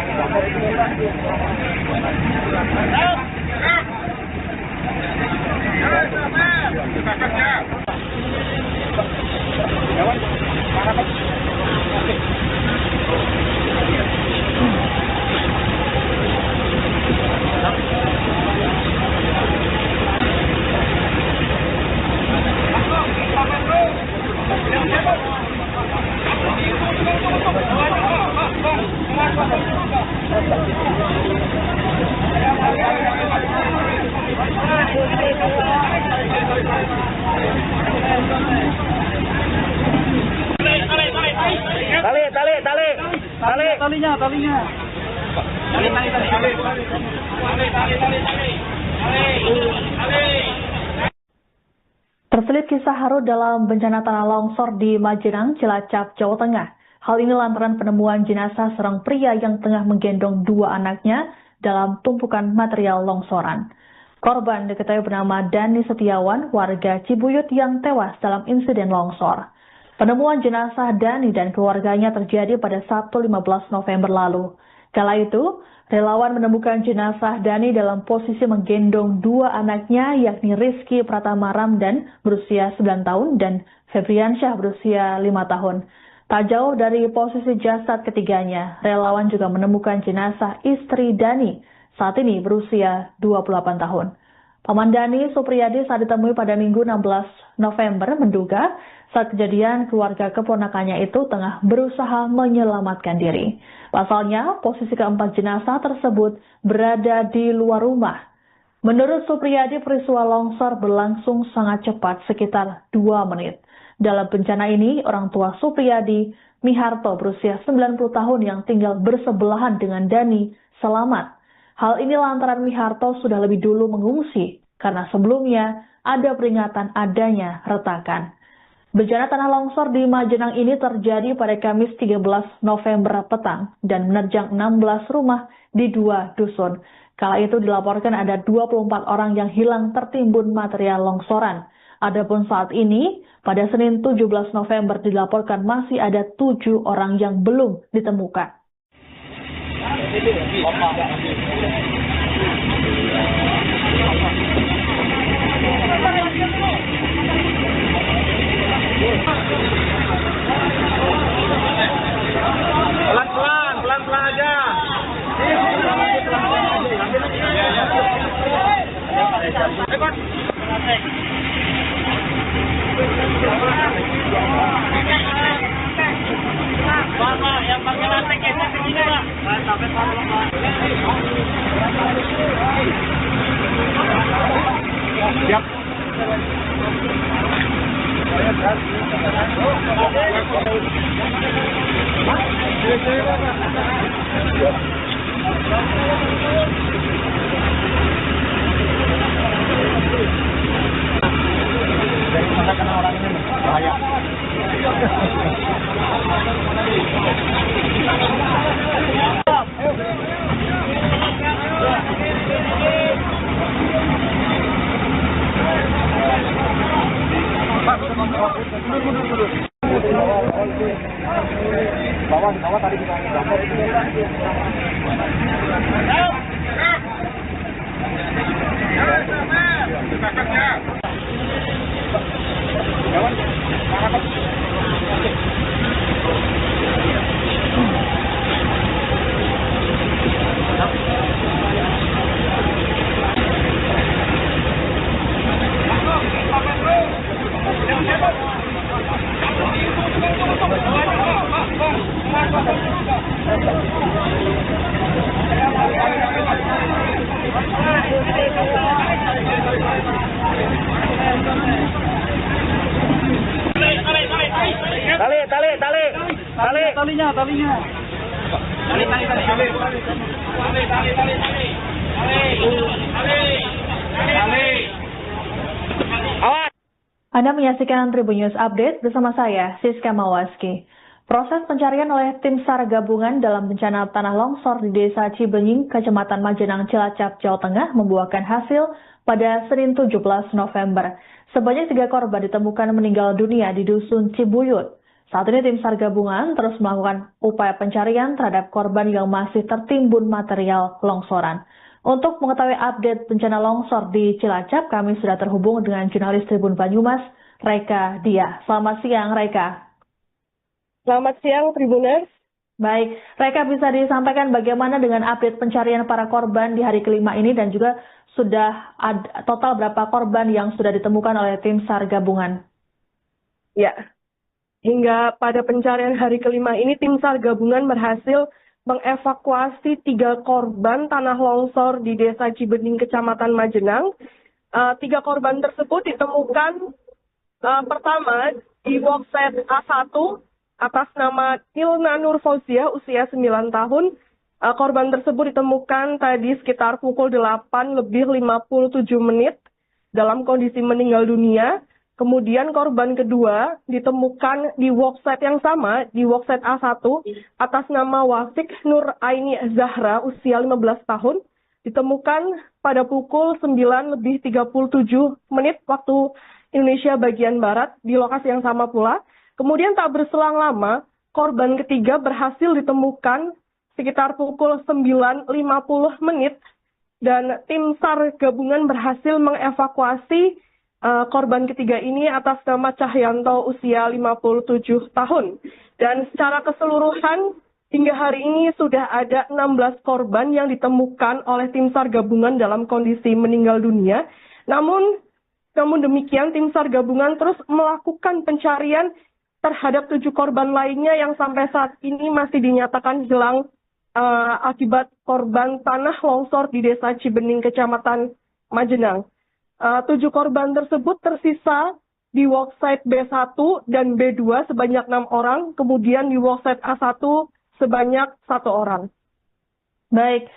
Terselip kisah haru dalam bencana tanah longsor di Majenang, Cilacap, Jawa Tengah. Hal ini lantaran penemuan jenazah seorang pria yang tengah menggendong dua anaknya dalam tumpukan material longsoran. Korban diketahui bernama Dani Setiawan, warga Cibuyut yang tewas dalam insiden longsor. Penemuan jenazah Dani dan keluarganya terjadi pada Sabtu 15 November lalu. Kala itu, relawan menemukan jenazah Dani dalam posisi menggendong dua anaknya, yakni Rizky Pratama Ramdan berusia 9 tahun dan Febriansyah berusia 5 tahun. Tak jauh dari posisi jasad ketiganya, relawan juga menemukan jenazah istri Dani, saat ini berusia 28 tahun. Paman Dani, Supriyadi, saat ditemui pada Minggu 16 November menduga saat kejadian keluarga keponakannya itu tengah berusaha menyelamatkan diri. Pasalnya, posisi keempat jenazah tersebut berada di luar rumah. Menurut Supriyadi, peristiwa longsor berlangsung sangat cepat, sekitar 2 menit. Dalam bencana ini, orang tua Supriyadi, Miharto, berusia 90 tahun yang tinggal bersebelahan dengan Dani, selamat. Hal ini lantaran Miharto sudah lebih dulu mengungsi, karena sebelumnya ada peringatan adanya retakan. Bencana tanah longsor di Majenang ini terjadi pada Kamis 13 November petang dan menerjang 16 rumah di 2 dusun. Kala itu dilaporkan ada 24 orang yang hilang tertimbun material longsoran. Adapun saat ini, pada Senin 17 November dilaporkan masih ada 7 orang yang belum ditemukan. Pelan-pelan aja. Pak, yang pakai lantai geser ke sini, Pak. Sampai Pak. Siap. Karena orang ini bahaya. Bawah tadi kita dapat. Talinya. Anda menyaksikan Tribun News Update bersama saya, Siska Mawaski. Proses pencarian oleh tim SAR gabungan dalam bencana tanah longsor di Desa Cibenying, Kecamatan Majenang, Cilacap, Jawa Tengah membuahkan hasil pada Senin 17 November. Sebanyak 3 korban ditemukan meninggal dunia di Dusun Cibuyut. Saat ini tim SAR gabungan terus melakukan upaya pencarian terhadap korban yang masih tertimbun material longsoran. Untuk mengetahui update bencana longsor di Cilacap, kami sudah terhubung dengan jurnalis Tribun Banyumas, Reka Dia. Selamat siang, Reka. Selamat siang, Tribuners. Baik, Reka, bisa disampaikan bagaimana dengan update pencarian para korban di hari kelima ini dan juga sudah ada total berapa korban yang sudah ditemukan oleh tim SAR gabungan? Ya. Hingga pada pencarian hari kelima ini, tim SAR gabungan berhasil mengevakuasi 3 korban tanah longsor di Desa Cibenying, Kecamatan Majenang. Tiga korban tersebut ditemukan pertama di workset A1 atas nama Ilna Nur Fauzia usia 9 tahun. Korban tersebut ditemukan tadi sekitar pukul 8:57 dalam kondisi meninggal dunia. Kemudian korban kedua ditemukan di workset yang sama, di workset A1 atas nama Wasik Nur Aini Zahra usia 15 tahun. Ditemukan pada pukul 9:37 waktu Indonesia bagian Barat di lokasi yang sama pula. Kemudian tak berselang lama, korban ketiga berhasil ditemukan sekitar pukul 9:50 dan tim SAR gabungan berhasil mengevakuasi korban ketiga ini atas nama Cahyanto usia 57 tahun. Dan secara keseluruhan hingga hari ini sudah ada 16 korban yang ditemukan oleh tim SAR gabungan dalam kondisi meninggal dunia. Namun demikian tim SAR gabungan terus melakukan pencarian terhadap 7 korban lainnya yang sampai saat ini masih dinyatakan hilang akibat korban tanah longsor di Desa Cibening, Kecamatan Majenang. 7 korban tersebut tersisa di worksite B1 dan B2 sebanyak 6 orang, kemudian di worksite A1 sebanyak 1 orang. Baik,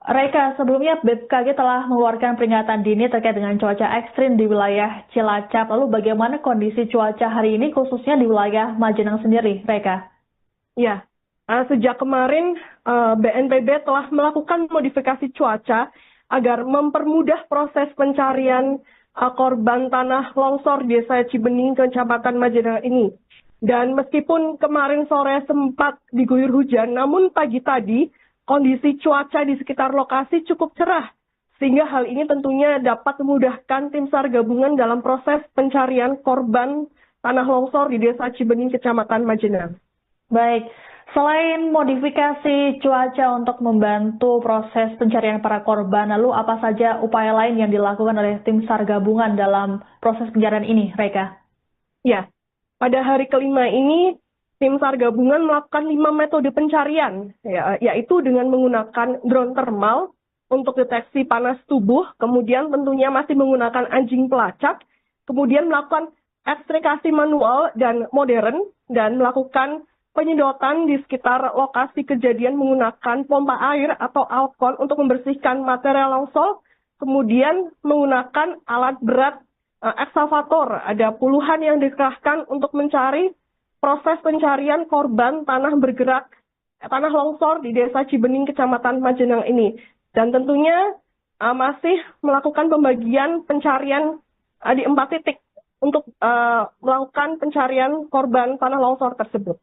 Reka, sebelumnya BMKG telah mengeluarkan peringatan dini terkait dengan cuaca ekstrim di wilayah Cilacap. Lalu bagaimana kondisi cuaca hari ini khususnya di wilayah Majenang sendiri, Reka? Ya, sejak kemarin BNPB telah melakukan modifikasi cuaca agar mempermudah proses pencarian korban tanah longsor di Desa Cibening, Kecamatan Majenang ini. Dan meskipun kemarin sore sempat diguyur hujan, namun pagi tadi kondisi cuaca di sekitar lokasi cukup cerah. Sehingga hal ini tentunya dapat memudahkan tim SAR gabungan dalam proses pencarian korban tanah longsor di Desa Cibening, Kecamatan Majenang. Baik. Selain modifikasi cuaca untuk membantu proses pencarian para korban, lalu apa saja upaya lain yang dilakukan oleh tim SAR gabungan dalam proses pencarian ini, Reka? Ya, pada hari kelima ini, tim SAR gabungan melakukan 5 metode pencarian, yaitu dengan menggunakan drone thermal untuk deteksi panas tubuh, kemudian tentunya masih menggunakan anjing pelacak, kemudian melakukan ekstrakasi manual dan modern, dan melakukan penyedotan di sekitar lokasi kejadian menggunakan pompa air atau alkon untuk membersihkan material longsor, kemudian menggunakan alat berat eksavator. Ada puluhan yang dikerahkan untuk mencari proses pencarian korban tanah longsor di Desa Cibening, Kecamatan Majenang ini. Dan tentunya masih melakukan pembagian pencarian di 4 titik untuk melakukan pencarian korban tanah longsor tersebut.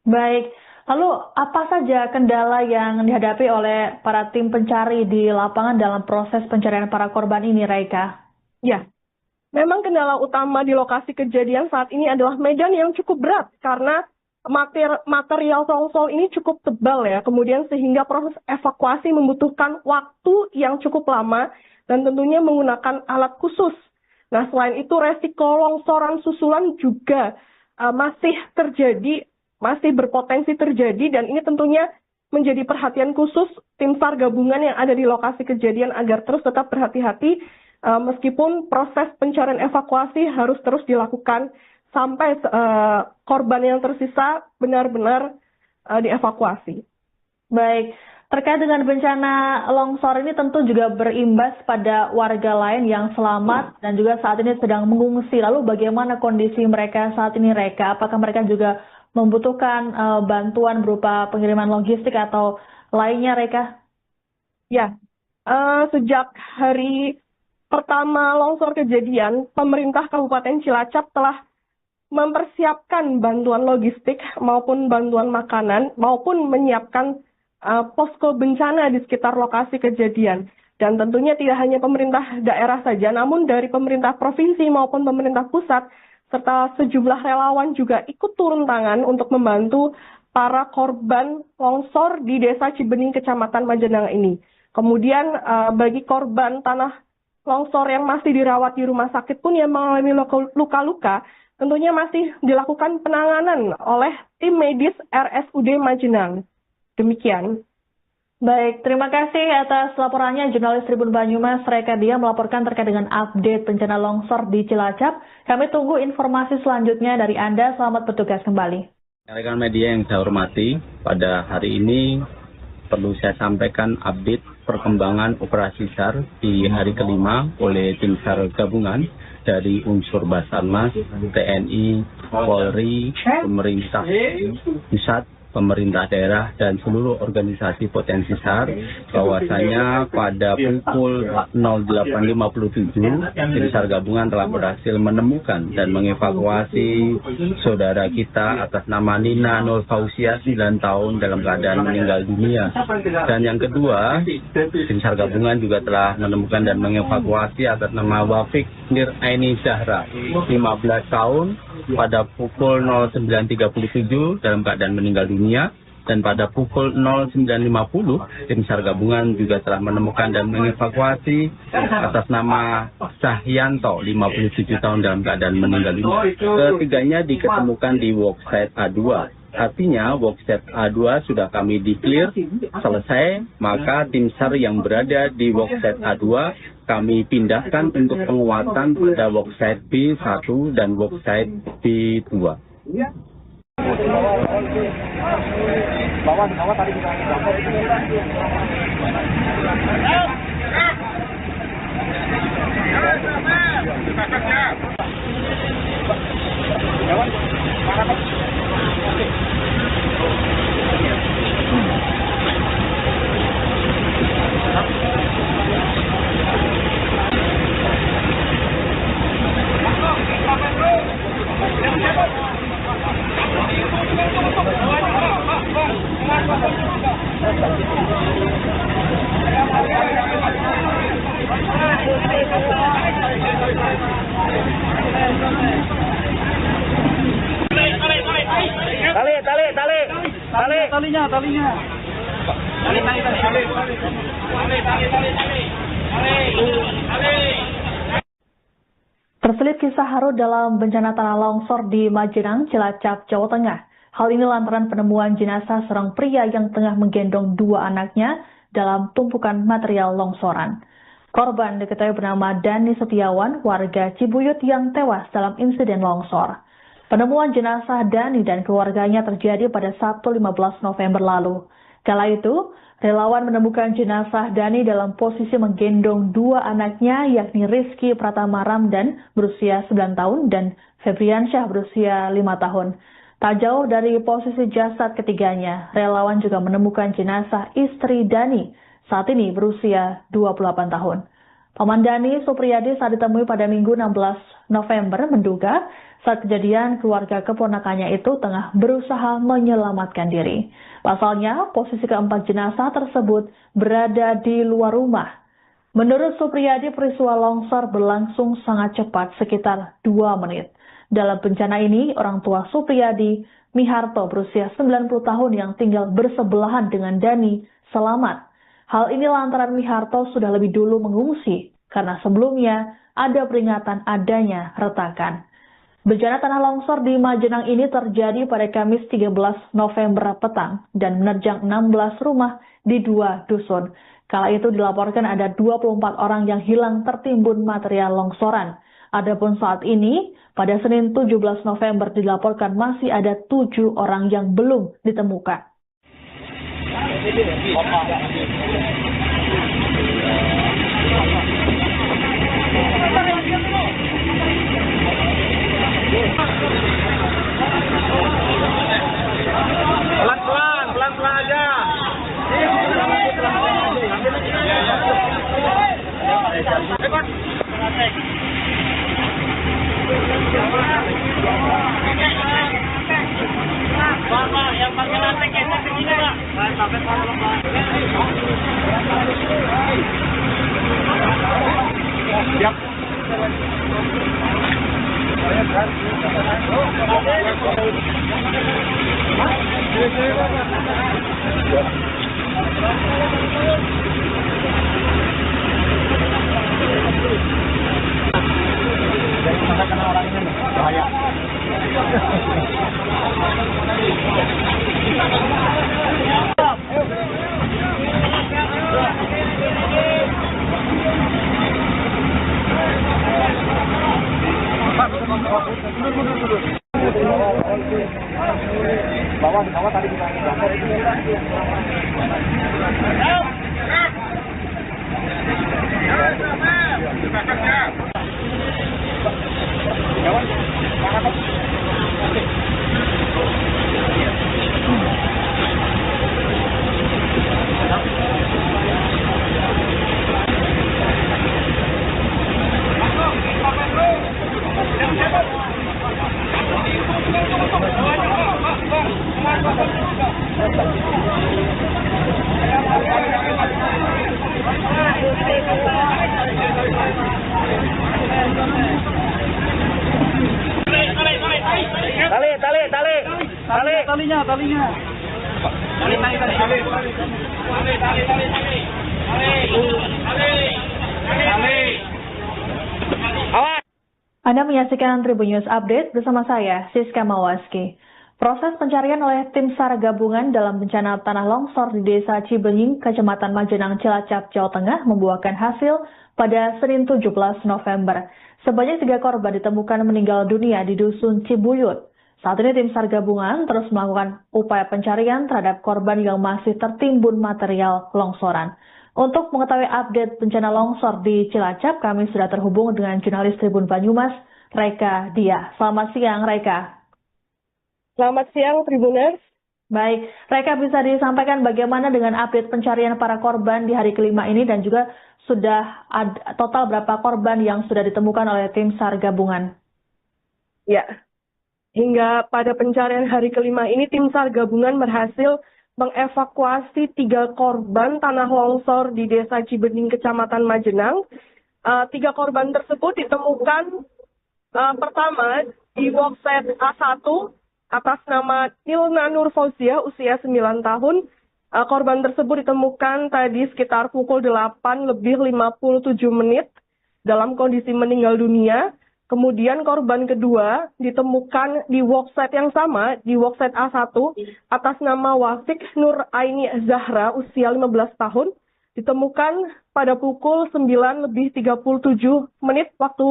Baik, lalu apa saja kendala yang dihadapi oleh para tim pencari di lapangan dalam proses pencarian para korban ini, Reka? Ya, memang kendala utama di lokasi kejadian saat ini adalah medan yang cukup berat karena material longsor ini cukup tebal ya, kemudian sehingga proses evakuasi membutuhkan waktu yang cukup lama dan tentunya menggunakan alat khusus. Nah, selain itu resiko longsoran susulan juga masih berpotensi terjadi, dan ini tentunya menjadi perhatian khusus tim SAR gabungan yang ada di lokasi kejadian agar terus tetap berhati-hati meskipun proses pencarian evakuasi harus terus dilakukan sampai korban yang tersisa benar-benar dievakuasi. Baik, terkait dengan bencana longsor ini tentu juga berimbas pada warga lain yang selamat dan juga saat ini sedang mengungsi. Lalu bagaimana kondisi mereka saat ini, Reka? Apakah mereka juga membutuhkan bantuan berupa pengiriman logistik atau lainnya, Reka? Ya, sejak hari pertama longsor kejadian, pemerintah Kabupaten Cilacap telah mempersiapkan bantuan logistik maupun bantuan makanan maupun menyiapkan posko bencana di sekitar lokasi kejadian. Dan tentunya tidak hanya pemerintah daerah saja, namun dari pemerintah provinsi maupun pemerintah pusat serta sejumlah relawan juga ikut turun tangan untuk membantu para korban longsor di Desa Cibening, Kecamatan Majenang ini. Kemudian bagi korban tanah longsor yang masih dirawat di rumah sakit pun yang mengalami luka-luka, tentunya masih dilakukan penanganan oleh tim medis RSUD Majenang. Demikian. Baik, terima kasih atas laporannya jurnalis Tribun Banyumas Reka Dia melaporkan terkait dengan update bencana longsor di Cilacap. Kami tunggu informasi selanjutnya dari Anda. Selamat bertugas kembali. Rekan media yang saya hormati, pada hari ini perlu saya sampaikan update perkembangan operasi SAR di hari kelima oleh tim SAR gabungan dari unsur Basarnas, TNI, Polri, pemerintah pusat, pemerintah daerah, dan seluruh organisasi potensi SAR, bahwasanya pada pukul 08.57 tim SAR gabungan telah berhasil menemukan dan mengevakuasi saudara kita atas nama Nina Nur Fausia 9 tahun dalam keadaan meninggal dunia. Dan yang kedua, tim SAR gabungan juga telah menemukan dan mengevakuasi atas nama Wafik Nir Aini Zahra 15 tahun pada pukul 09.37 dalam keadaan meninggal dunia. Dan pada pukul 09.50 tim SAR gabungan juga telah menemukan dan mengevakuasi atas nama Sahyanto 57 tahun dalam keadaan meninggal dunia. Ketiganya diketemukan di worksite A2. Artinya worksite A2 sudah kami declare selesai, maka tim SAR yang berada di worksite A2 kami pindahkan untuk penguatan pada worksite B1 dan worksite B2. Bawah tadi kita talinya. Terselip kisah haru dalam bencana tanah longsor di Majenang, Cilacap, Jawa Tengah. Hal ini lantaran penemuan jenazah seorang pria yang tengah menggendong dua anaknya dalam tumpukan material longsoran. Korban diketahui bernama Dani Setiawan, warga Cibuyut yang tewas dalam insiden longsor. Penemuan jenazah Dani dan keluarganya terjadi pada Sabtu 15 November lalu. Kala itu, relawan menemukan jenazah Dani dalam posisi menggendong dua anaknya, yakni Rizky Pratama Ramdan berusia 9 tahun dan Febriansyah berusia 5 tahun. Tak jauh dari posisi jasad ketiganya, relawan juga menemukan jenazah istri Dani, saat ini berusia 28 tahun. Paman Dani Supriyadi saat ditemui pada Minggu 16 November menduga saat kejadian keluarga keponakannya itu tengah berusaha menyelamatkan diri. Pasalnya, posisi keempat jenazah tersebut berada di luar rumah. Menurut Supriyadi, peristiwa longsor berlangsung sangat cepat, sekitar 2 menit. Dalam bencana ini, orang tua Supriyadi, Miharto berusia 90 tahun yang tinggal bersebelahan dengan Dani, selamat. Hal ini lantaran Miharto sudah lebih dulu mengungsi, karena sebelumnya ada peringatan adanya retakan. Bencana tanah longsor di Majenang ini terjadi pada Kamis 13 November petang dan menerjang 16 rumah di 2 dusun. Kala itu dilaporkan ada 24 orang yang hilang tertimbun material longsoran. Adapun saat ini, pada Senin 17 November dilaporkan masih ada 7 orang yang belum ditemukan. Pelan-pelan aja. Pak, yang pakai lantai geser ke sini, Pak. Sampai siap. Karena orangnya bahaya. Bawah tadi kita talinya. Anda menyaksikan Tribun News Update bersama saya, Siska Mawaski. Proses pencarian oleh tim SAR gabungan dalam bencana tanah longsor di Desa Cibenying, Kecamatan Majenang, Cilacap, Jawa Tengah membuahkan hasil pada Senin 17 November. Sebanyak 3 korban ditemukan meninggal dunia di Dusun Cibuyut. Saat ini tim SAR gabungan terus melakukan upaya pencarian terhadap korban yang masih tertimbun material longsoran. Untuk mengetahui update bencana longsor di Cilacap, kami sudah terhubung dengan jurnalis Tribun Banyumas, Reka Dia. Selamat siang, Reka. Selamat siang, Tribuners. Baik, Reka, bisa disampaikan bagaimana dengan update pencarian para korban di hari kelima ini dan juga sudah ada total berapa korban yang sudah ditemukan oleh tim SAR gabungan? Ya, hingga pada pencarian hari kelima ini tim SAR gabungan berhasil mengevakuasi 3 korban tanah longsor di Desa Cibenying, Kecamatan Majenang. 3 korban tersebut ditemukan pertama di workset A1 atas nama Nilna Nur Fauzia, usia 9 tahun. Korban tersebut ditemukan tadi sekitar pukul 8:57 dalam kondisi meninggal dunia. Kemudian korban kedua ditemukan di workset yang sama, di workset A1, atas nama Wafik Nur Aini Zahra, usia 15 tahun, ditemukan pada pukul 9:37 waktu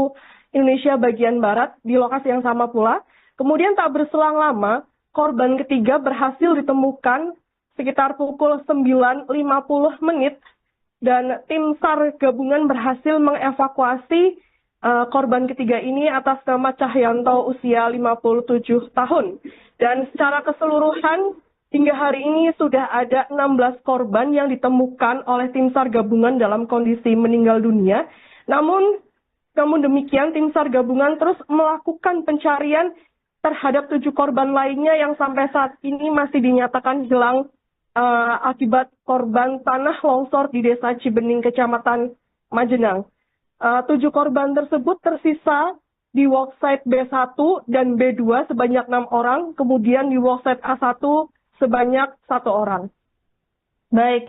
Indonesia bagian Barat, di lokasi yang sama pula. Kemudian tak berselang lama, korban ketiga berhasil ditemukan sekitar pukul 9:50, dan tim SAR gabungan berhasil mengevakuasi korban ketiga ini atas nama Cahyanto, usia 57 tahun. Dan secara keseluruhan hingga hari ini sudah ada 16 korban yang ditemukan oleh tim SAR gabungan dalam kondisi meninggal dunia. Namun demikian tim SAR gabungan terus melakukan pencarian terhadap 7 korban lainnya yang sampai saat ini masih dinyatakan hilang akibat korban tanah longsor di Desa Cibenying, Kecamatan Majenang. 7 korban tersebut tersisa di worksite B1 dan B2 sebanyak 6 orang, kemudian di worksite A1 sebanyak 1 orang. Baik,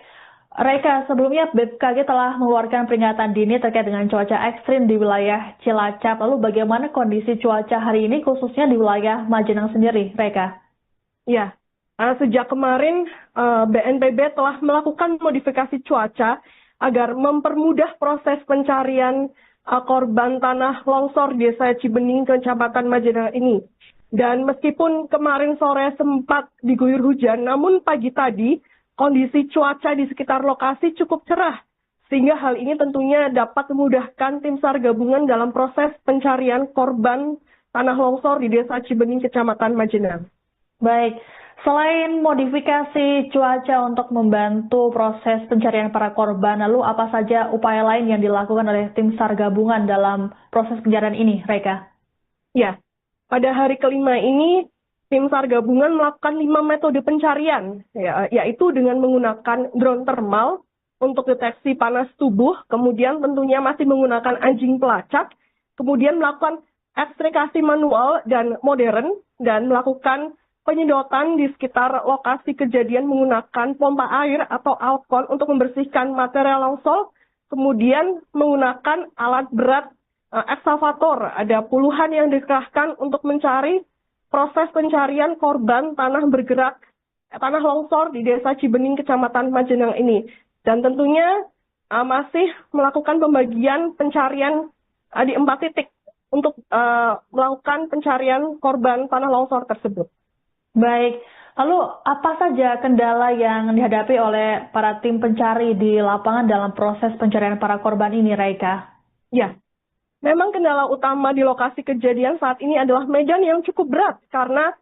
Reka, sebelumnya BMKG telah mengeluarkan peringatan dini terkait dengan cuaca ekstrim di wilayah Cilacap. Lalu bagaimana kondisi cuaca hari ini khususnya di wilayah Majenang sendiri, Reka? Ya, sejak kemarin BNPB telah melakukan modifikasi cuaca agar mempermudah proses pencarian korban tanah longsor Desa Cibenying, Kecamatan Majenang ini. Dan meskipun kemarin sore sempat diguyur hujan, namun pagi tadi kondisi cuaca di sekitar lokasi cukup cerah. Sehingga hal ini tentunya dapat memudahkan tim SAR gabungan dalam proses pencarian korban tanah longsor di Desa Cibenying, Kecamatan Majenang. Baik. Selain modifikasi cuaca untuk membantu proses pencarian para korban, lalu apa saja upaya lain yang dilakukan oleh tim SAR gabungan dalam proses pencarian ini, Reka? Ya, pada hari kelima ini, tim SAR gabungan melakukan 5 metode pencarian, yaitu dengan menggunakan drone thermal untuk deteksi panas tubuh, kemudian tentunya masih menggunakan anjing pelacak, kemudian melakukan ekstrakasi manual dan modern, dan melakukan penyedotan di sekitar lokasi kejadian menggunakan pompa air atau alkon untuk membersihkan material longsor, kemudian menggunakan alat berat ekskavator. Ada puluhan yang dikerahkan untuk mencari proses pencarian korban tanah longsor di Desa Cibenying, Kecamatan Majenang ini. Dan tentunya masih melakukan pembagian pencarian di 4 titik. untuk melakukan pencarian korban tanah longsor tersebut. Baik, lalu apa saja kendala yang dihadapi oleh para tim pencari di lapangan dalam proses pencarian para korban ini, Raika? Ya, memang kendala utama di lokasi kejadian saat ini adalah medan yang cukup berat karena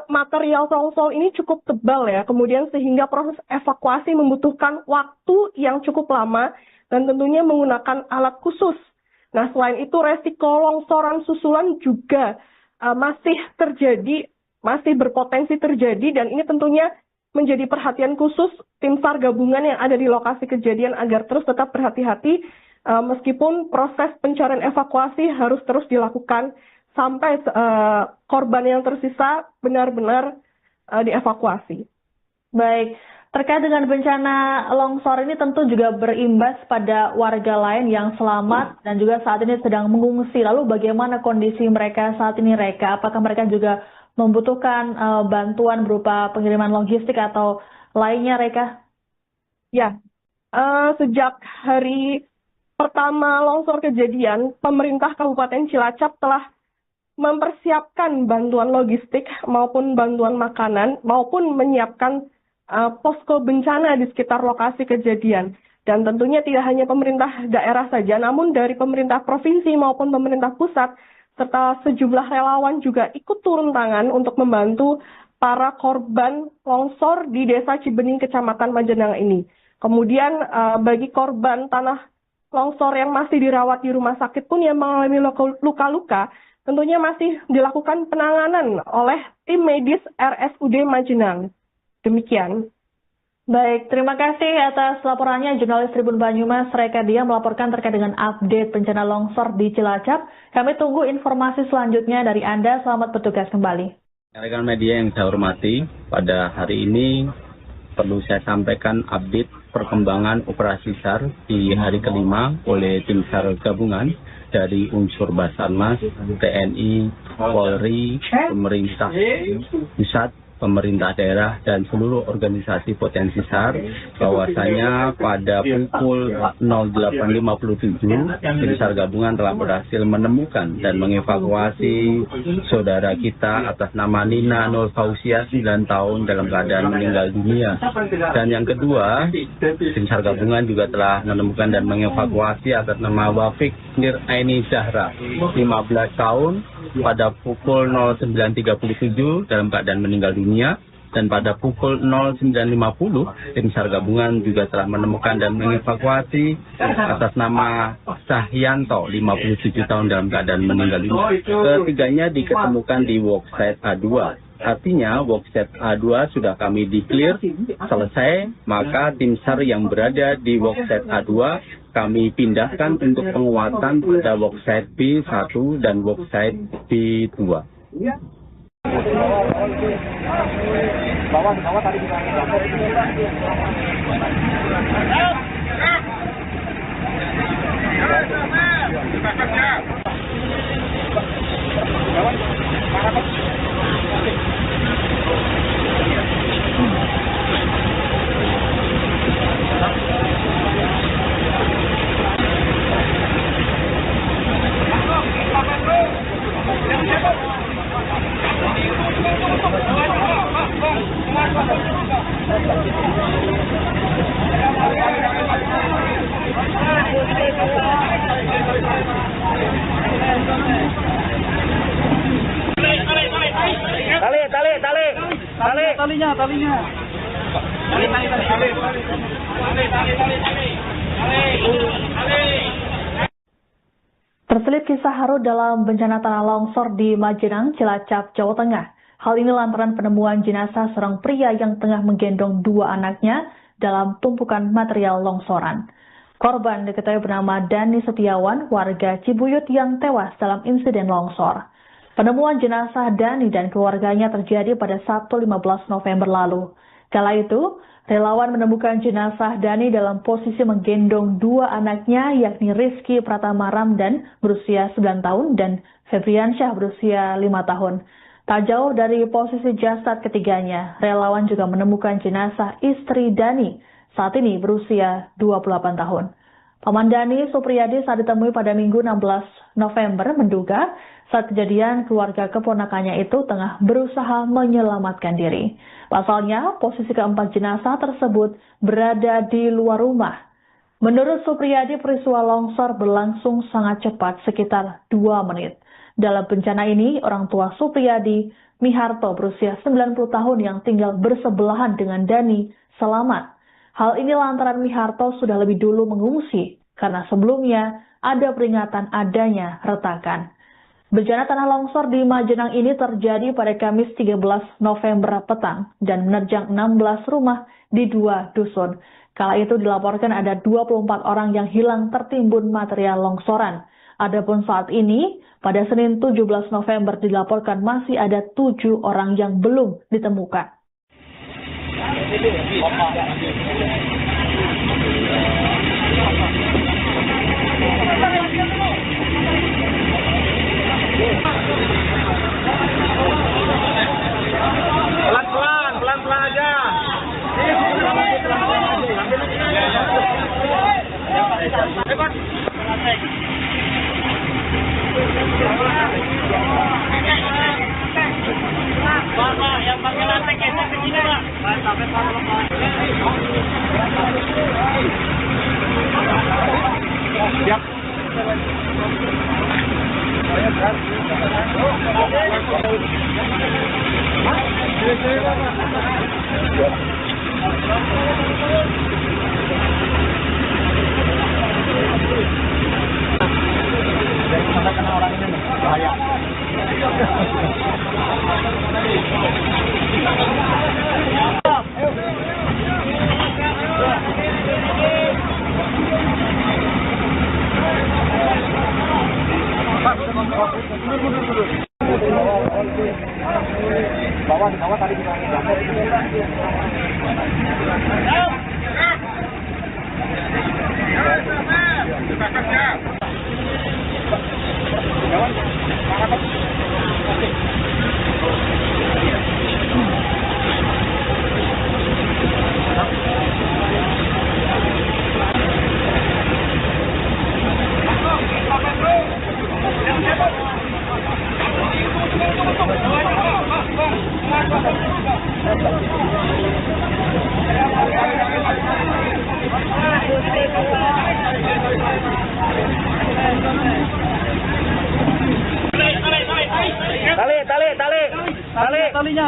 material longsor ini cukup tebal ya, kemudian sehingga proses evakuasi membutuhkan waktu yang cukup lama dan tentunya menggunakan alat khusus. Nah, selain itu resiko longsoran susulan juga masih berpotensi terjadi dan ini tentunya menjadi perhatian khusus tim SAR gabungan yang ada di lokasi kejadian agar terus tetap berhati-hati meskipun proses pencarian evakuasi harus terus dilakukan sampai korban yang tersisa benar-benar dievakuasi. Baik, terkait dengan bencana longsor ini tentu juga berimbas pada warga lain yang selamat dan juga saat ini sedang mengungsi. Lalu bagaimana kondisi mereka saat ini, Reka? Apakah mereka juga membutuhkan bantuan berupa pengiriman logistik atau lainnya, Reka? Ya, sejak hari pertama longsor kejadian, pemerintah Kabupaten Cilacap telah mempersiapkan bantuan logistik maupun bantuan makanan maupun menyiapkan posko bencana di sekitar lokasi kejadian. Dan tentunya tidak hanya pemerintah daerah saja, namun dari pemerintah provinsi maupun pemerintah pusat, serta sejumlah relawan juga ikut turun tangan untuk membantu para korban longsor di Desa Cibening, Kecamatan Majenang ini. Kemudian bagi korban tanah longsor yang masih dirawat di rumah sakit pun yang mengalami luka-luka, tentunya masih dilakukan penanganan oleh tim medis RSUD Majenang. Demikian. Baik, terima kasih atas laporannya jurnalis Tribun Banyumas Raika Dia melaporkan terkait dengan update bencana longsor di Cilacap. Kami tunggu informasi selanjutnya dari Anda. Selamat bertugas kembali. Rekan media yang saya hormati, pada hari ini perlu saya sampaikan update perkembangan operasi SAR di hari kelima oleh tim SAR gabungan dari unsur Basarnas, TNI, Polri, pemerintah pusat, pemerintah daerah, dan seluruh organisasi potensi SAR, bahwasanya pada pukul 08.57 tim SAR gabungan telah berhasil menemukan dan mengevakuasi saudara kita atas nama Nina Nur Fausia 9 tahun dalam keadaan meninggal dunia. Dan yang kedua, tim SAR gabungan juga telah menemukan dan mengevakuasi atas nama Wafik Nir Aini Zahra 15 tahun pada pukul 09.37 dalam keadaan meninggal dunia. Dan pada pukul 09.50 tim SAR gabungan juga telah menemukan dan mengevakuasi atas nama Sahyanto 57 tahun dalam keadaan meninggal dunia. Ketiganya diketemukan di worksite A2. Artinya worksite A2 sudah kami declare selesai, maka tim SAR yang berada di worksite A2 kami pindahkan untuk penguatan pada worksite B1 dan worksite B2. Bawah tadi kita talinya. Terselip kisah haru dalam bencana tanah longsor di Majenang, Cilacap, Jawa Tengah. Hal ini lantaran penemuan jenazah seorang pria yang tengah menggendong dua anaknya dalam tumpukan material longsoran. Korban diketahui bernama Dani Setiawan, warga Cibuyut yang tewas dalam insiden longsor. Penemuan jenazah Dani dan keluarganya terjadi pada Sabtu 15 November lalu. Kala itu, relawan menemukan jenazah Dani dalam posisi menggendong dua anaknya, yakni Rizky Pratama Ramdan berusia 9 tahun dan Febriansyah berusia 5 tahun. Tak jauh dari posisi jasad ketiganya, relawan juga menemukan jenazah istri Dani, saat ini berusia 28 tahun. Paman Dani Supriyadi saat ditemui pada Minggu 16 November menduga saat kejadian keluarga keponakannya itu tengah berusaha menyelamatkan diri. Pasalnya, posisi keempat jenazah tersebut berada di luar rumah. Menurut Supriyadi, peristiwa longsor berlangsung sangat cepat, sekitar 2 menit. Dalam bencana ini, orang tua Supriyadi, Miharto, berusia 90 tahun yang tinggal bersebelahan dengan Dani, selamat. Hal ini lantaran Miharto sudah lebih dulu mengungsi, karena sebelumnya ada peringatan adanya retakan. Bencana tanah longsor di Majenang ini terjadi pada Kamis 13 November petang dan menerjang 16 rumah di 2 dusun. Kala itu dilaporkan ada 24 orang yang hilang tertimbun material longsoran. Adapun saat ini, pada Senin 17 November dilaporkan masih ada 7 orang yang belum ditemukan. Pelan-pelan aja. Hebat. Pak, yang pakai lantai geser ke sini, Pak. Sampai Pak. Siap. Jangan kena orang ini nih, bahaya. Bawah tadi kita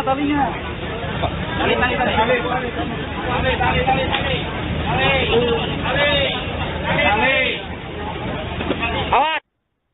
talinya.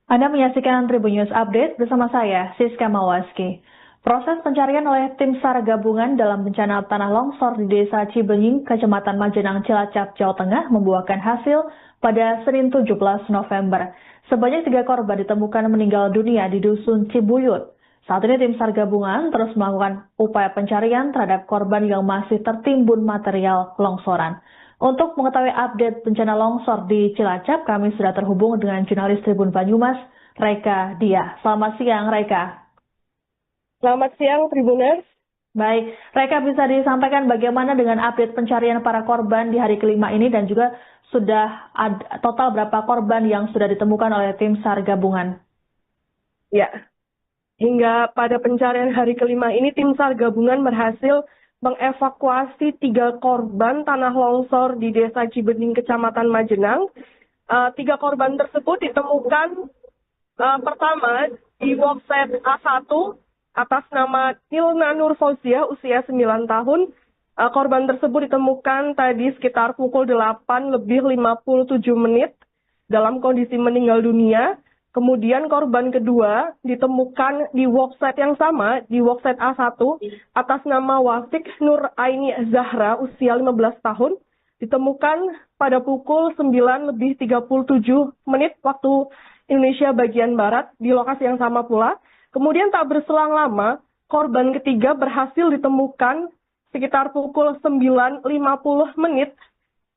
Anda menyaksikan Tribun News Update bersama saya, Siska Mawaski. Proses pencarian oleh tim SAR gabungan dalam bencana tanah longsor di Desa Cibenying, Kecamatan Majenang, Cilacap, Jawa Tengah membuahkan hasil pada Senin 17 November. Sebanyak 3 korban ditemukan meninggal dunia di Dusun Cibuyut. Saat ini tim SAR gabungan terus melakukan upaya pencarian terhadap korban yang masih tertimbun material longsoran. Untuk mengetahui update bencana longsor di Cilacap, kami sudah terhubung dengan jurnalis Tribun Banyumas, Reka Dia. Selamat siang, Reka. Selamat siang, Tribuners. Baik, Reka, bisa disampaikan bagaimana dengan update pencarian para korban di hari kelima ini dan juga sudah ada total berapa korban yang sudah ditemukan oleh tim SAR gabungan? Ya, hingga pada pencarian hari kelima ini tim SAR gabungan berhasil mengevakuasi 3 korban tanah longsor di Desa Cibenying, Kecamatan Majenang. 3 korban tersebut ditemukan pertama di workset A1 atas nama Nilna Nur Fauziah, usia 9 tahun. Korban tersebut ditemukan tadi sekitar pukul 8:57 dalam kondisi meninggal dunia. Kemudian korban kedua ditemukan di workset yang sama, di workset A1, atas nama Wasik Nur Aini Zahra, usia 15 tahun, ditemukan pada pukul 9:37 waktu Indonesia bagian Barat, di lokasi yang sama pula. Kemudian tak berselang lama, korban ketiga berhasil ditemukan sekitar pukul 9:50,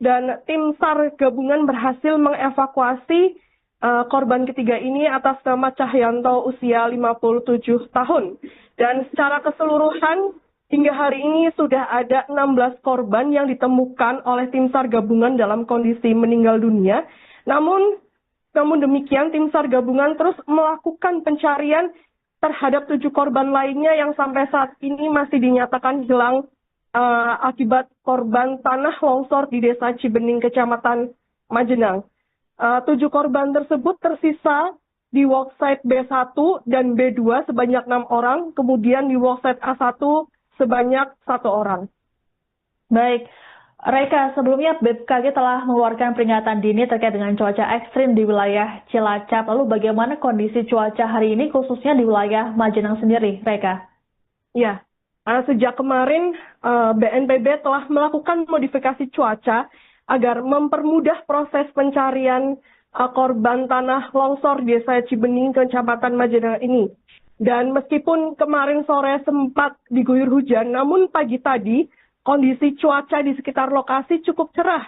dan tim SAR gabungan berhasil mengevakuasi korban ketiga ini atas nama Cahyanto, usia 57 tahun. Dan secara keseluruhan hingga hari ini sudah ada 16 korban yang ditemukan oleh tim SAR gabungan dalam kondisi meninggal dunia. Namun demikian, tim SAR gabungan terus melakukan pencarian terhadap 7 korban lainnya yang sampai saat ini masih dinyatakan hilang akibat korban tanah longsor di Desa Cibening, Kecamatan Majenang. 7 korban tersebut tersisa di worksite B1 dan B2 sebanyak 6 orang, kemudian di worksite A1 sebanyak 1 orang. Baik, Reka, sebelumnya BMKG telah mengeluarkan peringatan dini terkait dengan cuaca ekstrim di wilayah Cilacap. Lalu bagaimana kondisi cuaca hari ini khususnya di wilayah Majenang sendiri, Reka? Ya, sejak kemarin BNPB telah melakukan modifikasi cuaca agar mempermudah proses pencarian korban tanah longsor di Desa Cibening, Kecamatan Majenang ini. Dan meskipun kemarin sore sempat diguyur hujan, namun pagi tadi kondisi cuaca di sekitar lokasi cukup cerah,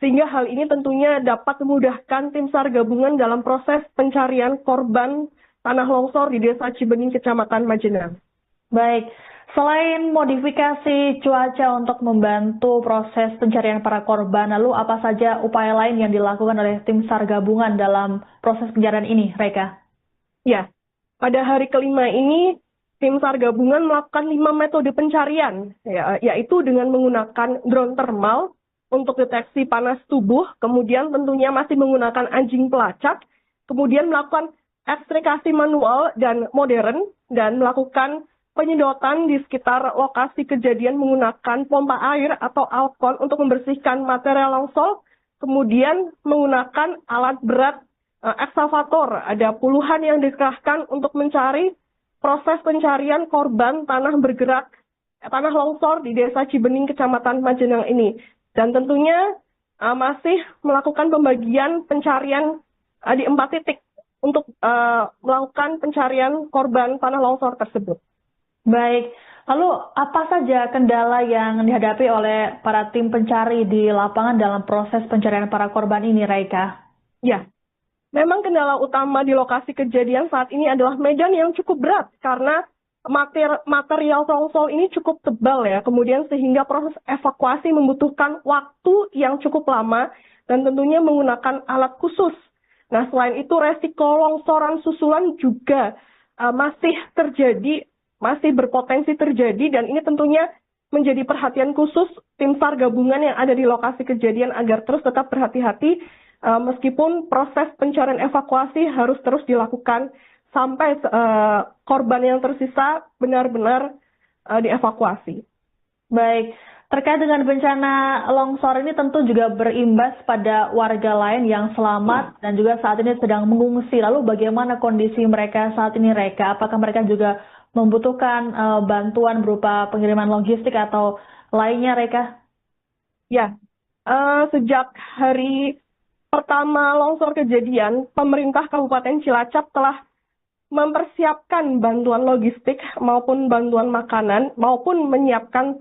sehingga hal ini tentunya dapat memudahkan tim SAR gabungan dalam proses pencarian korban tanah longsor di Desa Cibening, Kecamatan Majenang. Baik, selain modifikasi cuaca untuk membantu proses pencarian para korban, lalu apa saja upaya lain yang dilakukan oleh tim SAR gabungan dalam proses pencarian ini, Reka? Ya, pada hari kelima ini, tim SAR gabungan melakukan 5 metode pencarian, yaitu dengan menggunakan drone thermal untuk deteksi panas tubuh, kemudian tentunya masih menggunakan anjing pelacak, kemudian melakukan ekstrakasi manual dan modern, dan melakukan penyedotan di sekitar lokasi kejadian menggunakan pompa air atau alkon untuk membersihkan material longsor, kemudian menggunakan alat berat eksavator. Ada puluhan yang dikerahkan untuk mencari proses pencarian korban tanah longsor di Desa Cibening, Kecamatan Majenang ini. Dan tentunya masih melakukan pembagian pencarian di 4 titik untuk melakukan pencarian korban tanah longsor tersebut. Baik, lalu apa saja kendala yang dihadapi oleh para tim pencari di lapangan dalam proses pencarian para korban ini, Reka? Ya. Memang kendala utama di lokasi kejadian saat ini adalah medan yang cukup berat karena material longsor ini cukup tebal ya. Kemudian sehingga proses evakuasi membutuhkan waktu yang cukup lama dan tentunya menggunakan alat khusus. Nah, selain itu resiko longsoran susulan juga masih berpotensi terjadi, dan ini tentunya menjadi perhatian khusus tim SAR gabungan yang ada di lokasi kejadian agar terus tetap berhati-hati meskipun proses pencarian evakuasi harus terus dilakukan sampai korban yang tersisa benar-benar dievakuasi. Baik, terkait dengan bencana longsor ini tentu juga berimbas pada warga lain yang selamat dan juga saat ini sedang mengungsi. Lalu bagaimana kondisi mereka saat ini, Reka? Apakah mereka juga membutuhkan bantuan berupa pengiriman logistik atau lainnya, Reka? Ya, sejak hari pertama longsor kejadian, pemerintah Kabupaten Cilacap telah mempersiapkan bantuan logistik maupun bantuan makanan maupun menyiapkan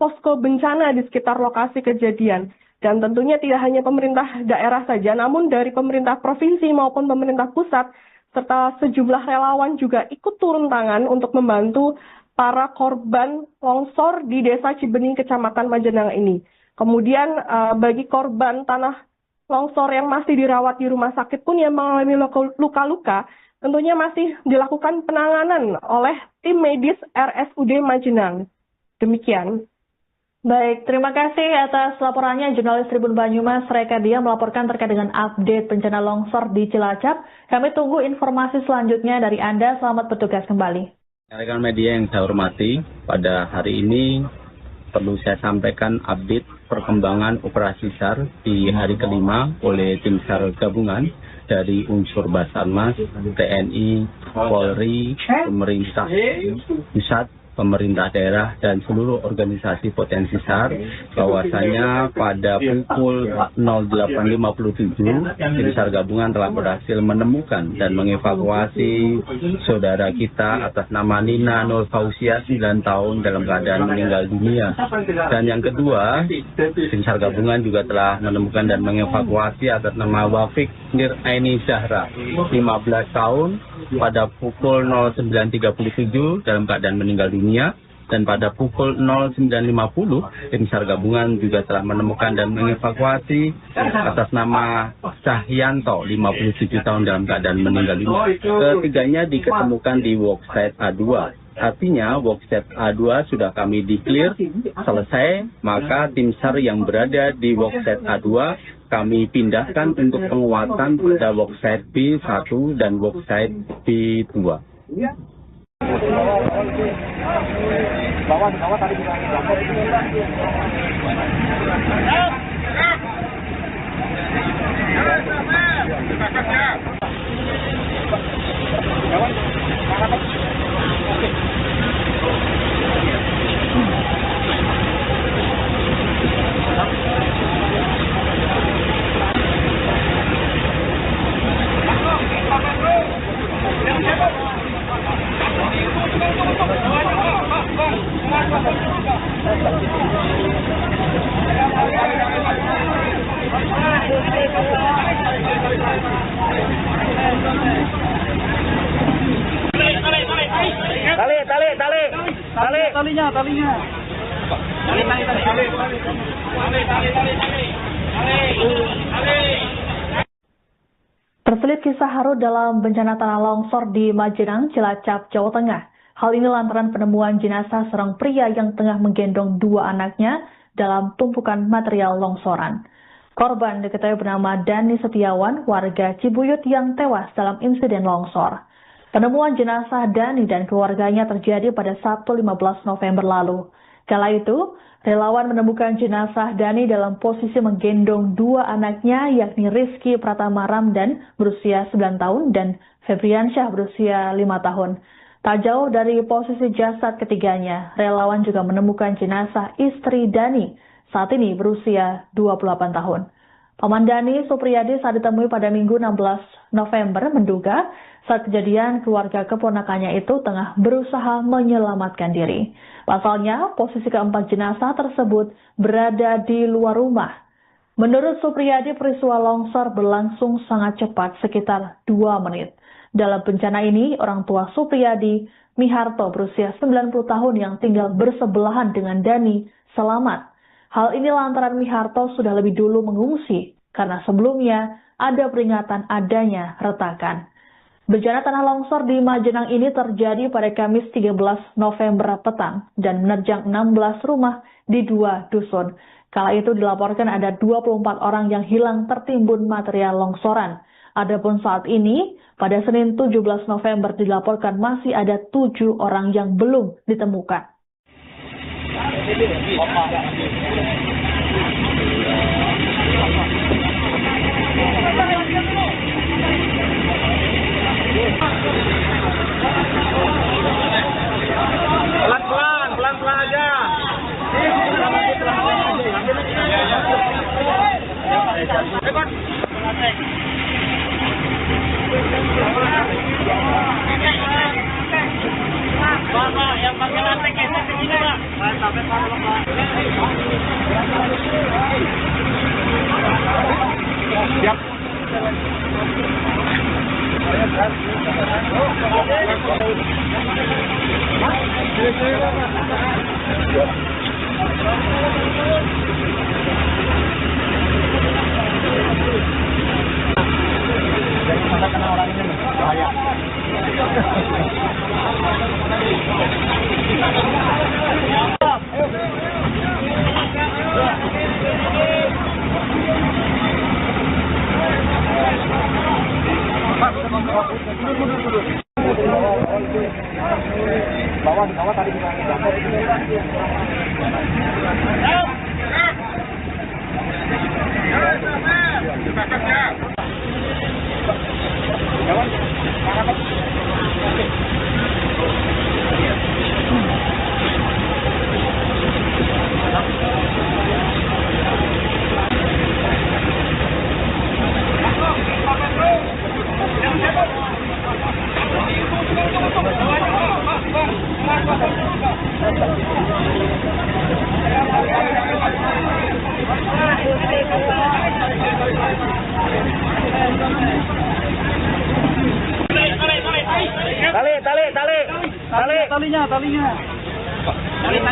posko bencana di sekitar lokasi kejadian. Dan tentunya tidak hanya pemerintah daerah saja, namun dari pemerintah provinsi maupun pemerintah pusat serta sejumlah relawan juga ikut turun tangan untuk membantu para korban longsor di Desa Cibening, Kecamatan Majenang ini. Kemudian bagi korban tanah longsor yang masih dirawat di rumah sakit pun yang mengalami luka-luka, tentunya masih dilakukan penanganan oleh tim medis RSUD Majenang. Demikian. Baik, terima kasih atas laporannya jurnalis Tribun Banyumas Reka Dia melaporkan terkait dengan update bencana longsor di Cilacap. Kami tunggu informasi selanjutnya dari Anda. Selamat bertugas kembali. Rekan media yang saya hormati, pada hari ini perlu saya sampaikan update perkembangan operasi SAR di hari kelima oleh tim SAR gabungan dari unsur Basarnas, TNI, Polri, pemerintah pusat, pemerintah daerah, dan seluruh organisasi potensi SAR, bahwasanya pada pukul 08.57 tim SAR gabungan telah berhasil menemukan dan mengevakuasi saudara kita atas nama Nina Nur Fausia 9 tahun dalam keadaan meninggal dunia. Dan yang kedua, tim SAR gabungan juga telah menemukan dan mengevakuasi atas nama Wafik Nir Aini Zahra 15 tahun pada pukul 09.37 dalam keadaan meninggal dunia. Dan pada pukul 09.50, tim SAR gabungan juga telah menemukan dan mengevakuasi atas nama Cahyanto, 57 tahun dalam keadaan meninggal dunia. Ketiganya diketemukan di worksite A2. Artinya worksite A2 sudah kami declare selesai, maka tim SAR yang berada di worksite A2 kami pindahkan untuk penguatan pada worksite B1 dan worksite B2. Terselip kisah haru dalam bencana tanah longsor di Majenang, Cilacap, Jawa Tengah. Hal ini lantaran penemuan jenazah seorang pria yang tengah menggendong dua anaknya dalam tumpukan material longsoran. Korban diketahui bernama Dani Setiawan, warga Cibuyut yang tewas dalam insiden longsor. Penemuan jenazah Dani dan keluarganya terjadi pada Sabtu 15 November lalu. Kala itu, relawan menemukan jenazah Dani dalam posisi menggendong dua anaknya, yakni Rizky Pratama Ramdan berusia 9 tahun dan Febriansyah berusia 5 tahun. Tak jauh dari posisi jasad ketiganya, relawan juga menemukan jenazah istri Dani, saat ini berusia 28 tahun. Paman Dani, Supriyadi, saat ditemui pada Minggu 16 November menduga saat kejadian keluarga keponakannya itu tengah berusaha menyelamatkan diri. Pasalnya, posisi keempat jenazah tersebut berada di luar rumah. Menurut Supriyadi, peristiwa longsor berlangsung sangat cepat, sekitar 2 menit. Dalam bencana ini, orang tua Supriyadi, Miharto, berusia 90 tahun yang tinggal bersebelahan dengan Dani, selamat. Hal ini lantaran Miharto sudah lebih dulu mengungsi, karena sebelumnya ada peringatan adanya retakan. Bencana tanah longsor di Majenang ini terjadi pada Kamis 13 November petang dan menerjang 16 rumah di 2 dusun. Kala itu dilaporkan ada 24 orang yang hilang tertimbun material longsoran. Adapun saat ini, pada Senin 17 November dilaporkan masih ada 7 orang yang belum ditemukan. Pelan-pelan aja. Pak, yang pakai lantai geser ke sini, Pak. Sampai Pak. Siap. Jangan kena orang ini, bahaya. Bawah tadi kita talinya. Anda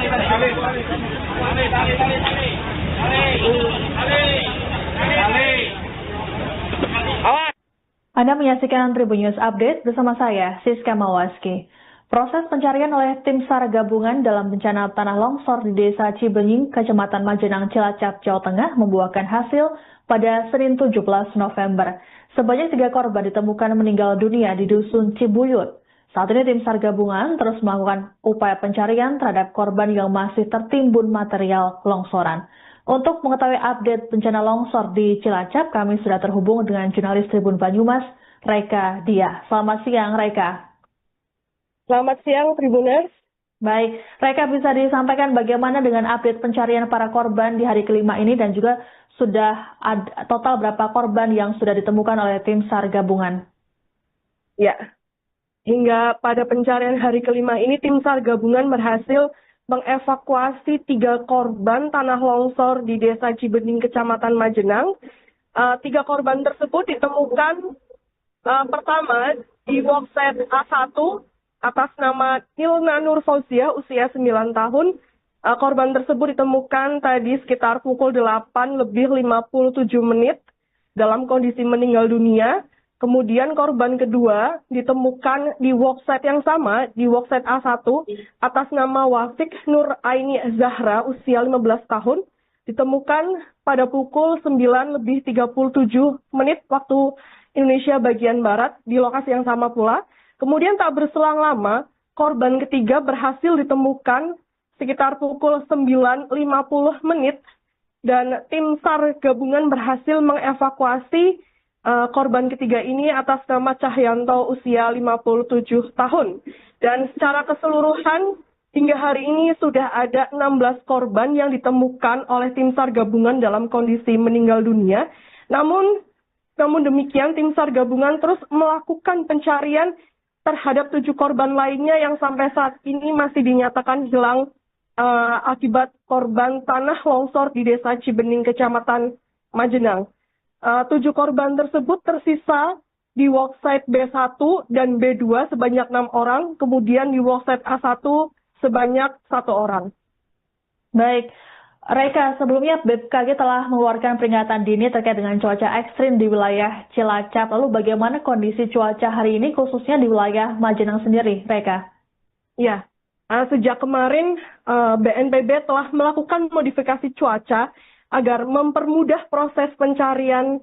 menyaksikan Tribun News Update bersama saya, Siska Mawaski. Proses pencarian oleh tim SAR gabungan dalam bencana tanah longsor di Desa Cibenying, Kecamatan Majenang, Cilacap, Jawa Tengah membuahkan hasil pada Senin 17 November. Sebanyak 3 korban ditemukan meninggal dunia di Dusun Cibuyut. Saat ini tim SAR gabungan terus melakukan upaya pencarian terhadap korban yang masih tertimbun material longsoran. Untuk mengetahui update bencana longsor di Cilacap, kami sudah terhubung dengan jurnalis Tribun Banyumas, Reka Dia. Selamat siang, Reka. Selamat siang, Tribuners. Baik, Reka, bisa disampaikan bagaimana dengan update pencarian para korban di hari kelima ini dan juga sudah ada total berapa korban yang sudah ditemukan oleh tim SAR gabungan? Ya, hingga pada pencarian hari kelima ini tim SAR gabungan berhasil mengevakuasi 3 korban tanah longsor di Desa Cibenying, Kecamatan Majenang. 3 korban tersebut ditemukan pertama di workset A1 atas nama Nilna Nur Fauziah, usia 9 tahun. Korban tersebut ditemukan tadi sekitar pukul 8:57 dalam kondisi meninggal dunia. Kemudian korban kedua ditemukan di workset yang sama, di workset A1, atas nama Wafik Nur Aini Zahra, usia 15 tahun, ditemukan pada pukul 9:37 waktu Indonesia bagian Barat, di lokasi yang sama pula. Kemudian tak berselang lama, korban ketiga berhasil ditemukan sekitar pukul 9:50, dan tim SAR gabungan berhasil mengevakuasi korban ketiga ini atas nama Cahyanto, usia 57 tahun. Dan secara keseluruhan hingga hari ini sudah ada 16 korban yang ditemukan oleh tim SAR gabungan dalam kondisi meninggal dunia. Namun demikian tim SAR gabungan terus melakukan pencarian terhadap 7 korban lainnya yang sampai saat ini masih dinyatakan hilang akibat korban tanah longsor di Desa Cibenying, Kecamatan Majenang. 7 korban tersebut tersisa di worksite B1 dan B2 sebanyak 6 orang, kemudian di worksite A1 sebanyak 1 orang. Baik, Reka, sebelumnya BMKG telah mengeluarkan peringatan dini terkait dengan cuaca ekstrim di wilayah Cilacap. Lalu bagaimana kondisi cuaca hari ini khususnya di wilayah Majenang sendiri, Reka? Ya, sejak kemarin BNPB telah melakukan modifikasi cuaca agar mempermudah proses pencarian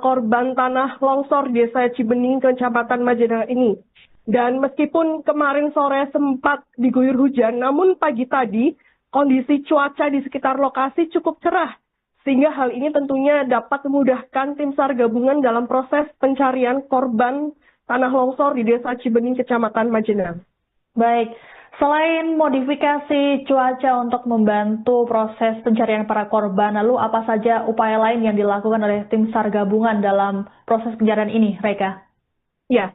korban tanah longsor Desa Cibenying, Kecamatan Majenang ini. Dan meskipun kemarin sore sempat diguyur hujan, namun pagi tadi kondisi cuaca di sekitar lokasi cukup cerah. Sehingga hal ini tentunya dapat memudahkan tim SAR gabungan dalam proses pencarian korban tanah longsor di Desa Cibenying, Kecamatan Majenang. Baik. Selain modifikasi cuaca untuk membantu proses pencarian para korban, lalu apa saja upaya lain yang dilakukan oleh tim SAR gabungan dalam proses pencarian ini, Reka? Ya,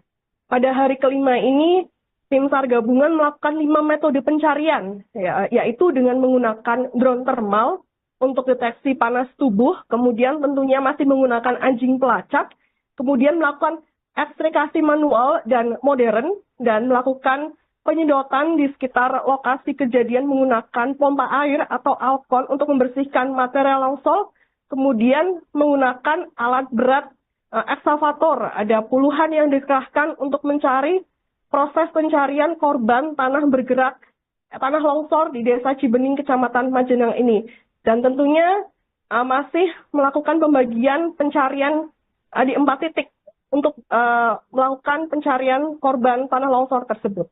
pada hari kelima ini tim SAR gabungan melakukan 5 metode pencarian, yaitu dengan menggunakan drone thermal untuk deteksi panas tubuh, kemudian tentunya masih menggunakan anjing pelacak, kemudian melakukan ekstrakasi manual dan modern, dan melakukan penyedotan di sekitar lokasi kejadian menggunakan pompa air atau alkon untuk membersihkan material longsor, kemudian menggunakan alat berat eksavator. Ada puluhan yang dikerahkan untuk mencari proses pencarian korban tanah longsor di Desa Cibenying, Kecamatan Majenang ini. Dan tentunya masih melakukan pembagian pencarian di 4 titik untuk melakukan pencarian korban tanah longsor tersebut.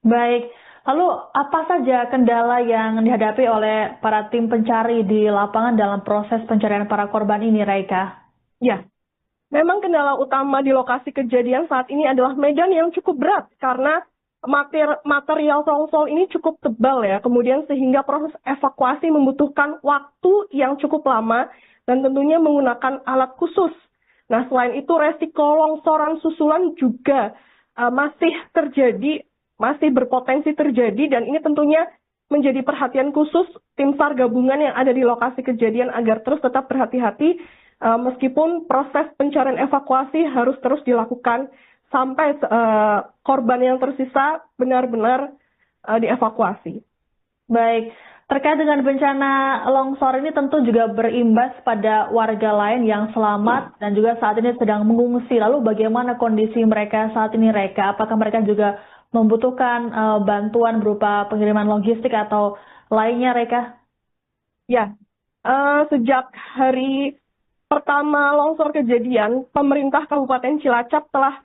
Baik, lalu apa saja kendala yang dihadapi oleh para tim pencari di lapangan dalam proses pencarian para korban ini, Reka? Ya, memang kendala utama di lokasi kejadian saat ini adalah medan yang cukup berat karena material longsor ini cukup tebal ya, kemudian sehingga proses evakuasi membutuhkan waktu yang cukup lama dan tentunya menggunakan alat khusus. Nah, selain itu resiko longsoran susulan juga masih berpotensi terjadi, dan ini tentunya menjadi perhatian khusus tim SAR gabungan yang ada di lokasi kejadian agar terus tetap berhati-hati meskipun proses pencarian evakuasi harus terus dilakukan sampai korban yang tersisa benar-benar dievakuasi. Baik, terkait dengan bencana longsor ini tentu juga berimbas pada warga lain yang selamat dan juga saat ini sedang mengungsi. Lalu bagaimana kondisi mereka saat ini, Reka? Apakah mereka juga membutuhkan bantuan berupa pengiriman logistik atau lainnya, Reka? Ya, sejak hari pertama longsor kejadian, pemerintah Kabupaten Cilacap telah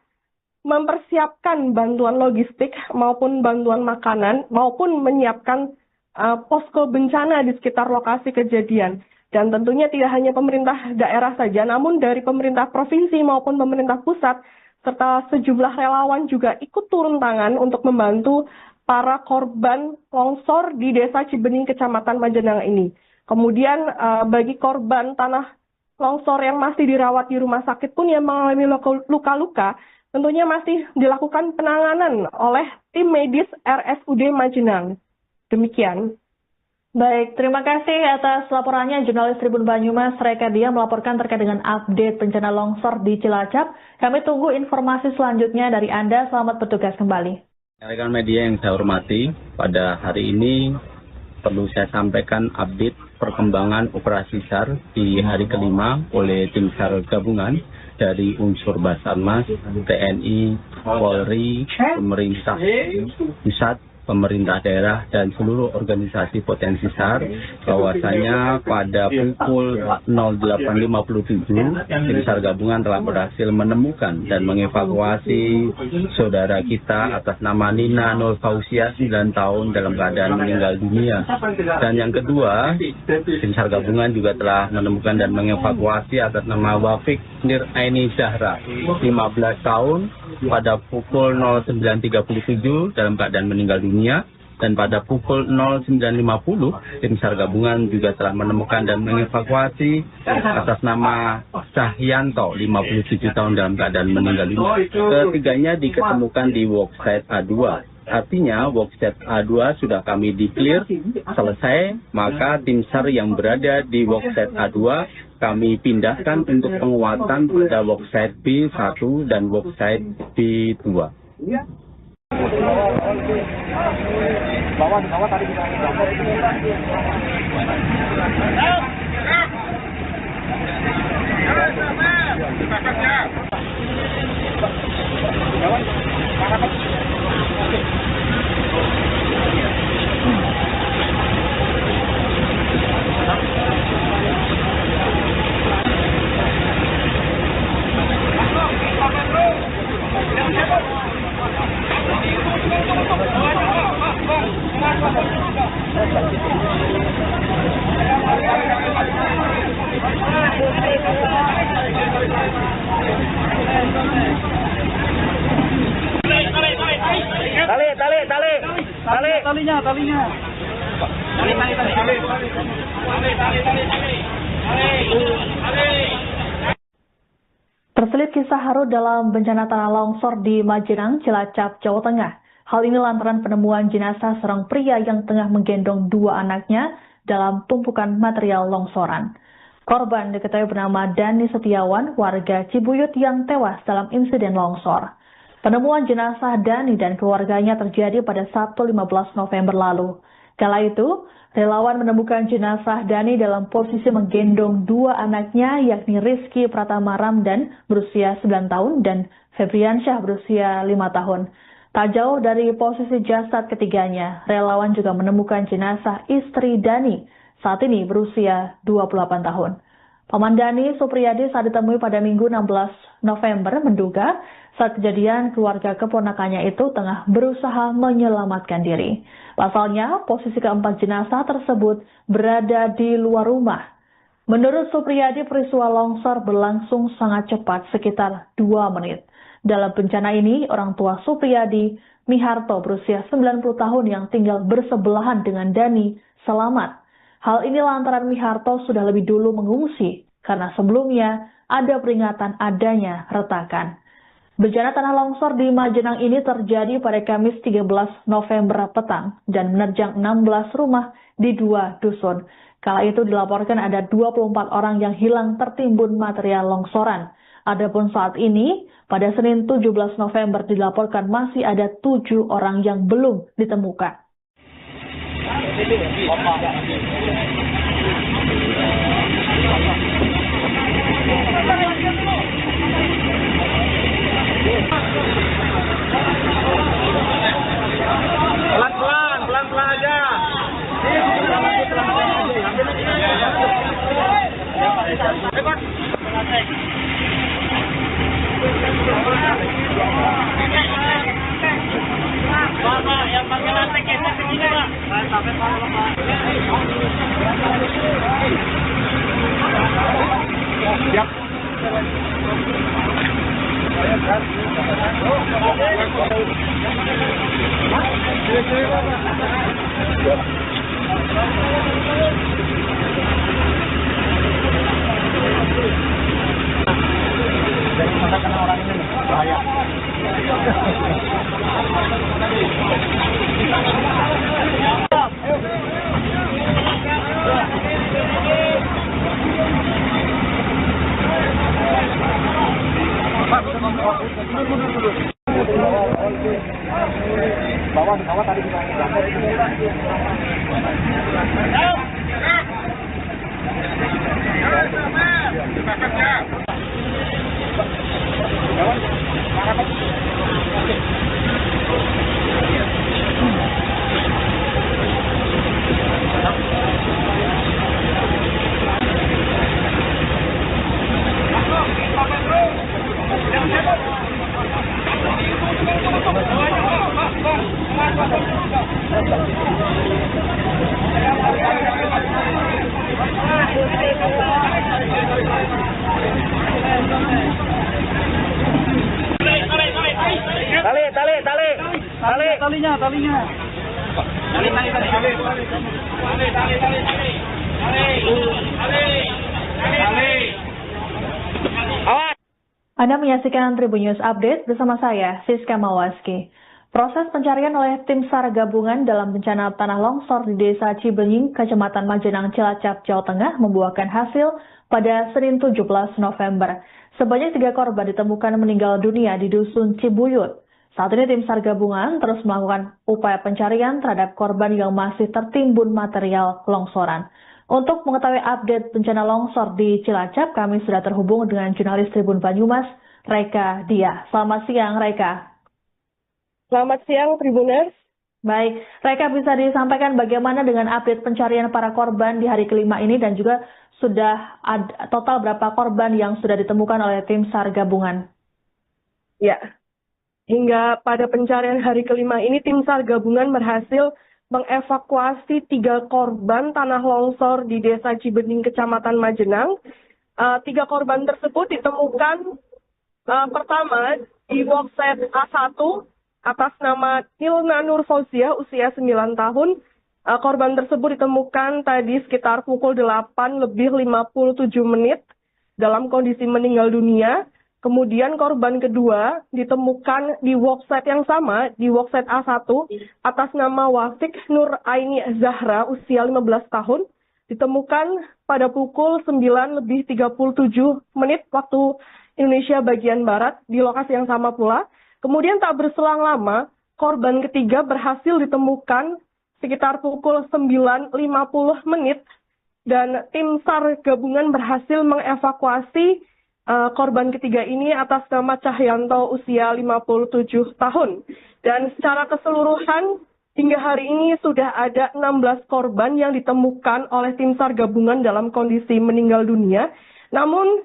mempersiapkan bantuan logistik maupun bantuan makanan maupun menyiapkan posko bencana di sekitar lokasi kejadian. Dan tentunya tidak hanya pemerintah daerah saja, namun dari pemerintah provinsi maupun pemerintah pusat, serta sejumlah relawan juga ikut turun tangan untuk membantu para korban longsor di Desa Cibening, Kecamatan Majenang ini. Kemudian bagi korban tanah longsor yang masih dirawat di rumah sakit pun yang mengalami luka-luka, tentunya masih dilakukan penanganan oleh tim medis RSUD Majenang. Demikian. Baik, terima kasih atas laporannya jurnalis Tribun Banyumas Reka Dia melaporkan terkait dengan update bencana longsor di Cilacap. Kami tunggu informasi selanjutnya dari Anda. Selamat bertugas kembali. Rekan media yang saya hormati, pada hari ini perlu saya sampaikan update perkembangan operasi SAR di hari kelima oleh tim SAR gabungan dari unsur Basarnas, TNI, Polri, pemerintah pusat, pemerintah daerah, dan seluruh organisasi potensi SAR, bahwasanya pada pukul 08.57 tim SAR gabungan telah berhasil menemukan dan mengevakuasi saudara kita atas nama Nina Nur Fausia 9 tahun dalam keadaan meninggal dunia. Dan yang kedua, tim SAR gabungan juga telah menemukan dan mengevakuasi atas nama Wafik Nir Aini Zahra 15 tahun pada pukul 09.37 dalam keadaan meninggal dunia. Dan pada pukul 09.50 tim SAR gabungan juga telah menemukan dan mengevakuasi atas nama Cahyanto 57 tahun dalam keadaan meninggal dunia. Ketiganya diketemukan di worksite A2. Artinya worksite A2 sudah kami declare selesai, maka tim SAR yang berada di worksite A2 kami pindahkan untuk penguatan pada worksite B1 dan worksite B2. Bawah tadi kita talinya. Terselip kisah haru dalam bencana tanah longsor di Majenang, Cilacap, Jawa Tengah. Hal ini lantaran penemuan jenazah seorang pria yang tengah menggendong dua anaknya dalam tumpukan material longsoran. Korban diketahui bernama Dani Setiawan, warga Cibuyut yang tewas dalam insiden longsor. Penemuan jenazah Dani dan keluarganya terjadi pada Sabtu 15 November lalu. Kala itu, relawan menemukan jenazah Dani dalam posisi menggendong dua anaknya, yakni Rizky Pratama Ramdan berusia 9 tahun dan Febriansyah berusia 5 tahun. Tak jauh dari posisi jasad ketiganya, relawan juga menemukan jenazah istri Dani, saat ini berusia 28 tahun. Paman Dani, Supriyadi, saat ditemui pada Minggu 16 November menduga saat kejadian keluarga keponakannya itu tengah berusaha menyelamatkan diri. Pasalnya, posisi keempat jenazah tersebut berada di luar rumah. Menurut Supriyadi, peristiwa longsor berlangsung sangat cepat, sekitar 2 menit. Dalam bencana ini, orang tua Supriyadi, Miharto, berusia 90 tahun yang tinggal bersebelahan dengan Dani, selamat. Hal ini lantaran Miharto sudah lebih dulu mengungsi, karena sebelumnya ada peringatan adanya retakan. Bencana tanah longsor di Majenang ini terjadi pada Kamis 13 November petang dan menerjang 16 rumah di 2 dusun. Kala itu dilaporkan ada 24 orang yang hilang tertimbun material longsoran. Adapun saat ini, pada Senin 17 November dilaporkan masih ada 7 orang yang belum ditemukan. Pelan-pelan aja. Pak, yang pakai lantai geser ke sini, Pak. Sampai Pak. Siap. Jangan kena orang ini, bahaya. Bawah tadi kita talinya. Anda menyaksikan Tribun News Update bersama saya, Siska Mawaski. Proses pencarian oleh tim SAR gabungan dalam bencana tanah longsor di Desa Cibenying, Kecamatan Majenang, Cilacap, Jawa Tengah membuahkan hasil pada Senin 17 November. Sebanyak 3 korban ditemukan meninggal dunia di Dusun Cibuyut. Saat ini tim SAR gabungan terus melakukan upaya pencarian terhadap korban yang masih tertimbun material longsoran. Untuk mengetahui update bencana longsor di Cilacap, kami sudah terhubung dengan jurnalis Tribun Banyumas, Reka Dia. Selamat siang, Reka. Selamat siang, Tribuners. Baik, Reka, bisa disampaikan bagaimana dengan update pencarian para korban di hari kelima ini dan juga sudah ada total berapa korban yang sudah ditemukan oleh tim SAR gabungan? Ya, hingga pada pencarian hari kelima ini tim SAR gabungan berhasil mengevakuasi 3 korban tanah longsor di Desa Cibenying, Kecamatan Majenang. 3 korban tersebut ditemukan pertama di workset A1 atas nama Nilna Nur Fauziah, usia 9 tahun. Korban tersebut ditemukan tadi sekitar pukul 8:57 dalam kondisi meninggal dunia. Kemudian korban kedua ditemukan di workset yang sama, di workset A1, atas nama Wafik Nur Aini Zahra, usia 15 tahun, ditemukan pada pukul 9:37 waktu Indonesia bagian Barat, di lokasi yang sama pula. Kemudian tak berselang lama, korban ketiga berhasil ditemukan sekitar pukul 9:50, dan tim SAR gabungan berhasil mengevakuasi korban ketiga ini atas nama Cahyanto, usia 57 tahun. Dan secara keseluruhan, hingga hari ini sudah ada 16 korban yang ditemukan oleh tim SAR gabungan dalam kondisi meninggal dunia. Namun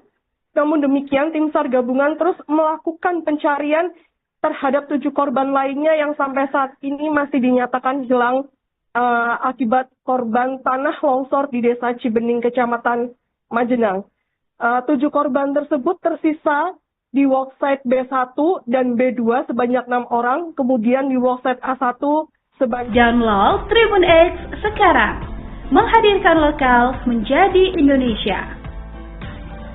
demikian, tim SAR gabungan terus melakukan pencarian terhadap 7 korban lainnya yang sampai saat ini masih dinyatakan hilang akibat korban tanah longsor di Desa Cibenying, Kecamatan Majenang. 7 korban tersebut tersisa di worksite B1 dan B2 sebanyak 6 orang, kemudian di worksite A1 sebanyak... Download Tribun X sekarang, menghadirkan lokal menjadi Indonesia.